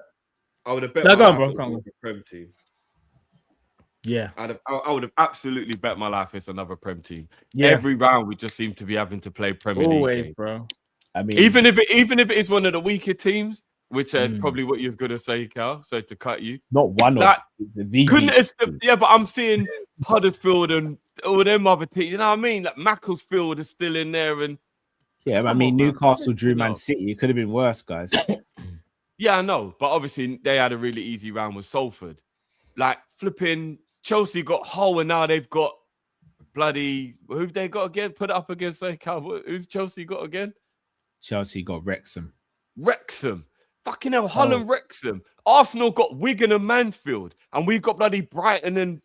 I would have bet.
No,
go on,
bro.
Prem team.
Yeah,
I would have absolutely bet my life it's another Prem team.
Yeah.
Every round we just seem to be having to play Premier League games.
Bro.
I mean,
even if it is one of the weaker teams, which is probably what you're going to say, Cal. So to cut you,
not one of
yeah, but I'm seeing Huddersfield and all them other teams. You know what I mean? Like Macclesfield is still in there, and
yeah, I mean Newcastle drew Man City. It could have been worse, guys.
Yeah, I know, but obviously they had a really easy round with Salford. Like flipping Chelsea got Hull, and now they've got bloody who they got again? Put it up against Cal. Who's Chelsea got again?
Chelsea got Wrexham.
Fucking hell, Hull and Wrexham. Arsenal got Wigan and Mansfield, and we've got bloody Brighton and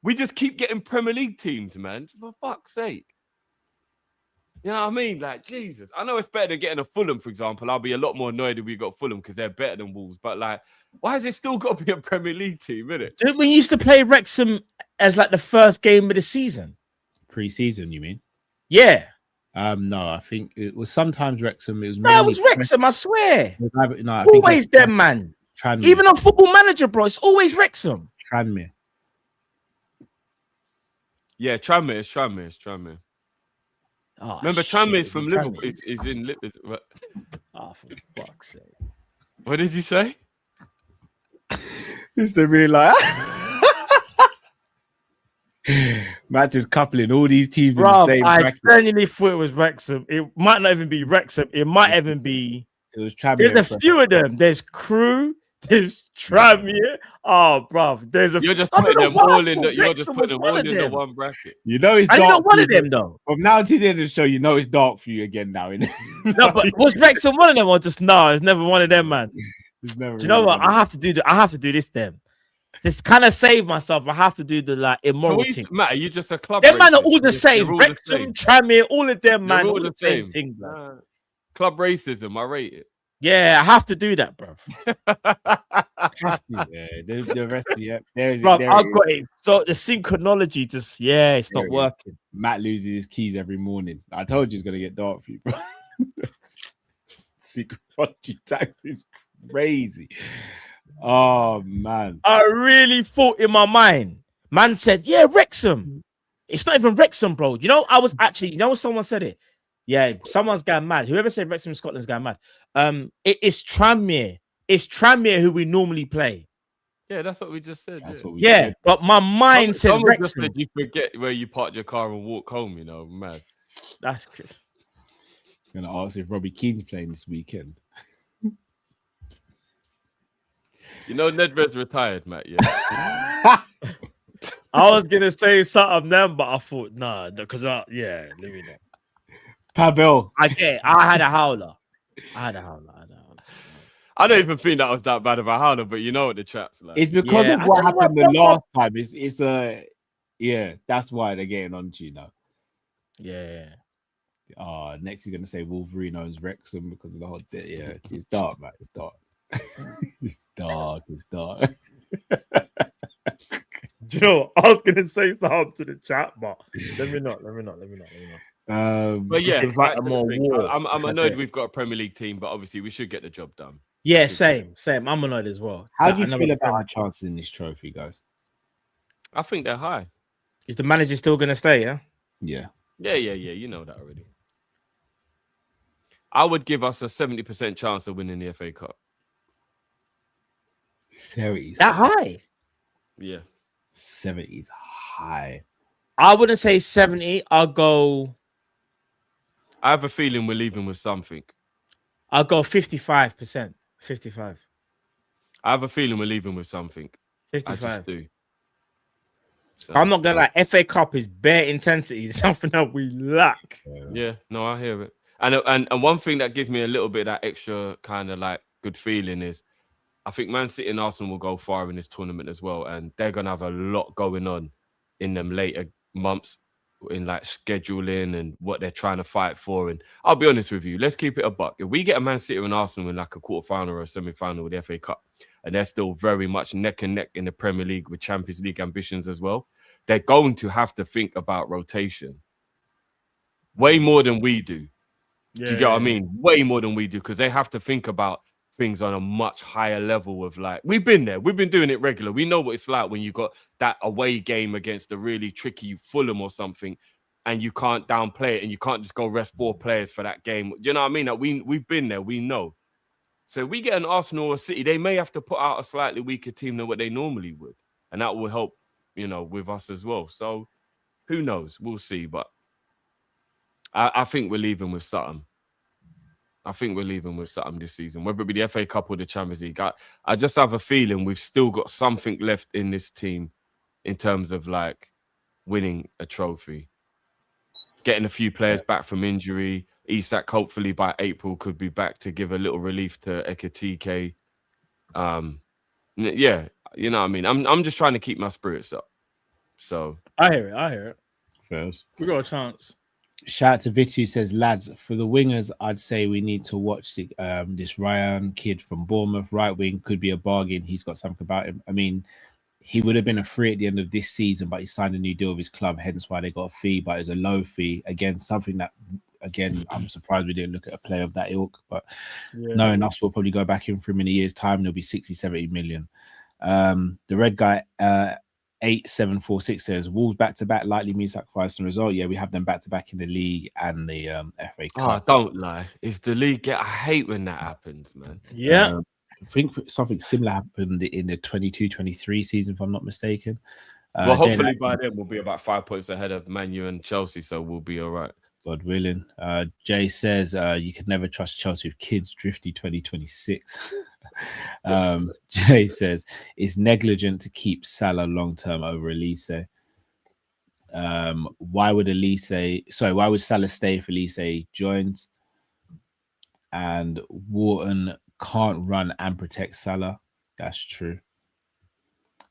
we just keep getting Premier League teams, man. For fuck's sake. You know what I mean? Like, Jesus. I know it's better than getting a Fulham, for example. I'll be a lot more annoyed if we got Fulham because they're better than Wolves. But, like, why has it still got to be a Premier League team, innit?
Didn't we used to play Wrexham as, like, the first game of the season?
Pre-season, you mean?
Yeah.
No, I think it was sometimes Wrexham. It was
Wrexham, I swear.
No,
always them, man.
Tranmere.
Even on Football Manager, bro, it's always Wrexham.
Tranmere.
Yeah, Tranmere.
Oh,
remember, Tranmere is from Liverpool. Is in Liverpool.
Oh, for fuck's sake.
What did you say?
It's the real life. Matt just coupling all these teams in the same bracket.
I genuinely thought it was Wrexham. It might not even be Wrexham. It might even be.
It was Tranmere.
There's a few of them. There's Crew. There's Tranmere. Oh, bro.
You're just putting them all in the. You're just putting them all in the one bracket.
You know it's dark.
I'm not one of them though.
From now to the end of the show, you know it's dark for you again now. Innit?
No, but was Wrexham one of them or just no? It's never one of them, man.
It's never.
Do you know what? I have to do this then. Just kind of save myself. I have to do the like immoral thing.
Matt, are you just a club?
Them man are all the same. Wrexham, Tranmere, all of them, man, all the same thing.
Club racism, I rate it.
Yeah, I have to do that, bro.
Have to. Yeah, the rest of it.
Bro, I've got it. So the synchronology just, it's not working.
Matt loses his keys every morning. I told you it's gonna get dark for you, bro. Synchronology tag is crazy. Oh man,
I really thought in my mind, man said, yeah, Wrexham. It's not even Wrexham, bro. You know, I was actually, someone said it. Yeah, someone's going mad. Whoever said Wrexham in Scotland's going mad. It's Tranmere. It's Tranmere who we normally play.
Yeah, that's what we just said.
That's what we said.
But my mind said Wrexham.
Said you forget where you parked your car and walk home, you know, mad.
That's good.
I'm gonna ask if Robbie Keane's playing this weekend.
You know, Nedved's retired, Matt. Yeah.
I was gonna say something then, but I thought because let me know.
Pavel.
I had a howler. I
don't even think that was that bad of a howler, but you know what the trap's like.
It's because of what happened the last time. That's why they're getting on to you now.
Yeah.
Next you're gonna say Wolverine owns Wrexham because of the whole thing. Yeah, it's dark, man. It's dark. It's dark.
Do you know what? I was gonna say something to the chat, but let me not.
But yeah, I'm annoyed we've got a Premier League team, but obviously we should get the job done.
Yeah, same. I'm annoyed as well.
How do you feel about our chances in this trophy, guys?
I think they're high.
Is the manager still gonna stay?
Yeah.
You know that already. I would give us a 70% chance of winning the FA Cup.
70.
That high?
Yeah.
70 is high.
I wouldn't say 70. I'll go.
I have a feeling we're leaving with something.
I'll go 55%. 55.
I have a feeling we're leaving with something.
55.
I just do. So,
I'm not gonna lie. FA Cup is bare intensity. It's something that we lack.
Yeah, no, I hear it. And one thing that gives me a little bit of that extra kind of like good feeling is I think Man City and Arsenal will go far in this tournament as well, and they're gonna have a lot going on in them later months in like scheduling and what they're trying to fight for. And I'll be honest with you, let's keep it a buck. If we get a Man City and Arsenal in like a quarterfinal or a semi-final with the FA Cup, and they're still very much neck and neck in the Premier League with Champions League ambitions as well, they're going to have to think about rotation way more than we do. Do you get what I mean? Way more than we do, because they have to think about things on a much higher level of like, we've been there. We've been doing it regular. We know what it's like when you got that away game against a really tricky Fulham or something, and you can't downplay it, and you can't just go rest 4 players for that game. You know what I mean? Like we've been there. We know. So if we get an Arsenal or City, they may have to put out a slightly weaker team than what they normally would. And that will help, with us as well. So who knows? We'll see. But I think we're leaving with something. I think we're leaving with something this season, whether it be the FA Cup or the Champions League. I just have a feeling we've still got something left in this team in terms of like winning a trophy. Getting a few players back from injury. Isak, hopefully by April, could be back to give a little relief to Ekitike. Yeah, you know what I mean? I'm just trying to keep my spirits up. So
I hear it.
First.
We got a chance.
Shout out to Vitu, says, lads, for the wingers, I'd say we need to watch this Ryan kid from Bournemouth. Right wing could be a bargain. He's got something about him. I mean, he would have been a free at the end of this season, but he signed a new deal with his club, hence why they got a fee, but it's a low fee. Again, something that, I'm surprised we didn't look at a player of that ilk, but knowing us, we'll probably go back in for him in a year's time, and it'll be 60, 70 million. The red guy, 8746 says, Wolves back-to-back likely means sacrifice the result. Yeah, we have them back-to-back in the league and the FA Cup.
Oh, don't lie. It's the league. I hate when that happens, man.
Yeah.
I think something similar happened in the 22-23 season, if I'm not mistaken.
Well, hopefully by then we'll be about 5 points ahead of Man U and Chelsea, so we'll be all right.
God willing. Jay says, you could never trust Chelsea with kids. Drifty 2026. Jay says, it's negligent to keep Salah long-term over Elise. Why would Salah stay if Elise joins? And Wharton can't run and protect Salah. That's true.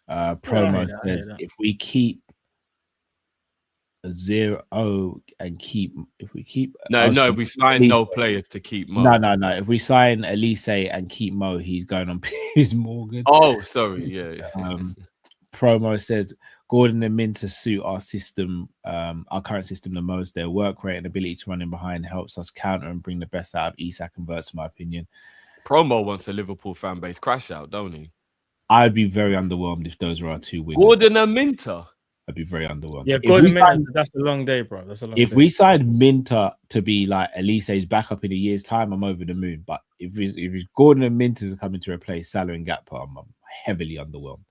Promo says, if we keep a 0 and we
sign no players to keep Mo.
No. If we sign Elise and keep Mo, he's going on Piers Morgan.
Oh, sorry, yeah.
Promo says Gordon and Minter suit our system, our current system the most. Their work rate and ability to run in behind helps us counter and bring the best out of Isak and Verts, in my opinion.
Promo wants a Liverpool fan base crash out, don't he?
I'd be very underwhelmed if those were our two wingers.
Gordon and Minter.
I'd be very underwhelmed.
Yeah, Gordon Minter, that's a long day, bro. If
we signed Minter to be like Elise's backup in a year's time, I'm over the moon. But if it's Gordon and Minter coming to replace Salah and Gakpo, I'm heavily underwhelmed.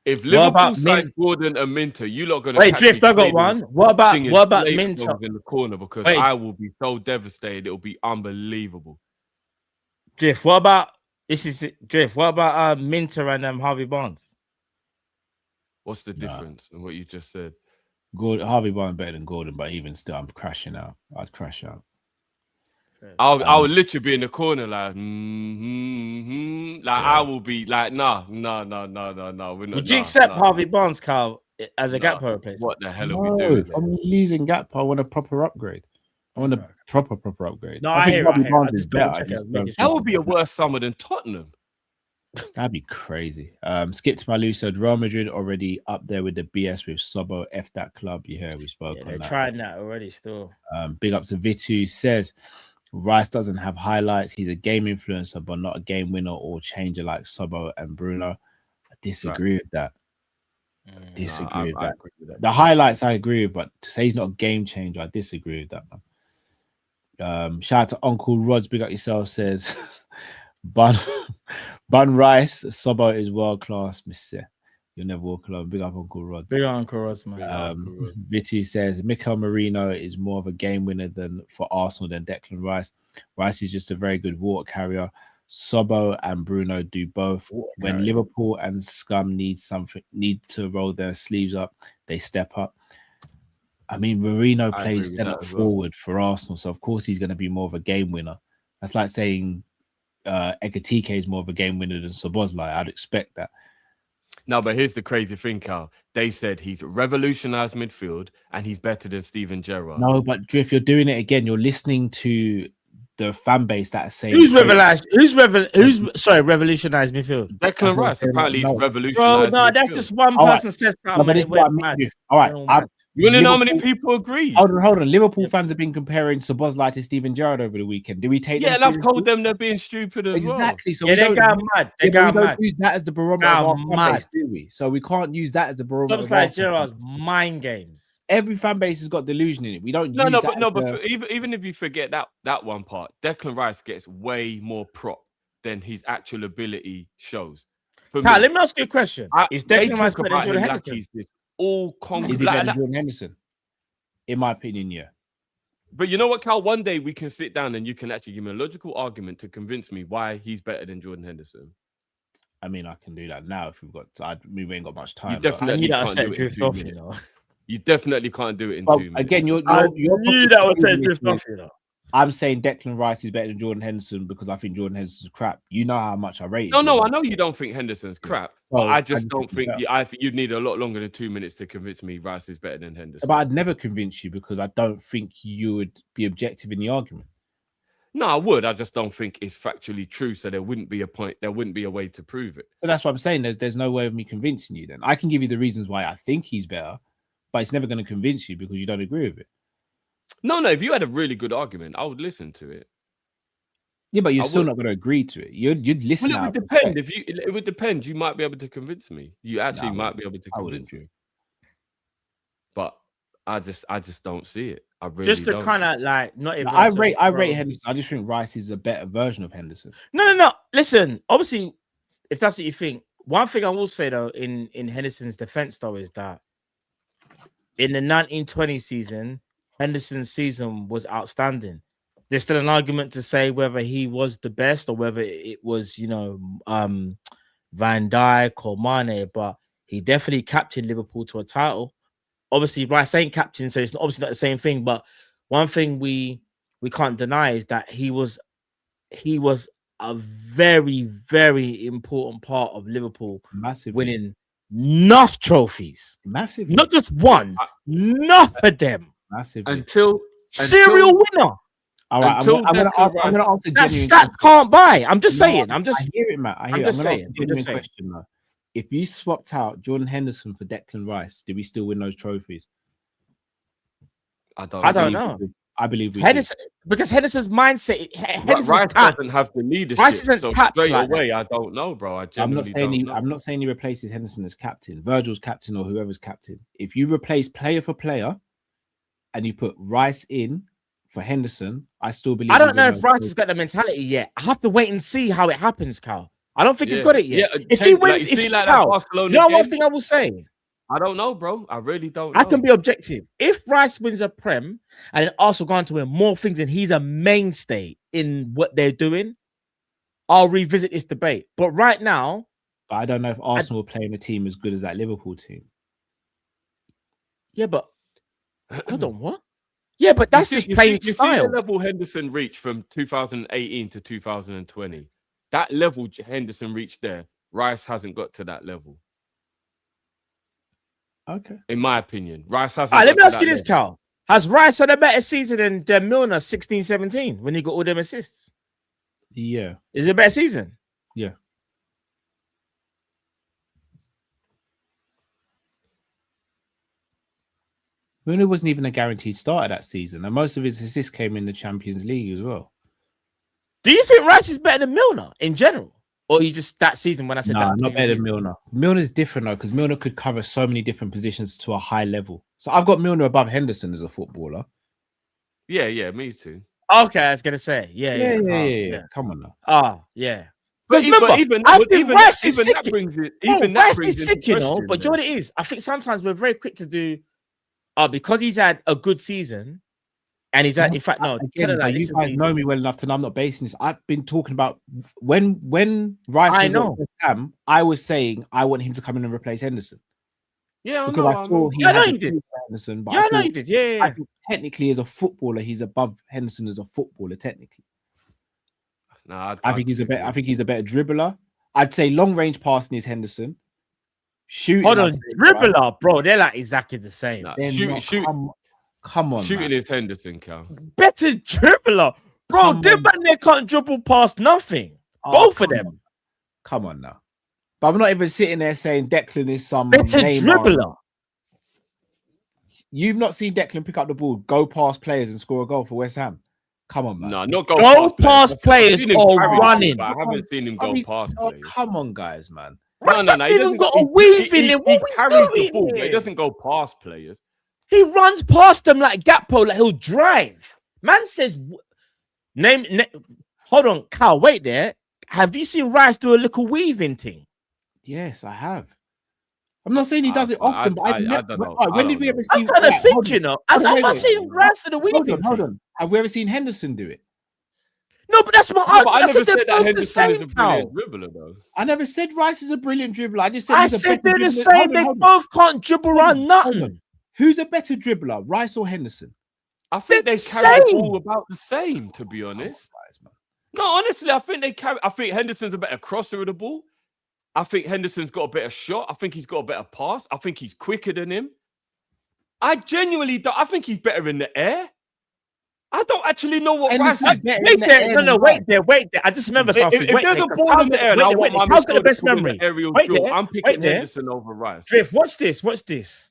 If Liverpool signed Gordon and Minter, you lot gonna
wait. Drift, I got one. What about Minter
in the corner? Because I will be so devastated. It'll be unbelievable.
Drift, what about Drift? What about Minter and Harvey Barnes?
What's the difference in what you just said?
Harvey Barnes better than Gordon, but even still, I'm crashing out. I'd crash out.
I would literally be in the corner like, I will be like, no.
Would you accept Harvey Barnes, Carl, as a Gakpo replacement?
What the hell are we doing?
If I'm losing Gakpo, I want a proper upgrade. I want a proper upgrade.
No, I think Harvey Barnes
is better.
That would be a worse summer than Tottenham.
That'd be crazy. Skip to my loose. Real Madrid already up there with the BS with Sobo. F that club. You heard we spoke on that.
They're trying that already still.
Big up to Vitu. Says Rice doesn't have highlights. He's a game influencer, but not a game winner or changer like Sobo and Bruno. I disagree with that. Disagree with that. Agree with that. The highlights I agree with, but to say he's not a game changer, I disagree with that, man. Shout out to Uncle Rods. Big up yourself. Says Bun Rice, Sobo is world class, Mister. You'll never walk alone. Big up Uncle Rods.
Big up Uncle Rods, man.
Vitu says Mikel Merino is more of a game winner for Arsenal than Declan Rice. Rice is just a very good water carrier. Sobo and Bruno do both. When Liverpool and Scum need to roll their sleeves up, they step up. I mean, Merino plays centre forward for Arsenal, so of course he's going to be more of a game winner. That's like saying Ekatike is more of a game winner than Szoboszlai. I'd expect that.
No, but here's the crazy thing, Carl. They said he's revolutionized midfield and he's better than Steven Gerrard.
No, but Drift, you're doing it again. You're listening to the fan base that are saying
revolutionized midfield.
Declan Rice apparently he's revolutionized.
Bro, no,
midfield.
That's just one person said something.
All right,
you want to know how many people agree?
Hold on. Liverpool fans have been comparing Szoboszlai to Steven Gerrard over the weekend. Do we take?
Yeah, and I've told them they're being stupid as
exactly.
well.
So
they got mad. They got mad.
Use that as the barometer of our fan base, do we? So we can't use that as the barometer.
Szoboszlai Gerrard's mind games.
Every fan base has got delusion in it. We don't.
But even if you forget that one part, Declan Rice gets way more prop than his actual ability shows.
Let me ask you a question: Is Declan Rice better than Jordan Henderson?
Is he better than Jordan Henderson? In my opinion, yeah.
But you know what, Cal? One day we can sit down and you can actually give me a logical argument to convince me why he's better than Jordan Henderson.
I mean, I can do that now if we've got. We ain't got much time.
You definitely can't do it in 2 minutes. You know? You definitely can't do it in 2 minutes.
Again, you're
knew that would set Drift off. You know.
I'm saying Declan Rice is better than Jordan Henderson because I think Jordan Henderson's crap. You know how much I rate him.
No, I know you don't think Henderson's crap. But I just don't think I think you'd need a lot longer than 2 minutes to convince me Rice is better than Henderson.
But I'd never convince you because I don't think you would be objective in the argument.
No, I would. I just don't think it's factually true. So there wouldn't be a point. There wouldn't be a way to prove it.
So that's what I'm saying. There's no way of me convincing you. Then I can give you the reasons why I think he's better, but it's never going to convince you because you don't agree with it.
No. If you had a really good argument, I would listen to it.
Yeah, but you're still not going to agree to it. You'd listen.
Well, it would depend. It would depend. You might be able to convince me. You actually might be able to convince me. But I just don't see it. I really
just to
don't.
Kind of like not even.
I rate Henderson. I just think Rice is a better version of Henderson.
No. Listen, obviously, if that's what you think, one thing I will say though in Henderson's defense though is that in the 1920 season, Henderson's season was outstanding. There's still an argument to say whether he was the best or whether it was, Van Dijk or Mane, but he definitely captained Liverpool to a title. Obviously, Rice ain't captain, so it's obviously not the same thing. But one thing we can't deny is that he was a very, very important part of Liverpool winning enough trophies.
Massive.
Not just one, enough of them.
Massive.
Until
serial winner.
All right, I'm going to answer
that stats can't buy. I'm just saying. I
hear it, Matt.
I'm just saying.
Question, though. If you swapped out Jordan Henderson for Declan Rice, do we still win those trophies?
I don't
know.
I believe we
do. Because Henderson's mindset.
Rice doesn't have the leadership.
Rice isn't
so
tapped
straight
like
away. I don't know, bro. I'm not
saying he replaces Henderson as captain, Virgil's captain, or whoever's captain. If you replace player for player, and you put Rice in for Henderson, I still believe.
I don't know if Rice has got the mentality yet. I have to wait and see how it happens, Carl. I don't think he's got it yet. Yeah, if he wins, one thing I will say.
I don't know, bro. I really don't know.
I can be objective. If Rice wins a Prem and then Arsenal go on to win more things and he's a mainstay in what they're doing, I'll revisit this debate. But right now,
I don't know if Arsenal will play in a team as good as that Liverpool team.
Yeah, but hold on, what? Yeah, but that's just playing style.
You see the level Henderson reached from 2018 to 2020. That level Henderson reached there, Rice hasn't got to that level.
Okay.
In my opinion, Rice hasn't.
Let me ask you this, Carl. Has Rice had a better season than Milner 16-17 when he got all them assists?
Yeah.
Is it a better season?
Yeah. Milner wasn't even a guaranteed starter that season, and most of his assists came in the Champions League as well.
Do you think Rice is better than Milner in general? Or you just that season when I said that?
Not better than Milner. Milner's different though, because Milner could cover so many different positions to a high level. So I've got Milner above Henderson as a footballer.
Yeah, me too.
Okay, I was gonna say, yeah.
Come on now.
Yeah.
But even
Rice is sick.
Rice
is sick, you know. But do you know what it is? I think sometimes we're very quick to do. Because he's had a good season, and he's had. In fact, no.
Again, you guys know me well enough to know I'm not basing this. I've been talking about when Rice was at West Ham, I was saying I want him to come in and replace Henderson.
Yeah,
because I saw he
had you did.
Henderson, but
I know you did. Yeah.
I think technically, as a footballer, he's above Henderson as a footballer. Technically, I think he's a better dribbler. I'd say long range passing is Henderson. Shooting,
hold on, dribbler, bro. They're like exactly the same.
Nah, shooting,
come on,
shooting
man.
is Henderson, Cal.
Better dribbler, bro. Them man, they can't dribble past nothing. Both of them.
Come on now. But I'm not even sitting there saying Declan is some
better dribbler.
You've not seen Declan pick up the ball, go past players, and score a goal for West Ham. Come on, man.
No, not
go past players or running.
I haven't seen him go past players.
Come on, guys, man.
No. He
even got a weave in him. He
carries the ball, but he doesn't go past players.
He runs past them like Gakpo, like he'll drive. Man says, name. Hold on, Carl, wait there. Have you seen Rice do a little weaving thing?
Yes, I have. I'm not saying he does it often, but I don't know. When did we ever see?
I'm kind of thinking of. I've not seen Rice do the weaving.
Hold on. Have we ever seen Henderson do it?
No, but that's my argument.
I never said that Henderson is a brilliant dribbler, though.
I never said Rice is a brilliant dribbler. I just said
they're the same. They both can't dribble around nothing.
Who's a better dribbler, Rice or Henderson?
I think they carry the ball about the same, to be honest. No, honestly, I think Henderson's a better crosser of the ball. I think Henderson's got a better shot. I think he's got a better pass. I think he's quicker than him. I genuinely don't. I think he's better in the air. I don't actually know what Rice is.
Wait there. I just remember something.
If there's a ball in the air, I want my
got the best memory.
I'm picking Henderson over Rice.
Drift, watch this.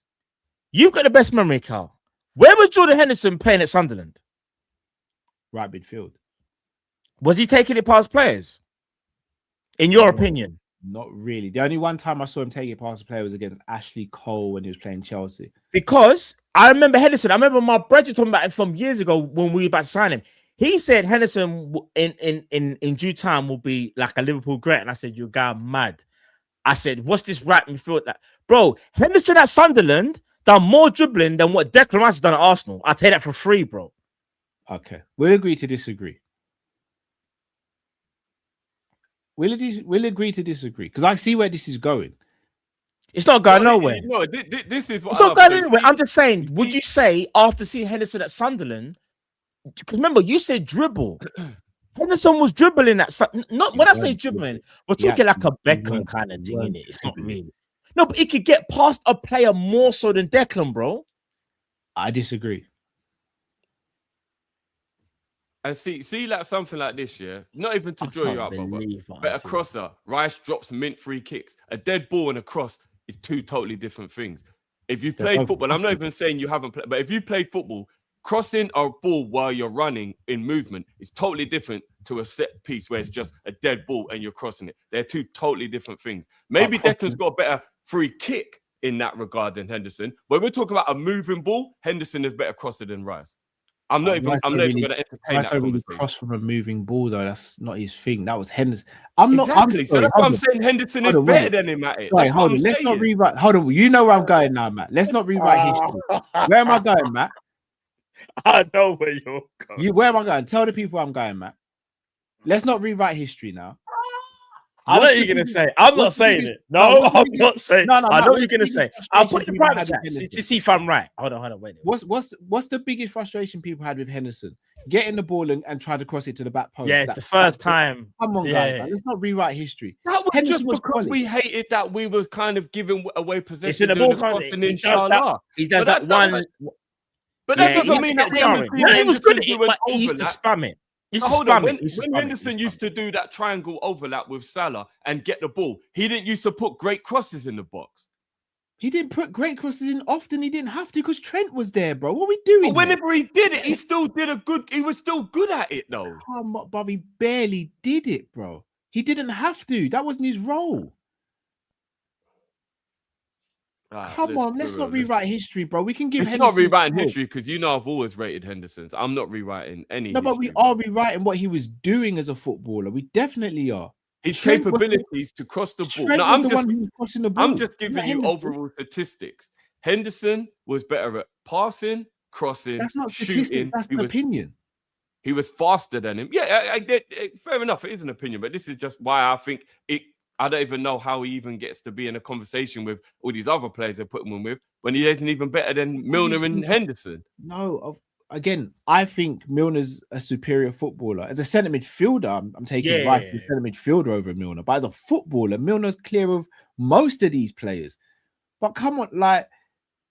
You've got the best memory, Carl. Where was Jordan Henderson playing at Sunderland?
Right midfield.
Was he taking it past players? In your opinion?
Not really. The only one time I saw him take it past a player was against Ashley Cole when he was playing Chelsea.
Because I remember Henderson. I remember my brother talking about it from years ago when we were about to sign him. He said Henderson in due time will be like a Liverpool great. And I said, you're going mad. I said, what's this right midfield like? Bro, Henderson at Sunderland done more dribbling than what Declan Rice has done at Arsenal. I'll take that for free, bro.
Okay. We'll agree to disagree. We'll agree to disagree because I see where this is going.
It's not going nowhere.
No, this is what
it's not going anywhere. I'm just saying, would you say after seeing Henderson at Sunderland? Because remember, you said dribble. Henderson was dribbling at not when I say dribbling, we're talking like a Beckham kind of thing, innit? It's not really. No, but he could get past a player more so than Declan, bro.
I disagree.
And see, like something like this, yeah. Not even to draw you up, but a crosser. Rice drops mint free kicks. A dead ball and a cross is two totally different things. If you play football, I'm not even saying you haven't played, but if you play football, crossing a ball while you're running in movement is totally different to a set piece where it's just a dead ball and you're crossing it. They're two totally different things. Maybe Declan's got a better free kick in that regard than Henderson. When we're talking about a moving ball, Henderson is better crosser than Rice. I'm not even going to entertain that conversation.
Cross from a moving ball, though. That's not his thing. That was Henderson.
Exactly. So that's why I'm saying Henderson is better than him at it.
Sorry, hold on. Let's not rewrite. Hold on. You know where I'm going now, Matt. Let's not rewrite history. Where am I going, Matt?
I know where you're going.
Where am I going? Tell the people I'm going, Matt. Let's not rewrite history now.
I know what you're going to say. I'm not saying it. No, I'm not saying. No, I know what you're going to say. I'll put it in the private chat to see if I'm right. Hold on, wait.
What's the biggest frustration people had with Henderson? Getting the ball and trying to cross it to the back post.
Yeah, it's the first time.
Come on, guys. Let's not rewrite history.
That was just because we hated that we was kind of giving away possession. It's in the ball.
He does that one.
But that doesn't mean that we haven't seen
it was good. He used to spam it.
When Henderson used to do that triangle overlap with Salah and get the ball, he didn't used to put great crosses in the box.
He didn't put great crosses in often. He didn't have to because Trent was there, bro. What are we doing?
But whenever he did it, he was still good at it, though.
Come on, Bobby barely did it, bro. He didn't have to. That wasn't his role. Come on, let's not rewrite history, bro. We can give.
It's not rewriting history because you know I've always rated Henderson's. I'm not rewriting any.
No, but we are rewriting what he was doing as a footballer. We definitely are.
His capabilities to cross the ball. No, I'm just giving you overall statistics. Henderson was better at passing, crossing.
That's not
statistics.
Shooting. That's an opinion.
He was faster than him. Yeah, fair enough. It is an opinion, but this is just why I think it. I don't even know how he even gets to be in a conversation with all these other players they're putting him with when he isn't even better than Milner and Henderson.
No, again, I think Milner's a superior footballer. As a centre midfielder, I'm taking Rice as centre midfielder over Milner. But as a footballer, Milner's clear of most of these players. But come on, like,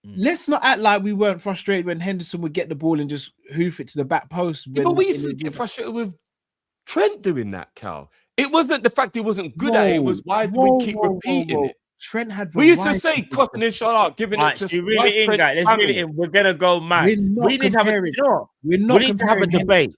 let's not act like we weren't frustrated when Henderson would get the ball and just hoof it to the back post.
But we used to get frustrated with Trent doing that, Cal. It wasn't the fact he wasn't good at it. It was why do we keep repeating it?
Trent had.
We used to say crossing in Salah, giving it to.
Really in, guys. Let's really in. We're gonna go mad. We need to have a. We need to have a debate.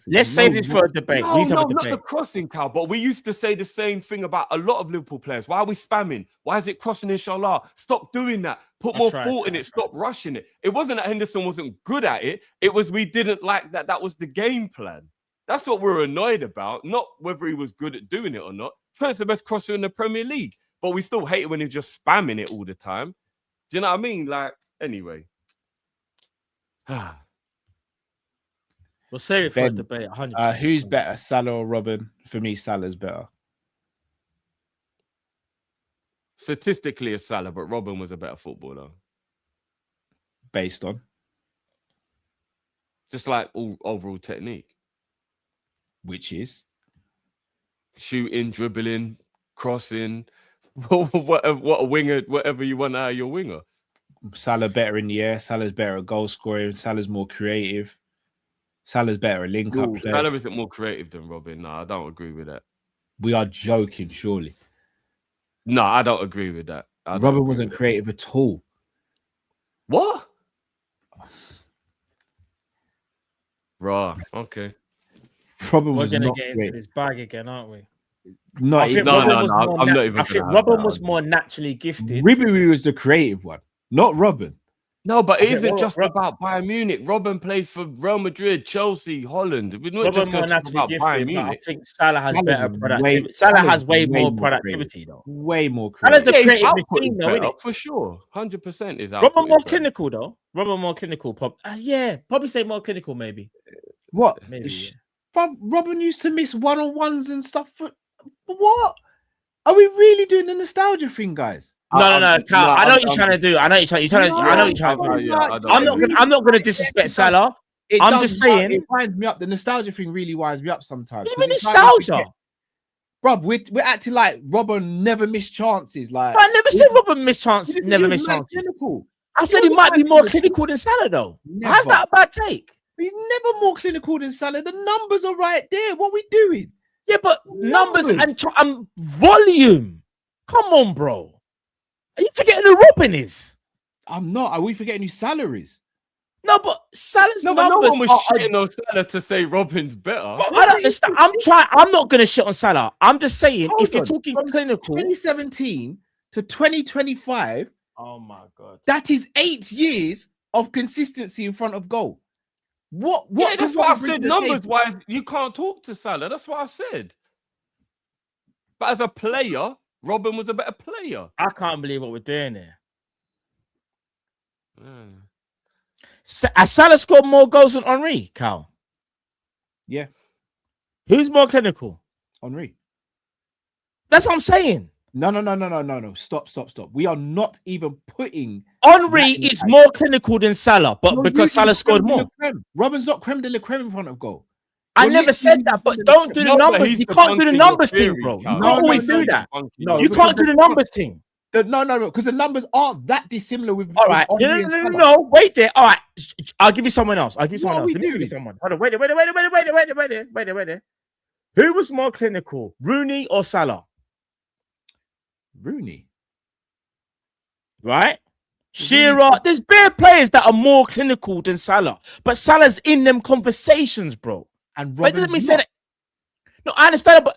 Let's save this for a debate.
No, not the crossing, Cal. But we used to say the same thing about a lot of Liverpool players. Why are we spamming? Why is it crossing in Salah? Stop doing that. Put more thought in it. Stop rushing it. It wasn't that Henderson wasn't good at it. It was we didn't like that. That was the game plan. That's what we're annoyed about. Not whether he was good at doing it or not. Trent's the best crosser in the Premier League. But we still hate it when he's just spamming it all the time. Do you know what I mean? Like, anyway.
We'll save it for a debate. 100%.
Who's better, Salah or Robin? For me, Salah's better.
Statistically, it's Salah, but Robin was a better footballer.
Based on?
Just like overall technique.
Which is?
Shooting, dribbling, crossing. What a winger, whatever you want out of your winger.
Salah better in the air. Salah's better at goal scoring. Salah's more creative. Salah's better at link-up play.
Salah isn't more creative than Robin. No, I don't agree with that.
We are joking, surely.
No, I don't agree with that.
Robin wasn't creative at all.
What? Raw. Okay.
Robin
We're
was
gonna
not
get
great.
into this bag again, aren't we?
No,
I'm not even.
I think Robin was more naturally gifted.
Ribery was the creative one, not Robin.
No, but it isn't just about Bayern Munich. Robin played for Real Madrid, Chelsea, Holland. We're not just going to talk about Bayern Munich.
I think Salah has better productivity. Salah has way more productivity, though.
Way more creative.
Salah's a creative machine, though, isn't it?
For sure. 100% is out.
Robin more clinical, though. Robin more clinical. Probably say more clinical, maybe.
What?
Maybe, yeah.
Robin used to miss one-on-ones and stuff. What? Are we really doing the nostalgia thing, guys?
No, Carl, I know what you're trying to do. I know what you're trying to do. I'm not going to disrespect Salah. I'm just saying.
It winds me up. The nostalgia thing really winds me up sometimes.
Even nostalgia.
Bruv, we're acting like Robin never missed chances. Like,
I never said Robin missed chances. Never missed chances. I said he might be more clinical than Salah, though. How's that a bad take?
He's never more clinical than Salah. The numbers are right there. What are we doing?
Yeah, but numbers and volume. Come on, bro. Are you forgetting who Robin is?
I'm not. Are we forgetting who Salah is?
No, but Salah's numbers.
No one was shitting on Salah to say Robin's better.
I don't understand. I'm not going to shit on Salah. I'm just saying, if you're talking
from
clinical,
2017 to 2025.
Oh my god,
that is 8 years of consistency in front of goal. What?
Yeah, that's what I said. Numbers wise, you can't talk to Salah. That's what I said. But as a player, Robin was a better player.
I can't believe what we're doing here. Has Salah scored more goals than Henry, Cal?
Yeah.
Who's more clinical?
Henry.
That's what I'm saying.
No. Stop. We are not even putting.
Henry is more clinical than Salah, but because Salah scored more.
Robin's not creme de la creme in front of goal.
I never said that, but don't do the numbers. You can't do the numbers thing, bro. You always do that. No, you can't do the numbers thing.
No, because the numbers aren't that dissimilar with.
All right, no, wait there. All right, I'll give you someone else. Let me give you someone. Hold on, wait there. Who was more clinical, Rooney or Salah?
Rooney.
Right? Shearer. There's bare players that are more clinical than Salah, but Salah's in them conversations, bro.
And
Robin's doesn't mean say that. No, I understand, but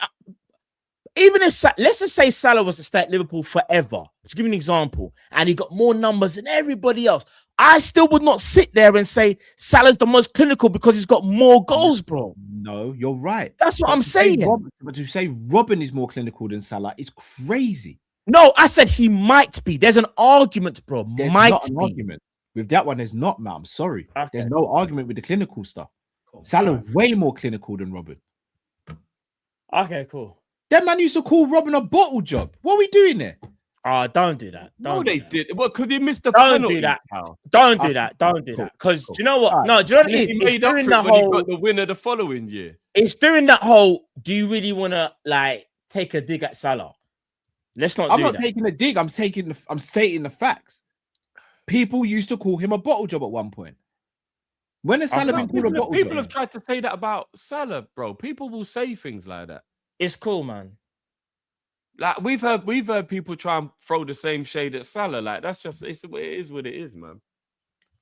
even if let's just say Salah was to stay at Liverpool forever, to give you an example, and he got more numbers than everybody else, I still would not sit there and say Salah's the most clinical because he's got more goals, bro.
No, you're right.
That's what I'm saying.
But to say Robin is more clinical than Salah is crazy.
No, I said he might be. There's an argument, bro.
There's
might
not an
be.
argument. With that one, there's not, man. I'm sorry.
Okay.
There's no argument with the clinical stuff. Cool. Salah way more clinical than Robin.
Okay, cool.
That man used to call Robin a bottle job. What are we doing there?
Oh, don't do that.
No, they did. Well, because he missed the
Don't
penalty.
do that. Don't do that. Don't do that. Because do you know what? No, do you know what it is?
He
It's
made up
doing
for
the
it when he
whole.
got the winner the following year.
It's doing that whole. Do you really want to like take a dig at Salah? Let's not.
I'm
do
not
that.
taking a dig. I'm stating the facts. People used to call him a bottle job at one point. When has Salah been called a bottle job?
People have tried to say that about Salah, bro. People will say things like that.
It's cool, man.
Like we've heard people try and throw the same shade at Salah. Like that's just it is what it is, man.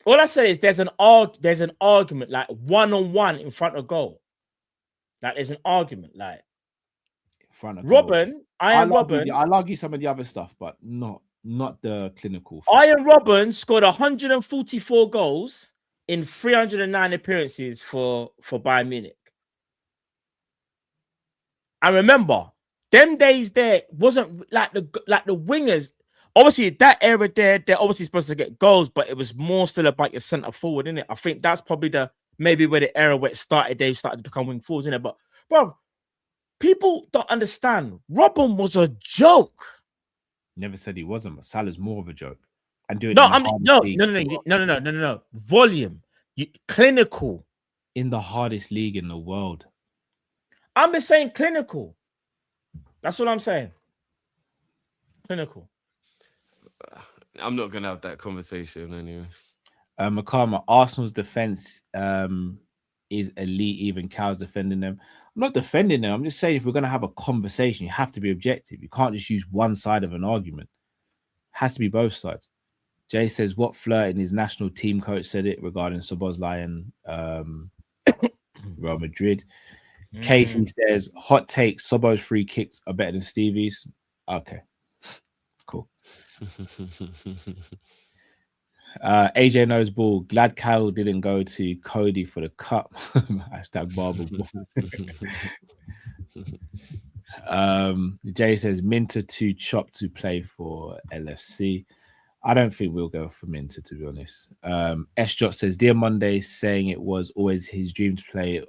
All I say is there's an argument like 1-on-1 in front of goal. Like there's an argument like
in front of
Robin.
Goal.
Robin.
I'll argue some of the other stuff, but not the clinical.
Iron Robin scored 144 goals in 309 appearances for Bayern Munich. And remember, them days there wasn't like the wingers. Obviously, that era they're obviously supposed to get goals, but it was more still about your centre forward, isn't it? I think that's probably maybe where the era where it started. They started to become wing forwards, isn't it? But bro, people don't understand. Robin was a joke.
Never said he wasn't, but Salah's more of a joke. And doing
no. Volume, clinical
in the hardest league in the world.
I'm just saying clinical. That's what I'm saying. Clinical.
I'm not gonna have that conversation anyway.
Makama, Arsenal's defense is elite. Even Cow's defending them. I'm not defending them. I'm just saying if we're gonna have a conversation, you have to be objective. You can't just use one side of an argument. It has to be both sides. Jay says, "What flirt in his national team coach said it regarding Szoboszlai and Real Madrid." Casey says, "Hot take: Sobo's free kicks are better than Stevie's." Okay, cool. AJ knows ball. Glad Kyle didn't go to Cody for the cup. Hashtag Barber. Jay says Minter too chopped to play for LFC. I don't think we'll go for Minter, to be honest. S-Jot says, Dear Monday, saying it was always his dream to play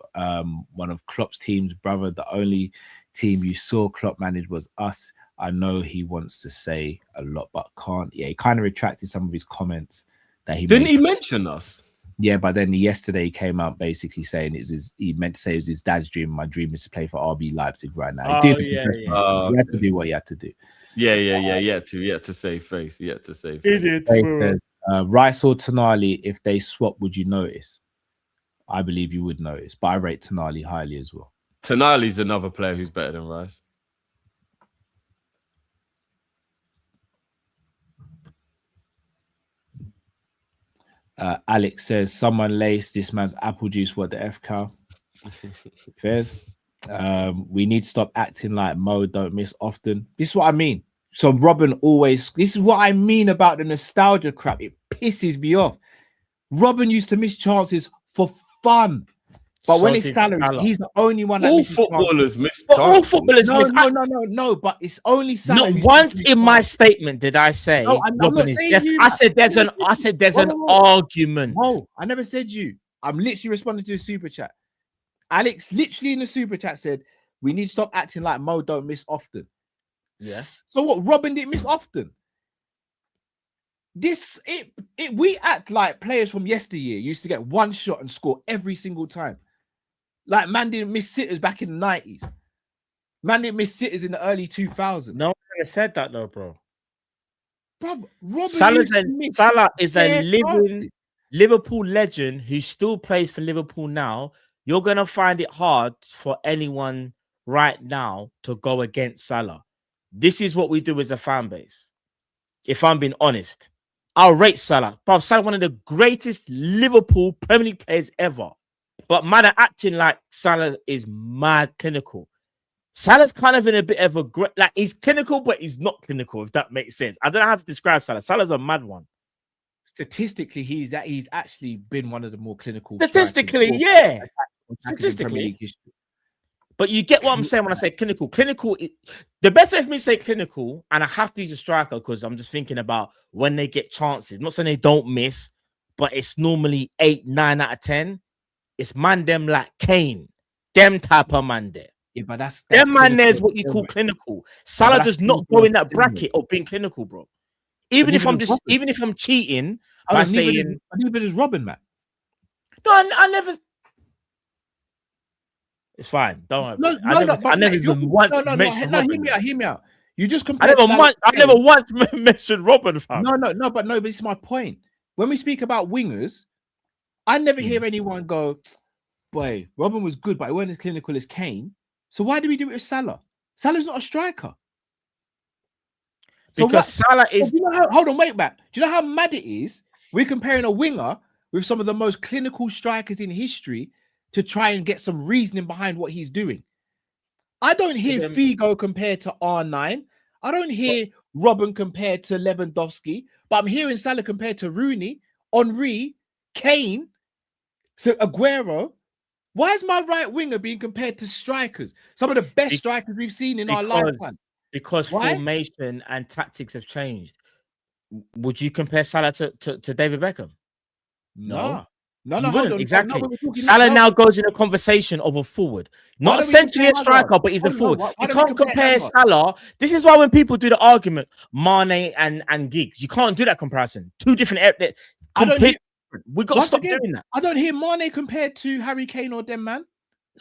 one of Klopp's teams, brother. The only team you saw Klopp manage was us. I know he wants to say a lot, but can't. Yeah, he kind of retracted some of his comments that he
didn't. He mention us?
Yeah, but then yesterday he came out basically saying he meant to say it was his dad's dream. My dream is to play for RB Leipzig right now. He had to do what he had to do.
Yeah. Yet to save face. Yet to save
face. He did.
Rice or Tonali, if they swap, would you notice? I believe you would notice, but I rate Tonali highly as well.
Tonali's another player who's better than Rice.
Alex says, someone laced this man's apple juice. What the F cow? Fairs. We need to stop acting like Mo don't miss often. This is what I mean. So Robin always, this is what I mean about the nostalgia crap. It pisses me off. Robin used to miss chances for fun. But when it's Salah, he's the only one that misses
footballers miss.
All footballers miss.
No, but it's only Salah.
Not once in my statement did I say.
No, I'm not saying you.
I said there's an argument.
Oh, I never said you. I'm literally responding to a super chat. Alex literally in the super chat said, we need to stop acting like Mo don't miss often.
Yeah.
So what? Robin didn't miss often. We act like players from yesteryear used to get one shot and score every single time. Like man didn't miss sitters back in the 90s. Man didn't miss sitters in the early 2000s.
No one said that though, bro.
Salah
is a living Liverpool legend who still plays for Liverpool now. You're gonna find it hard for anyone right now to go against Salah. This is what we do as a fan base. If I'm being honest, I'll rate Salah. But Salah, one of the greatest Liverpool Premier League players ever. But man are acting like Salah is mad clinical. Salah's kind of in a bit of a like he's clinical, but he's not clinical, if that makes sense. I don't know how to describe Salah. Salah's a mad one.
Statistically, he's actually been one of the more clinical.
Statistically, yeah. Statistically. But you get what I'm saying when I say clinical. Clinical, the best way for me to say clinical, and I have to use a striker because I'm just thinking about when they get chances. I'm not saying they don't miss, but it's normally 8, 9 out of 10. It's man them like Kane, them type of man there.
Yeah, but that's
them man. There's what you call clinical. Salah does not go in that bracket of being clinical, bro. Even if I'm cheating by saying,
neither is Robin, man.
No, I never. It's fine. Don't worry. I never even once mentioned Robin.
Hear me out. You just compared.
I never once mentioned Robin, fam.
But this is my point. When we speak about wingers, I never hear anyone go, "Boy, Robin was good, but he wasn't as clinical as Kane." So why do we do it with Salah? Salah's not a striker.
Because Salah is.
Hold on, wait back. Do you know how mad it is? We're comparing a winger with some of the most clinical strikers in history to try and get some reasoning behind what he's doing. I don't hear Figo compared to R9. I don't hear Robin compared to Lewandowski, but I'm hearing Salah compared to Rooney, Henry, Kane, so Aguero. Why is my right winger being compared to strikers? Some of the best strikers we've seen in our lifetime.
Because formation and tactics have changed. Would you compare Salah to David Beckham?
No.
Exactly. Salah now goes in a conversation of a forward, not essentially a striker, but he's a forward. You can't compare Salah. This is why when people do the argument, Mane and Giggs, you can't do that comparison. Two different. We got to stop doing that.
I don't hear Mane compared to Harry Kane or them, man.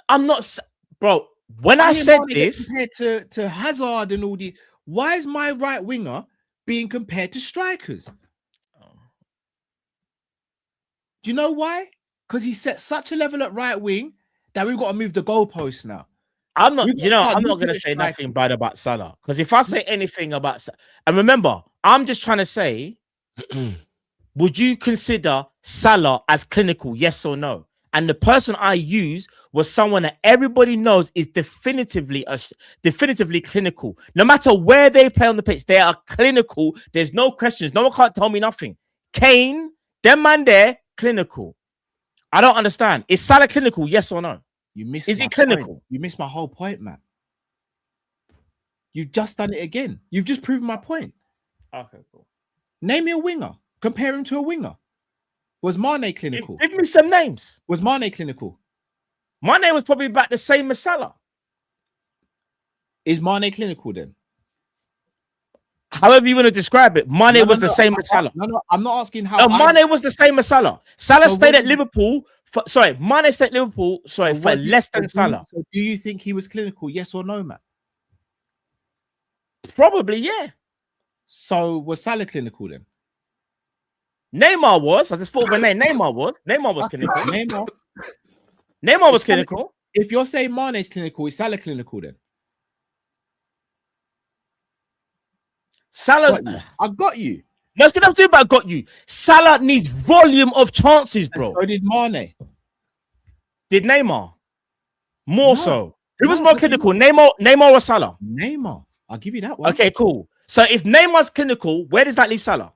I'm not, bro. When I said this,
compared to Hazard and all the, why is my right winger being compared to strikers? Do you know why? Because he set such a level at right wing that we've got to move the goalposts now.
I'm not going to say nothing bad about Salah. Because if I say anything about Salah, and remember, I'm just trying to say, would you consider Salah as clinical? Yes or no? And the person I used was someone that everybody knows is definitively clinical. No matter where they play on the pitch, they are clinical. There's no questions. No one can't tell me nothing. Kane, them man there, clinical. I don't understand. Is Salah clinical? Yes or no? Is he clinical?
Point. You missed my whole point, man. You've just done it again. You've just proven my point.
Okay, cool.
Name me a winger. Compare him to a winger. Was Mane clinical?
Give me some names.
Was Mane clinical?
Mane was probably about the same as Salah.
Is Mane clinical then?
However you want to describe it, Mane was the same as Salah.
No, I'm not asking how.
Mane was the same as Salah. Salah stayed at Liverpool. Mane stayed at Liverpool. For less than Salah.
So do you think he was clinical? Yes or no, man?
Probably, yeah.
So was Salah clinical then?
Neymar was. I just thought of a name. Neymar was clinical. Neymar was clinical.
If you're saying Mane's clinical, is Salah clinical then?
Salah,
I got you.
Let's get up to it, but I got you. Salah needs volume of chances, bro.
And so did Mane.
Did Neymar? More so. Who was more clinical? Neymar or Salah?
Neymar. I'll give you that one.
Okay, cool. So if Neymar's clinical, where does that leave Salah?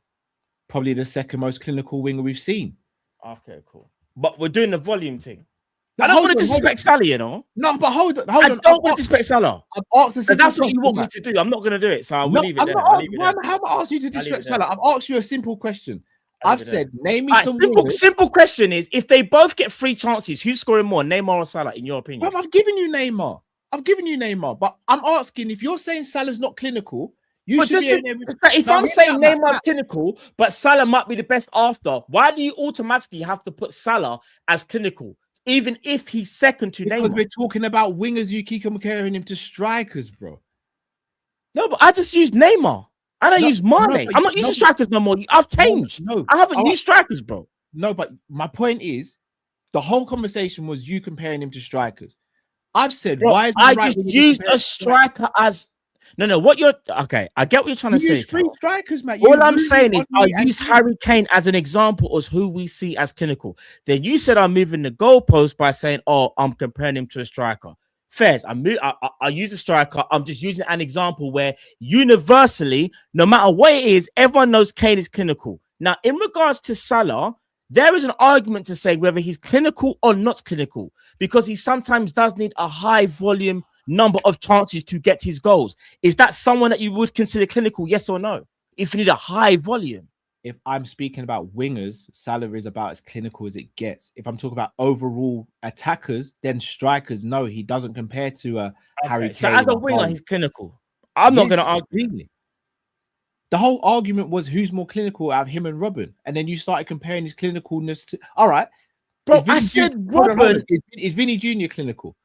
Probably the second most clinical winger we've seen.
Okay, cool. But we're doing the volume thing. I don't want to disrespect Salah, you know.
No, but hold on.
I don't want to disrespect Salah.
I've asked a
that's what you want me to do. I'm not going to do it. So I'll leave it there.
How am I asked you to disrespect Salah? I've asked you a simple question. I've said, name me some wingers.
Simple question is, if they both get 3 chances, who's scoring more, Neymar or Salah, in your opinion?
I've given you Neymar. But I'm asking, if you're saying Salah's not clinical, if I'm saying Neymar clinical, but Salah might be the best after, why do you automatically have to put Salah as clinical, even if he's second to Neymar? Because we're talking about wingers, you keep comparing him to strikers, bro.
No, but I just use Neymar. I don't use Mane. I'm not using strikers no more. I've changed. I haven't used strikers, bro.
No, but my point is, the whole conversation was you comparing him to strikers. I've said, why is
I just used a striker as... No, what you're... Okay, I get what you're trying to say.
3 strikers, man.
All I'm saying is I use Harry Kane as an example as who we see as clinical. Then you said I'm moving the goalpost by saying, I'm comparing him to a striker. Fairs, I use a striker. I'm just using an example where universally, no matter what it is, everyone knows Kane is clinical. Now, in regards to Salah, there is an argument to say whether he's clinical or not clinical, because he sometimes does need a high volume number of chances to get his goals. Is that someone that you would consider clinical? Yes or no? If you need a high volume.
if I'm speaking about wingers, Salah is about as clinical as it gets. If I'm talking about overall attackers, then strikers, no, he doesn't compare to Harry Kane.
So as a winger, he's clinical. I'm not going to argue.
Really. The whole argument was who's more clinical out of him and Robin, and then you started comparing his clinicalness to. All right,
bro. I said Robin.
Is Vinny Jr. clinical?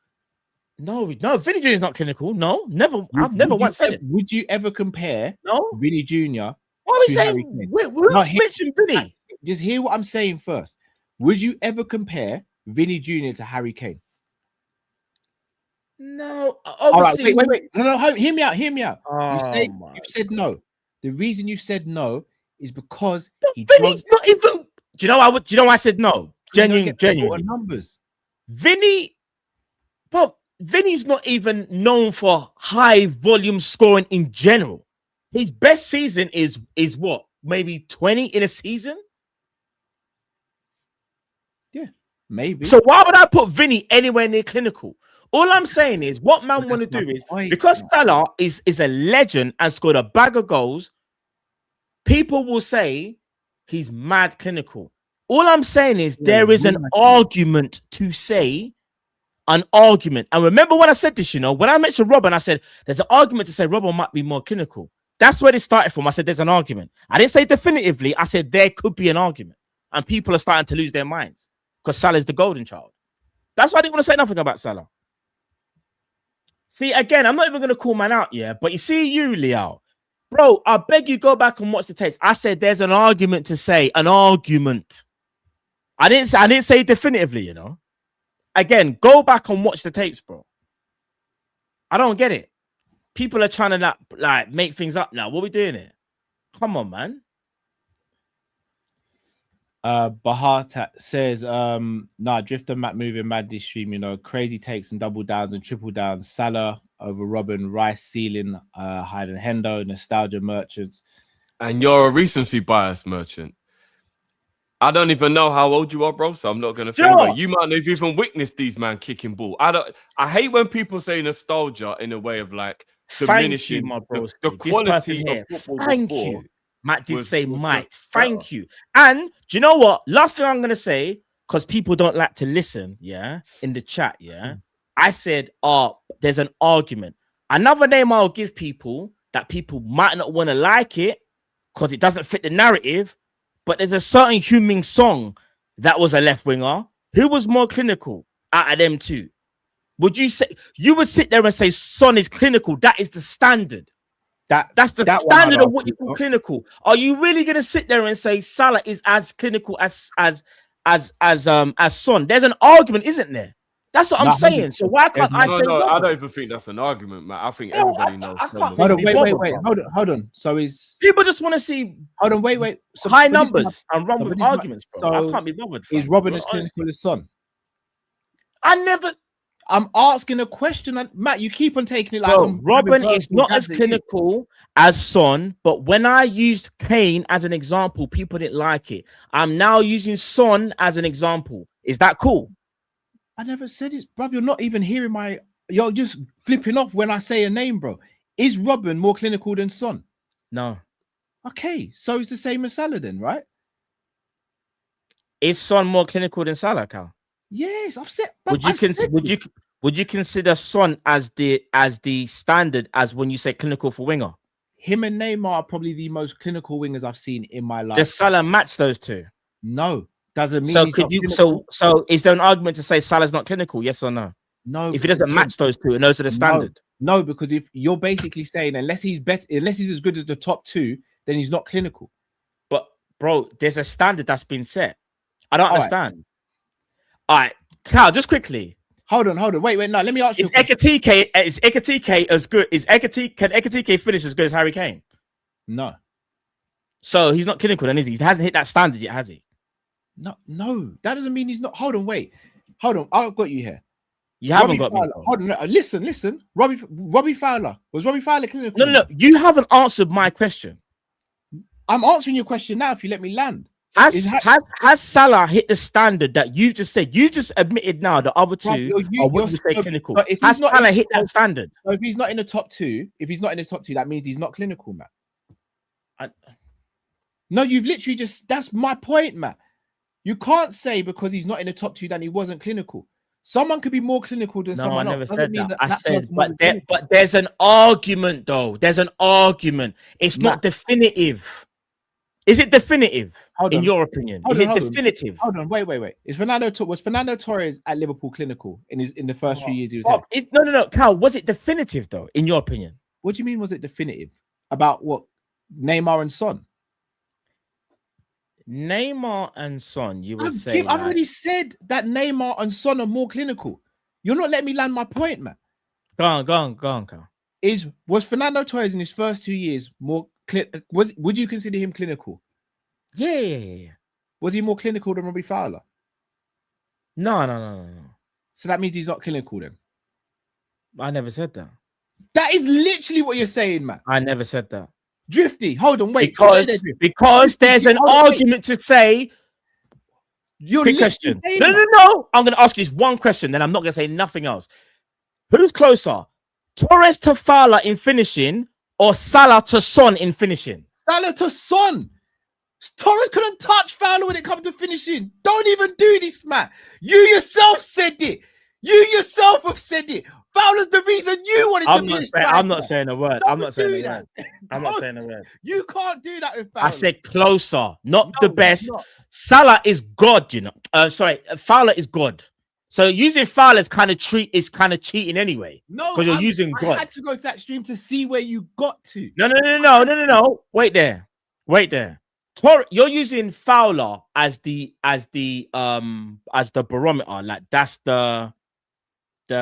No, Vinny Jr. is not clinical. No, never. I've never once said it.
Would you ever compare Vinny Jr.?
What are we saying? Who mentioned Vinny?
Just hear what I'm saying first. Would you ever compare Vinny Jr. to Harry Kane?
No.
All right, wait. No, hear me out.
Oh,
you said no. The reason you said no is because
Vinny's not even. Do you know why I said no? Genuinely.
Numbers.
Vinny's not even known for high volume scoring in general. His best season is what? Maybe 20 in a season?
Yeah, maybe.
So why would I put Vinny anywhere near clinical? All I'm saying is what man want to do is because Salah is a legend and scored a bag of goals, people will say he's mad clinical. All I'm saying is there is an argument to say an argument. And remember when I said this, when I mentioned Robin, I said there's an argument to say Robin might be more clinical. That's where it started from. I said there's an argument. I didn't say definitively. I said there could be an argument. And people are starting to lose their minds because Salah is the golden child. That's why I didn't want to say nothing about Salah. See, again, I'm not even going to call man out, but you see you, Leo. Bro, I beg you go back and watch the tapes. I said there's an argument to say, an argument. I didn't say definitively, Again, go back and watch the tapes, bro. I don't get it. People are trying to like make things up now. What are we doing here? Come on, man.
Bahatat says, Drifter Matt moving mad this stream, crazy takes and double downs and triple downs. Salah over Robin, Rice ceiling, higher than Hendo, nostalgia merchants. And
you're a recency bias merchant. I don't even know how old you are, bro, so I'm not gonna finger. You might not have even witnessed these man kicking ball. I hate when people say nostalgia in a way of like diminishing
my bro.
The quality of football.
Thank you. Matt did say might. Thank you. And do you know what? Last thing I'm gonna say, because people don't like to listen, in the chat, I said, there's an argument. Another name I'll give people that people might not want to like it because it doesn't fit the narrative, but there's a certain Heung-min Son that was a left winger. Who was more clinical out of them two? Would you say you would sit there and say Son is clinical? That is the standard. That's the standard of what you call clinical. Are you really gonna sit there and say Salah is as clinical as Son? There's an argument, isn't there? That's what I'm saying. So why can't I say no?
I don't even think that's an argument, man. I think everybody knows.
Hold on. So is
people just want to see?
Hold on, wait.
So high numbers and run with arguments, bro. I can't be bothered.
Is Robin as clinical as Son?
I'm
asking a question, Matt. You keep on taking it like
Robin is not as clinical as Son, but when I used Kane as an example, people didn't like it. I'm now using Son as an example. Is that cool?
I never said it, bro. You're not even hearing you're just flipping off when I say a name, bro. Is Robin more clinical than Son?
No.
Okay, so it's the same as Salah then, right?
Is Son more clinical than Salah, Cal?
Yes, I've said.
Would you consider Son as the standard as when you say clinical for winger?
Him and Neymar are probably the most clinical wingers I've seen in my life.
Does Salah match those two?
No, doesn't mean.
So is there an argument to say Salah's not clinical? Yes or no?
No.
If he doesn't match those two, and those are the standard.
No, because if you're basically saying unless he's as good as the top two, then he's not clinical.
But bro, there's a standard that's been set. I don't understand. All right, Cal, just quickly.
Hold on. Wait. No, let me ask you.
Is Ekatike as good? Can Ekatike finish as good as Harry Kane?
No.
So he's not clinical, then is he? He hasn't hit that standard yet, has he?
No. That doesn't mean he's not. Hold on. I've got you here.
You haven't got me.
Hold on. Listen. Robbie Fowler. Was Robbie Fowler clinical?
No. You haven't answered my question.
I'm answering your question now. If you let me land.
Has Salah hit the standard that you just said? You just admitted now the other two are what you say clinical. Has Salah hit that standard?
So if he's not in the top two, that means he's not clinical, man. No, you've literally that's my point, Matt. You can't say because he's not in the top 2 that he wasn't clinical. Someone could be more clinical than someone else.
I never said that. I said,
but
there's an argument, though. There's an argument. It's not definitive. Is it definitive in your opinion? Is it definitive?
Hold on, wait. Was Fernando Torres at Liverpool clinical in the first few years he was there?
No, Cal. Was it definitive though, in your opinion?
What do you mean? Was it definitive about what Neymar and Son?
Neymar and Son, you would say.
I've already said that Neymar and Son are more clinical. You're not letting me land my point, man.
Go on, Cal.
Was Fernando Torres in his first 2 years more? Would you consider him clinical?
Yeah.
Was he more clinical than Robbie Fowler?
No.
So that means he's not clinical then?
I never said that.
That is literally what you're saying, man.
I never said that.
Drifty, hold on, wait.
Because there's an argument to say. Quick question. No. I'm going to ask you this one question, then I'm not going to say nothing else. Who's closer? Torres to Fowler in finishing or Salah to Son in finishing?
Salah to Son. Torres couldn't touch Fowler when it comes to finishing. Don't even do this, man. You yourself said it. You yourself have said it. Fowler's the reason you wanted to finish.
I'm not saying a word. I'm not saying a word.
You can't do that with Fowler.
I said closer, not the best. Salah is God, you know. Fowler is God. So using Fowler is kind of cheating anyway.
No,
because you're using God.
I had to go to that stream to see where you got to.
No. Wait there. You're using Fowler as the barometer, like that's the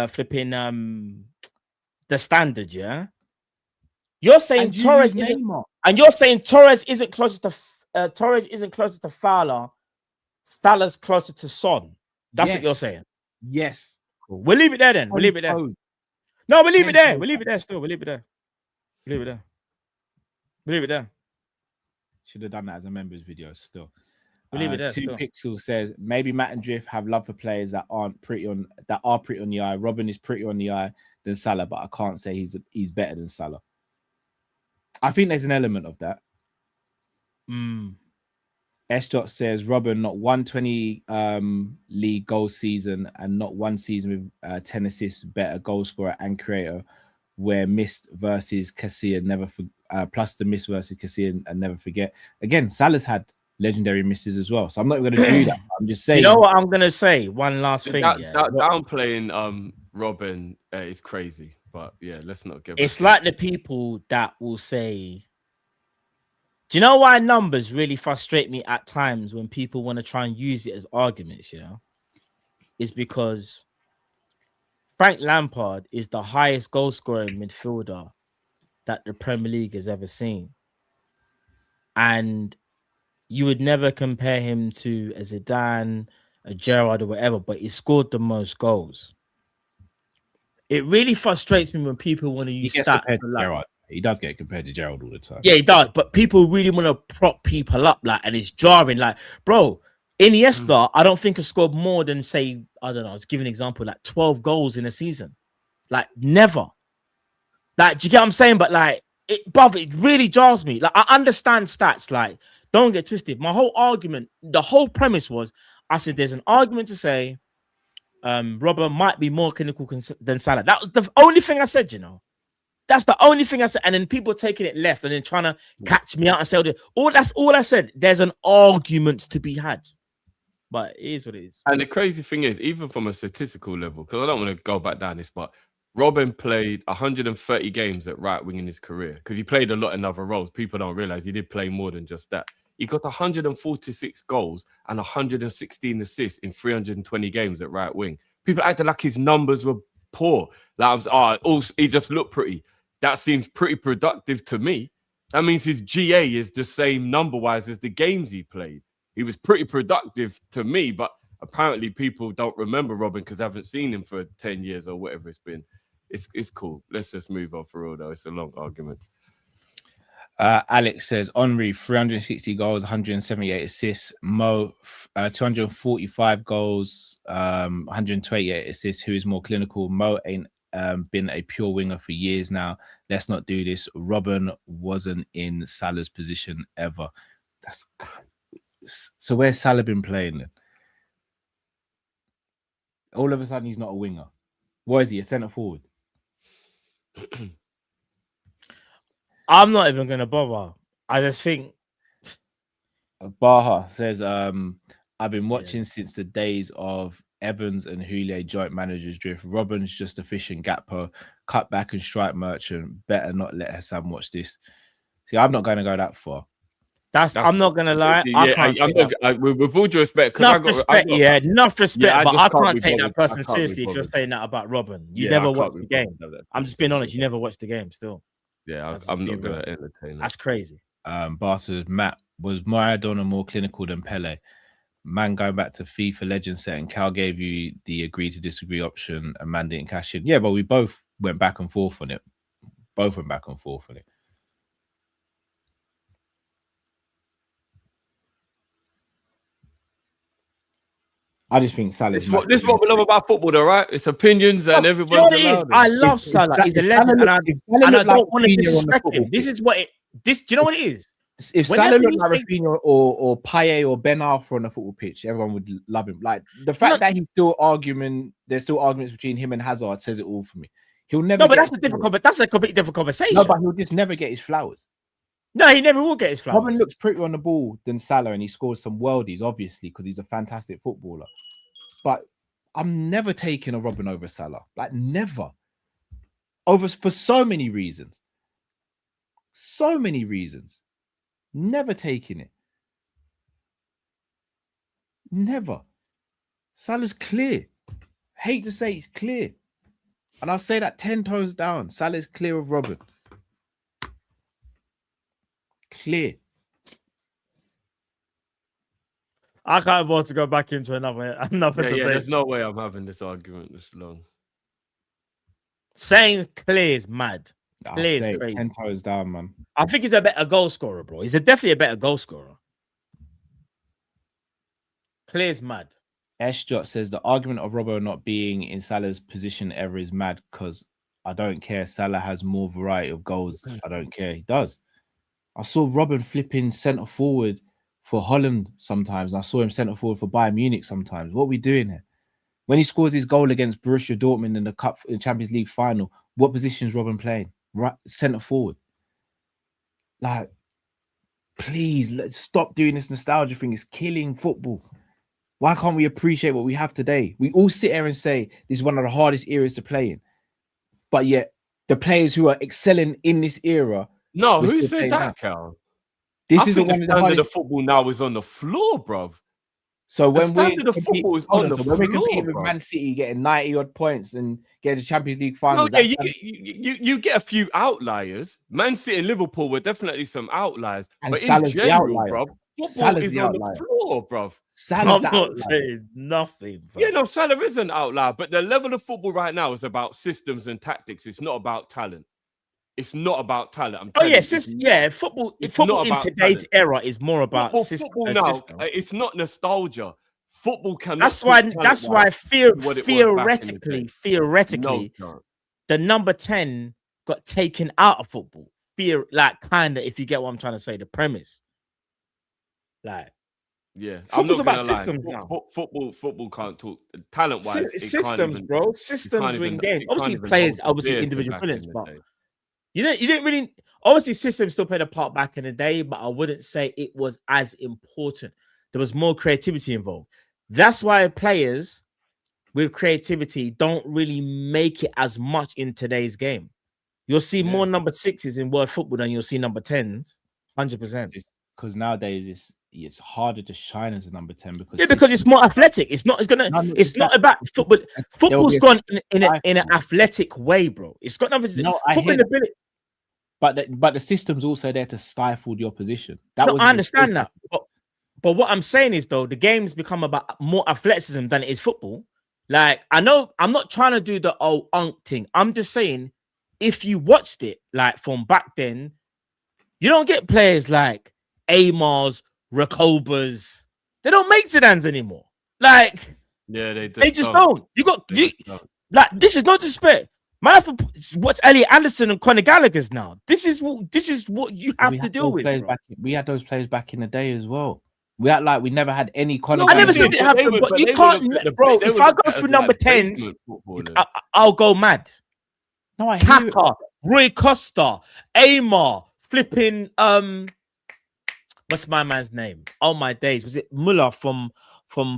flipping the standard, yeah. You're saying Torres isn't closer to Fowler. Salah's closer to Son. That's what you're saying.
Yes.
Cool. We'll leave it there then. We'll leave it there. No, we'll leave it there. We'll leave it there still. We'll leave it there.
Should have done that as a members video still.
We'll leave it there.
2 Pixel says maybe Matt and Drift have love for players that are pretty on the eye. Robin is pretty on the eye than Salah, but I can't say he's better than Salah. I think there's an element of that. S. says Robin not 120 league goal season and not one season with 10 assists, better goal scorer and creator, where missed versus Casilla plus the miss versus Casilla and never forget. Again, Salah's had legendary misses as well, so I'm not going to do that. I'm just saying.
You know what I'm going to say? One last thing.
Downplaying Robin is crazy, but yeah, let's not get.
It's like the people that will say. Do you know why numbers really frustrate me at times when people want to try and use it as arguments? You know, it's because Frank Lampard is the highest goal scoring midfielder that the Premier League has ever seen. And you would never compare him to a Zidane, a Gerrard, or whatever, but he scored the most goals. It really frustrates me when people want to use stats.
He does get compared to Gerrard all the time.
Yeah, he does. But people really want to prop people up, like, and it's jarring. Like, bro, Iniesta, I don't think has scored more than, say, I don't know, let's give an example, like 12 goals in a season. Like, never. Like, do you get what I'm saying? But like, it really jars me. Like, I understand stats. Like, don't get twisted. My whole argument, the whole premise was, I said there's an argument to say Robert might be more clinical than Salah. That was the only thing I said, you know. That's the only thing I said. And then people taking it left and then trying to catch me out and say, that's all I said. There's an argument to be had. But it is what it is.
And the crazy thing is, even from a statistical level, because I don't want to go back down this, but Robin played 130 games at right wing in his career because he played a lot in other roles. People don't realize he did play more than just that. He got 146 goals and 116 assists in 320 games at right wing. People acted like his numbers were poor. Like, he just looked pretty. That seems pretty productive to me. That means his GA is the same number-wise as the games he played. He was pretty productive to me, but apparently people don't remember Robin because they haven't seen him for 10 years or whatever it's been. It's cool. Let's just move on for real, though. It's a long argument.
Alex says, Henry, 360 goals, 178 assists. Mo, 245 goals, 128 assists. Who is more clinical? Mo ain't been a pure winger for years now. Let's not do this. Robin wasn't in Salah's position ever. So where's Salah been playing then? All of a sudden, he's not a winger. What is he? A centre forward?
I'm not even gonna bother. I just think
Baha says, I've been watching since the days of Evans and Houllier joint managers drift. Robin's just efficient gapper, cut back and strike merchant. Better not let Hassan watch this. See, I'm not going to go that far.
I'm not gonna lie.
With all due respect,
enough respect, but I can't take that person seriously if you're saying that about Robin. You never watched the game. I'm just being honest. You never watched the game. Still,
I'm not gonna entertain that.
That's crazy.
Barca Matt was Maradona more clinical than Pele. Man, going back to FIFA Legend set, and Cal gave you the agree to disagree option, and man didn't cash in. Yeah, but we both went back and forth on it. I just think Salah.
This is what we love about football, though, right? It's opinions and everyone's allowed.
I love Salah. He's a legend, and I don't want to disrespect him. This is what it. Do you know what it is?
If Salah looked like Rafinha or Payet or Ben Arfa on the football pitch, everyone would love him. Like the fact that he's still arguing, there's still arguments between him and Hazard says it all for me. He'll never.
No, but that's a completely different conversation.
No, but he'll just never get his flowers.
No, he never will get his flowers.
Robin looks prettier on the ball than Salah, and he scores some worldies, obviously, because he's a fantastic footballer. But I'm never taking a Robin over Salah. Like never. For so many reasons. So many reasons. Never taking it. Never. Salah's clear. Hate to say he's clear. And I'll say that 10 toes down. Salah's clear of Robin. Clear.
I can't afford to go back into another debate.
There's no way I'm having this argument this long.
Saying clear is mad. Clear is crazy.
10 toes down, man.
I think he's a better goal scorer, bro. He's definitely a better goal scorer. Clear is mad.
Jot says the argument of Robbo not being in Salah's position ever is mad because I don't care. Salah has more variety of goals. I don't care. He does. I saw Robin flipping centre forward for Holland sometimes. And I saw him centre forward for Bayern Munich sometimes. What are we doing here? When he scores his goal against Borussia Dortmund in the Champions League final, what position is Robin playing? Right, centre forward. Like, please, let's stop doing this nostalgia thing. It's killing football. Why can't we appreciate what we have today? We all sit here and say this is one of the hardest eras to play in. But yet, the players who are excelling in this era.
No, who said that, Cal?
This
I
is
think
one
the
of the
standard
hardest...
of football now is on the floor, bruv.
So when
we're competing
with Man City getting 90 odd points and getting the Champions League finals,
you get a few outliers. Man City and Liverpool were definitely some outliers,
and
but
Salah's
in general,
the
bruv, football
Salah's
is
the
on
outlier.
the floor, bruv.
I'm not saying nothing. Bro.
Yeah, no, Salah is an outlier, but the level of football right now is about systems and tactics. It's not about talent. It's not about talent.
Football in today's era is more about
football now. It's not nostalgia. Football cannot.
That's why theoretically, the number 10 got taken out of football. If you get what I'm trying to say, the premise. Football's about systems now.
Football can't talk talent-wise.
Systems, bro. Systems win games. Obviously, players, individual brilliance, but. You didn't really. Obviously, systems still played a part back in the day, but I wouldn't say it was as important. There was more creativity involved. That's why players with creativity don't really make it as much in today's game. You'll see more number 6s in world football than you'll see number 10s. 100%.
Because nowadays it's harder to shine as a number 10 because
it's more athletic. It's not about football. Football's gone in an athletic way, bro. It's got nothing to do. Football ability.
But the system's also there to stifle the opposition.
I understand that. But what I'm saying is, though, the game's become about more athleticism than it is football. Like, I know I'm not trying to do the thing. I'm just saying, if you watched it, like, from back then, you don't get players like Amars, Rakobas. They don't make Zidanes anymore. Like,
they
just don't. Like, this is not disrespect. Man, have to watch Elliot Anderson and Conor Gallagher's now. This is what you have to deal with.
We had those players back in the day as well. We act like we never had any Conor.
I never said it happened, but you can't, bro. If I go through number 10s, I'll go mad.
No, I hear
Kaka, Rui Costa, Amar, flipping what's my man's name? Oh my days, was it Muller from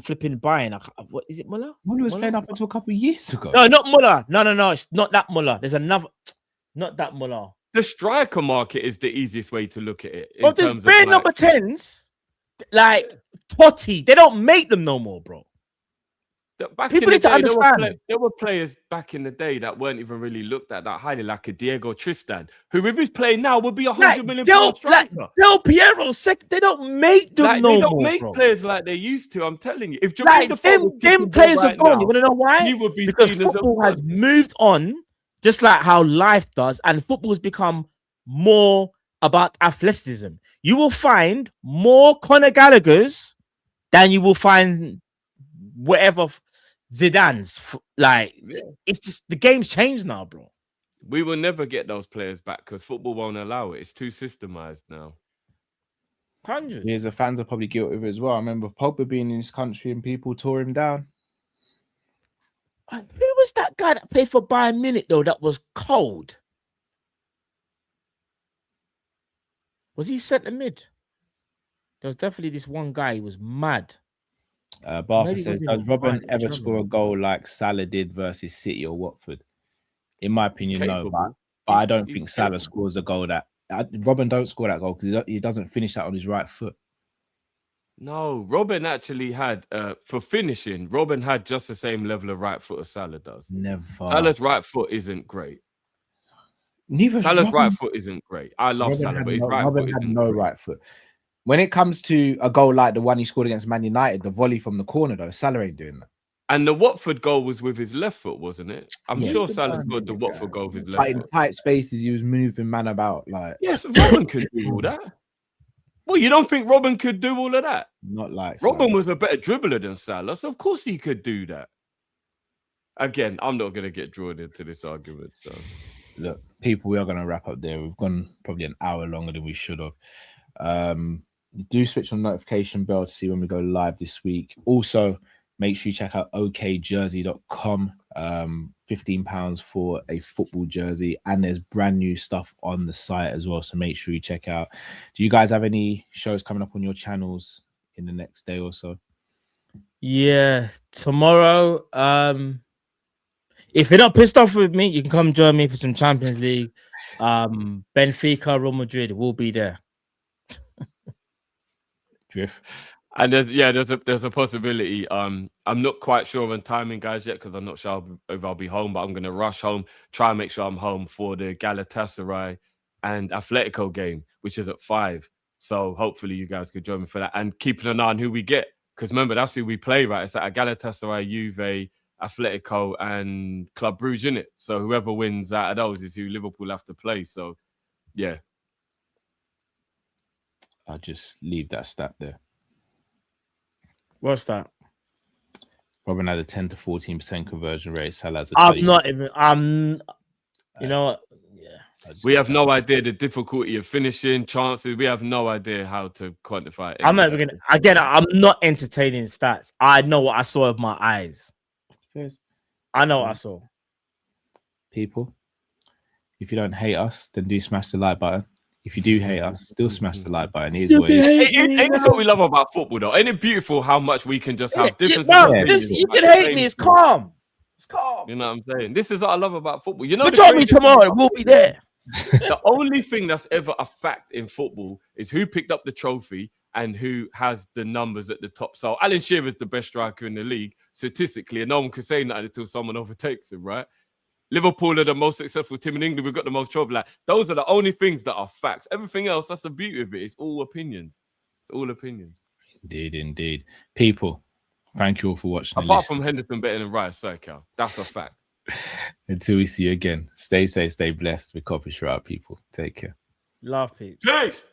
flipping Bayern? What is it, Muller?
Muller was playing up until a couple of years ago.
No, not Muller. No, it's not that Muller. There's another, not that Muller.
The striker market is the easiest way to look at it.
But there's bare number 10s. Like Totti, they don't make them no more, bro. People need to understand.
There were players back in the day that weren't even really looked at that highly, like a Diego Tristan, who if he's playing now would be $100 million.
Like Del Piero, they don't make them no more. They don't
make players like they used to. I'm telling you, if them
players are gone, you want to know why?
He would be
because football has moved on, just like how life does, and football has become more about athleticism. You will find more Conor Gallagher's than you will find whatever Zidane's. It's just the game's changed now, bro.
We will never get those players back because football won't allow it. It's too systemized now.
100.
Yeah, the fans are probably guilty of it as well. I remember Pogba being in this country and people tore him down.
Who was that guy that played for Bayern Munich though? That was cold. Was he centre mid? There was definitely this one guy. He was mad.
Barker says, does Robin ever score a goal like Salah did versus City or Watford? In my opinion, no. But I don't think Salah scores a goal that... Robin don't score that goal because he doesn't finish that on his right foot.
No, Robin actually had, for finishing, Robin had just the same level of right foot as Salah does.
Never.
Salah's right foot isn't great. Salah's right foot isn't great. I love Salah, but his right foot isn't great.
Right foot. When it comes to a goal like the one he scored against Man United, the volley from the corner, though, Salah ain't doing that.
And the Watford goal was with his left foot, wasn't it? I'm sure Salah scored the Watford goal with his left foot.
In tight spaces, he was moving man about.
Yes, Robin could do all that. Well, you don't think Robin could do all of that?
Not like
Robin
Salah.
was a better dribbler than Salah, so of course he could do that. Again, I'm not going to get drawn into this argument. So,
look, people, we are going to wrap up there. We've gone probably an hour longer than we should have. Do switch on notification bell to see when we go live this week. Also, make sure you check out okjersey.com. £15 for a football jersey, and there's brand new stuff on the site as well. So make sure you check out. Do you guys have any shows coming up on your channels in the next day or so?
Yeah, tomorrow. If you're not pissed off with me, you can come join me for some Champions League. Benfica, Real Madrid will be there.
Drift.
And there's a possibility. I'm not quite sure on timing, guys, yet, because I'm not sure if I'll be home, but I'm going to rush home, try and make sure I'm home for the Galatasaray and Atletico game, which is at 5. So hopefully you guys could join me for that and keeping an eye on who we get. Because remember, that's who we play, right? It's like a Galatasaray, Juve, Atletico, and Club Brugge, innit? So whoever wins out of those is who Liverpool have to play. So, yeah.
I'll just leave that stat there.
What's that?
Robin had a 10 to 14% conversion rate. Salah's
I'm not even. You know what? Yeah.
We have no idea the difficulty of finishing chances. We have no idea how to quantify it.
I'm not even gonna. Again, I'm not entertaining stats. I know what I saw with my eyes.
Cheers.
I know what I saw.
People, if you don't hate us, then do smash the like button. If you do hate us, still smash the like button. Ain't
this what we love about football, though? Ain't it beautiful how much we can just have different
you can hate me. It's calm. It's calm.
You know what I'm saying? This is what I love about football. You know,
but join me tomorrow. We'll be there.
The only thing that's ever a fact in football is who picked up the trophy and who has the numbers at the top. So Alan Shearer's the best striker in the league statistically, and no one can say that until someone overtakes him, right? Liverpool are the most successful team in England. We've got the most trouble. Like, those are the only things that are facts. Everything else, that's the beauty of it. It's all opinions. It's all opinions.
Indeed. People, thank you all for watching.
Apart from Henderson better than Rice, Cal. That's a fact.
Until we see you again, stay safe, stay blessed. With Kopish out, people. Take care.
Love, people.
Peace.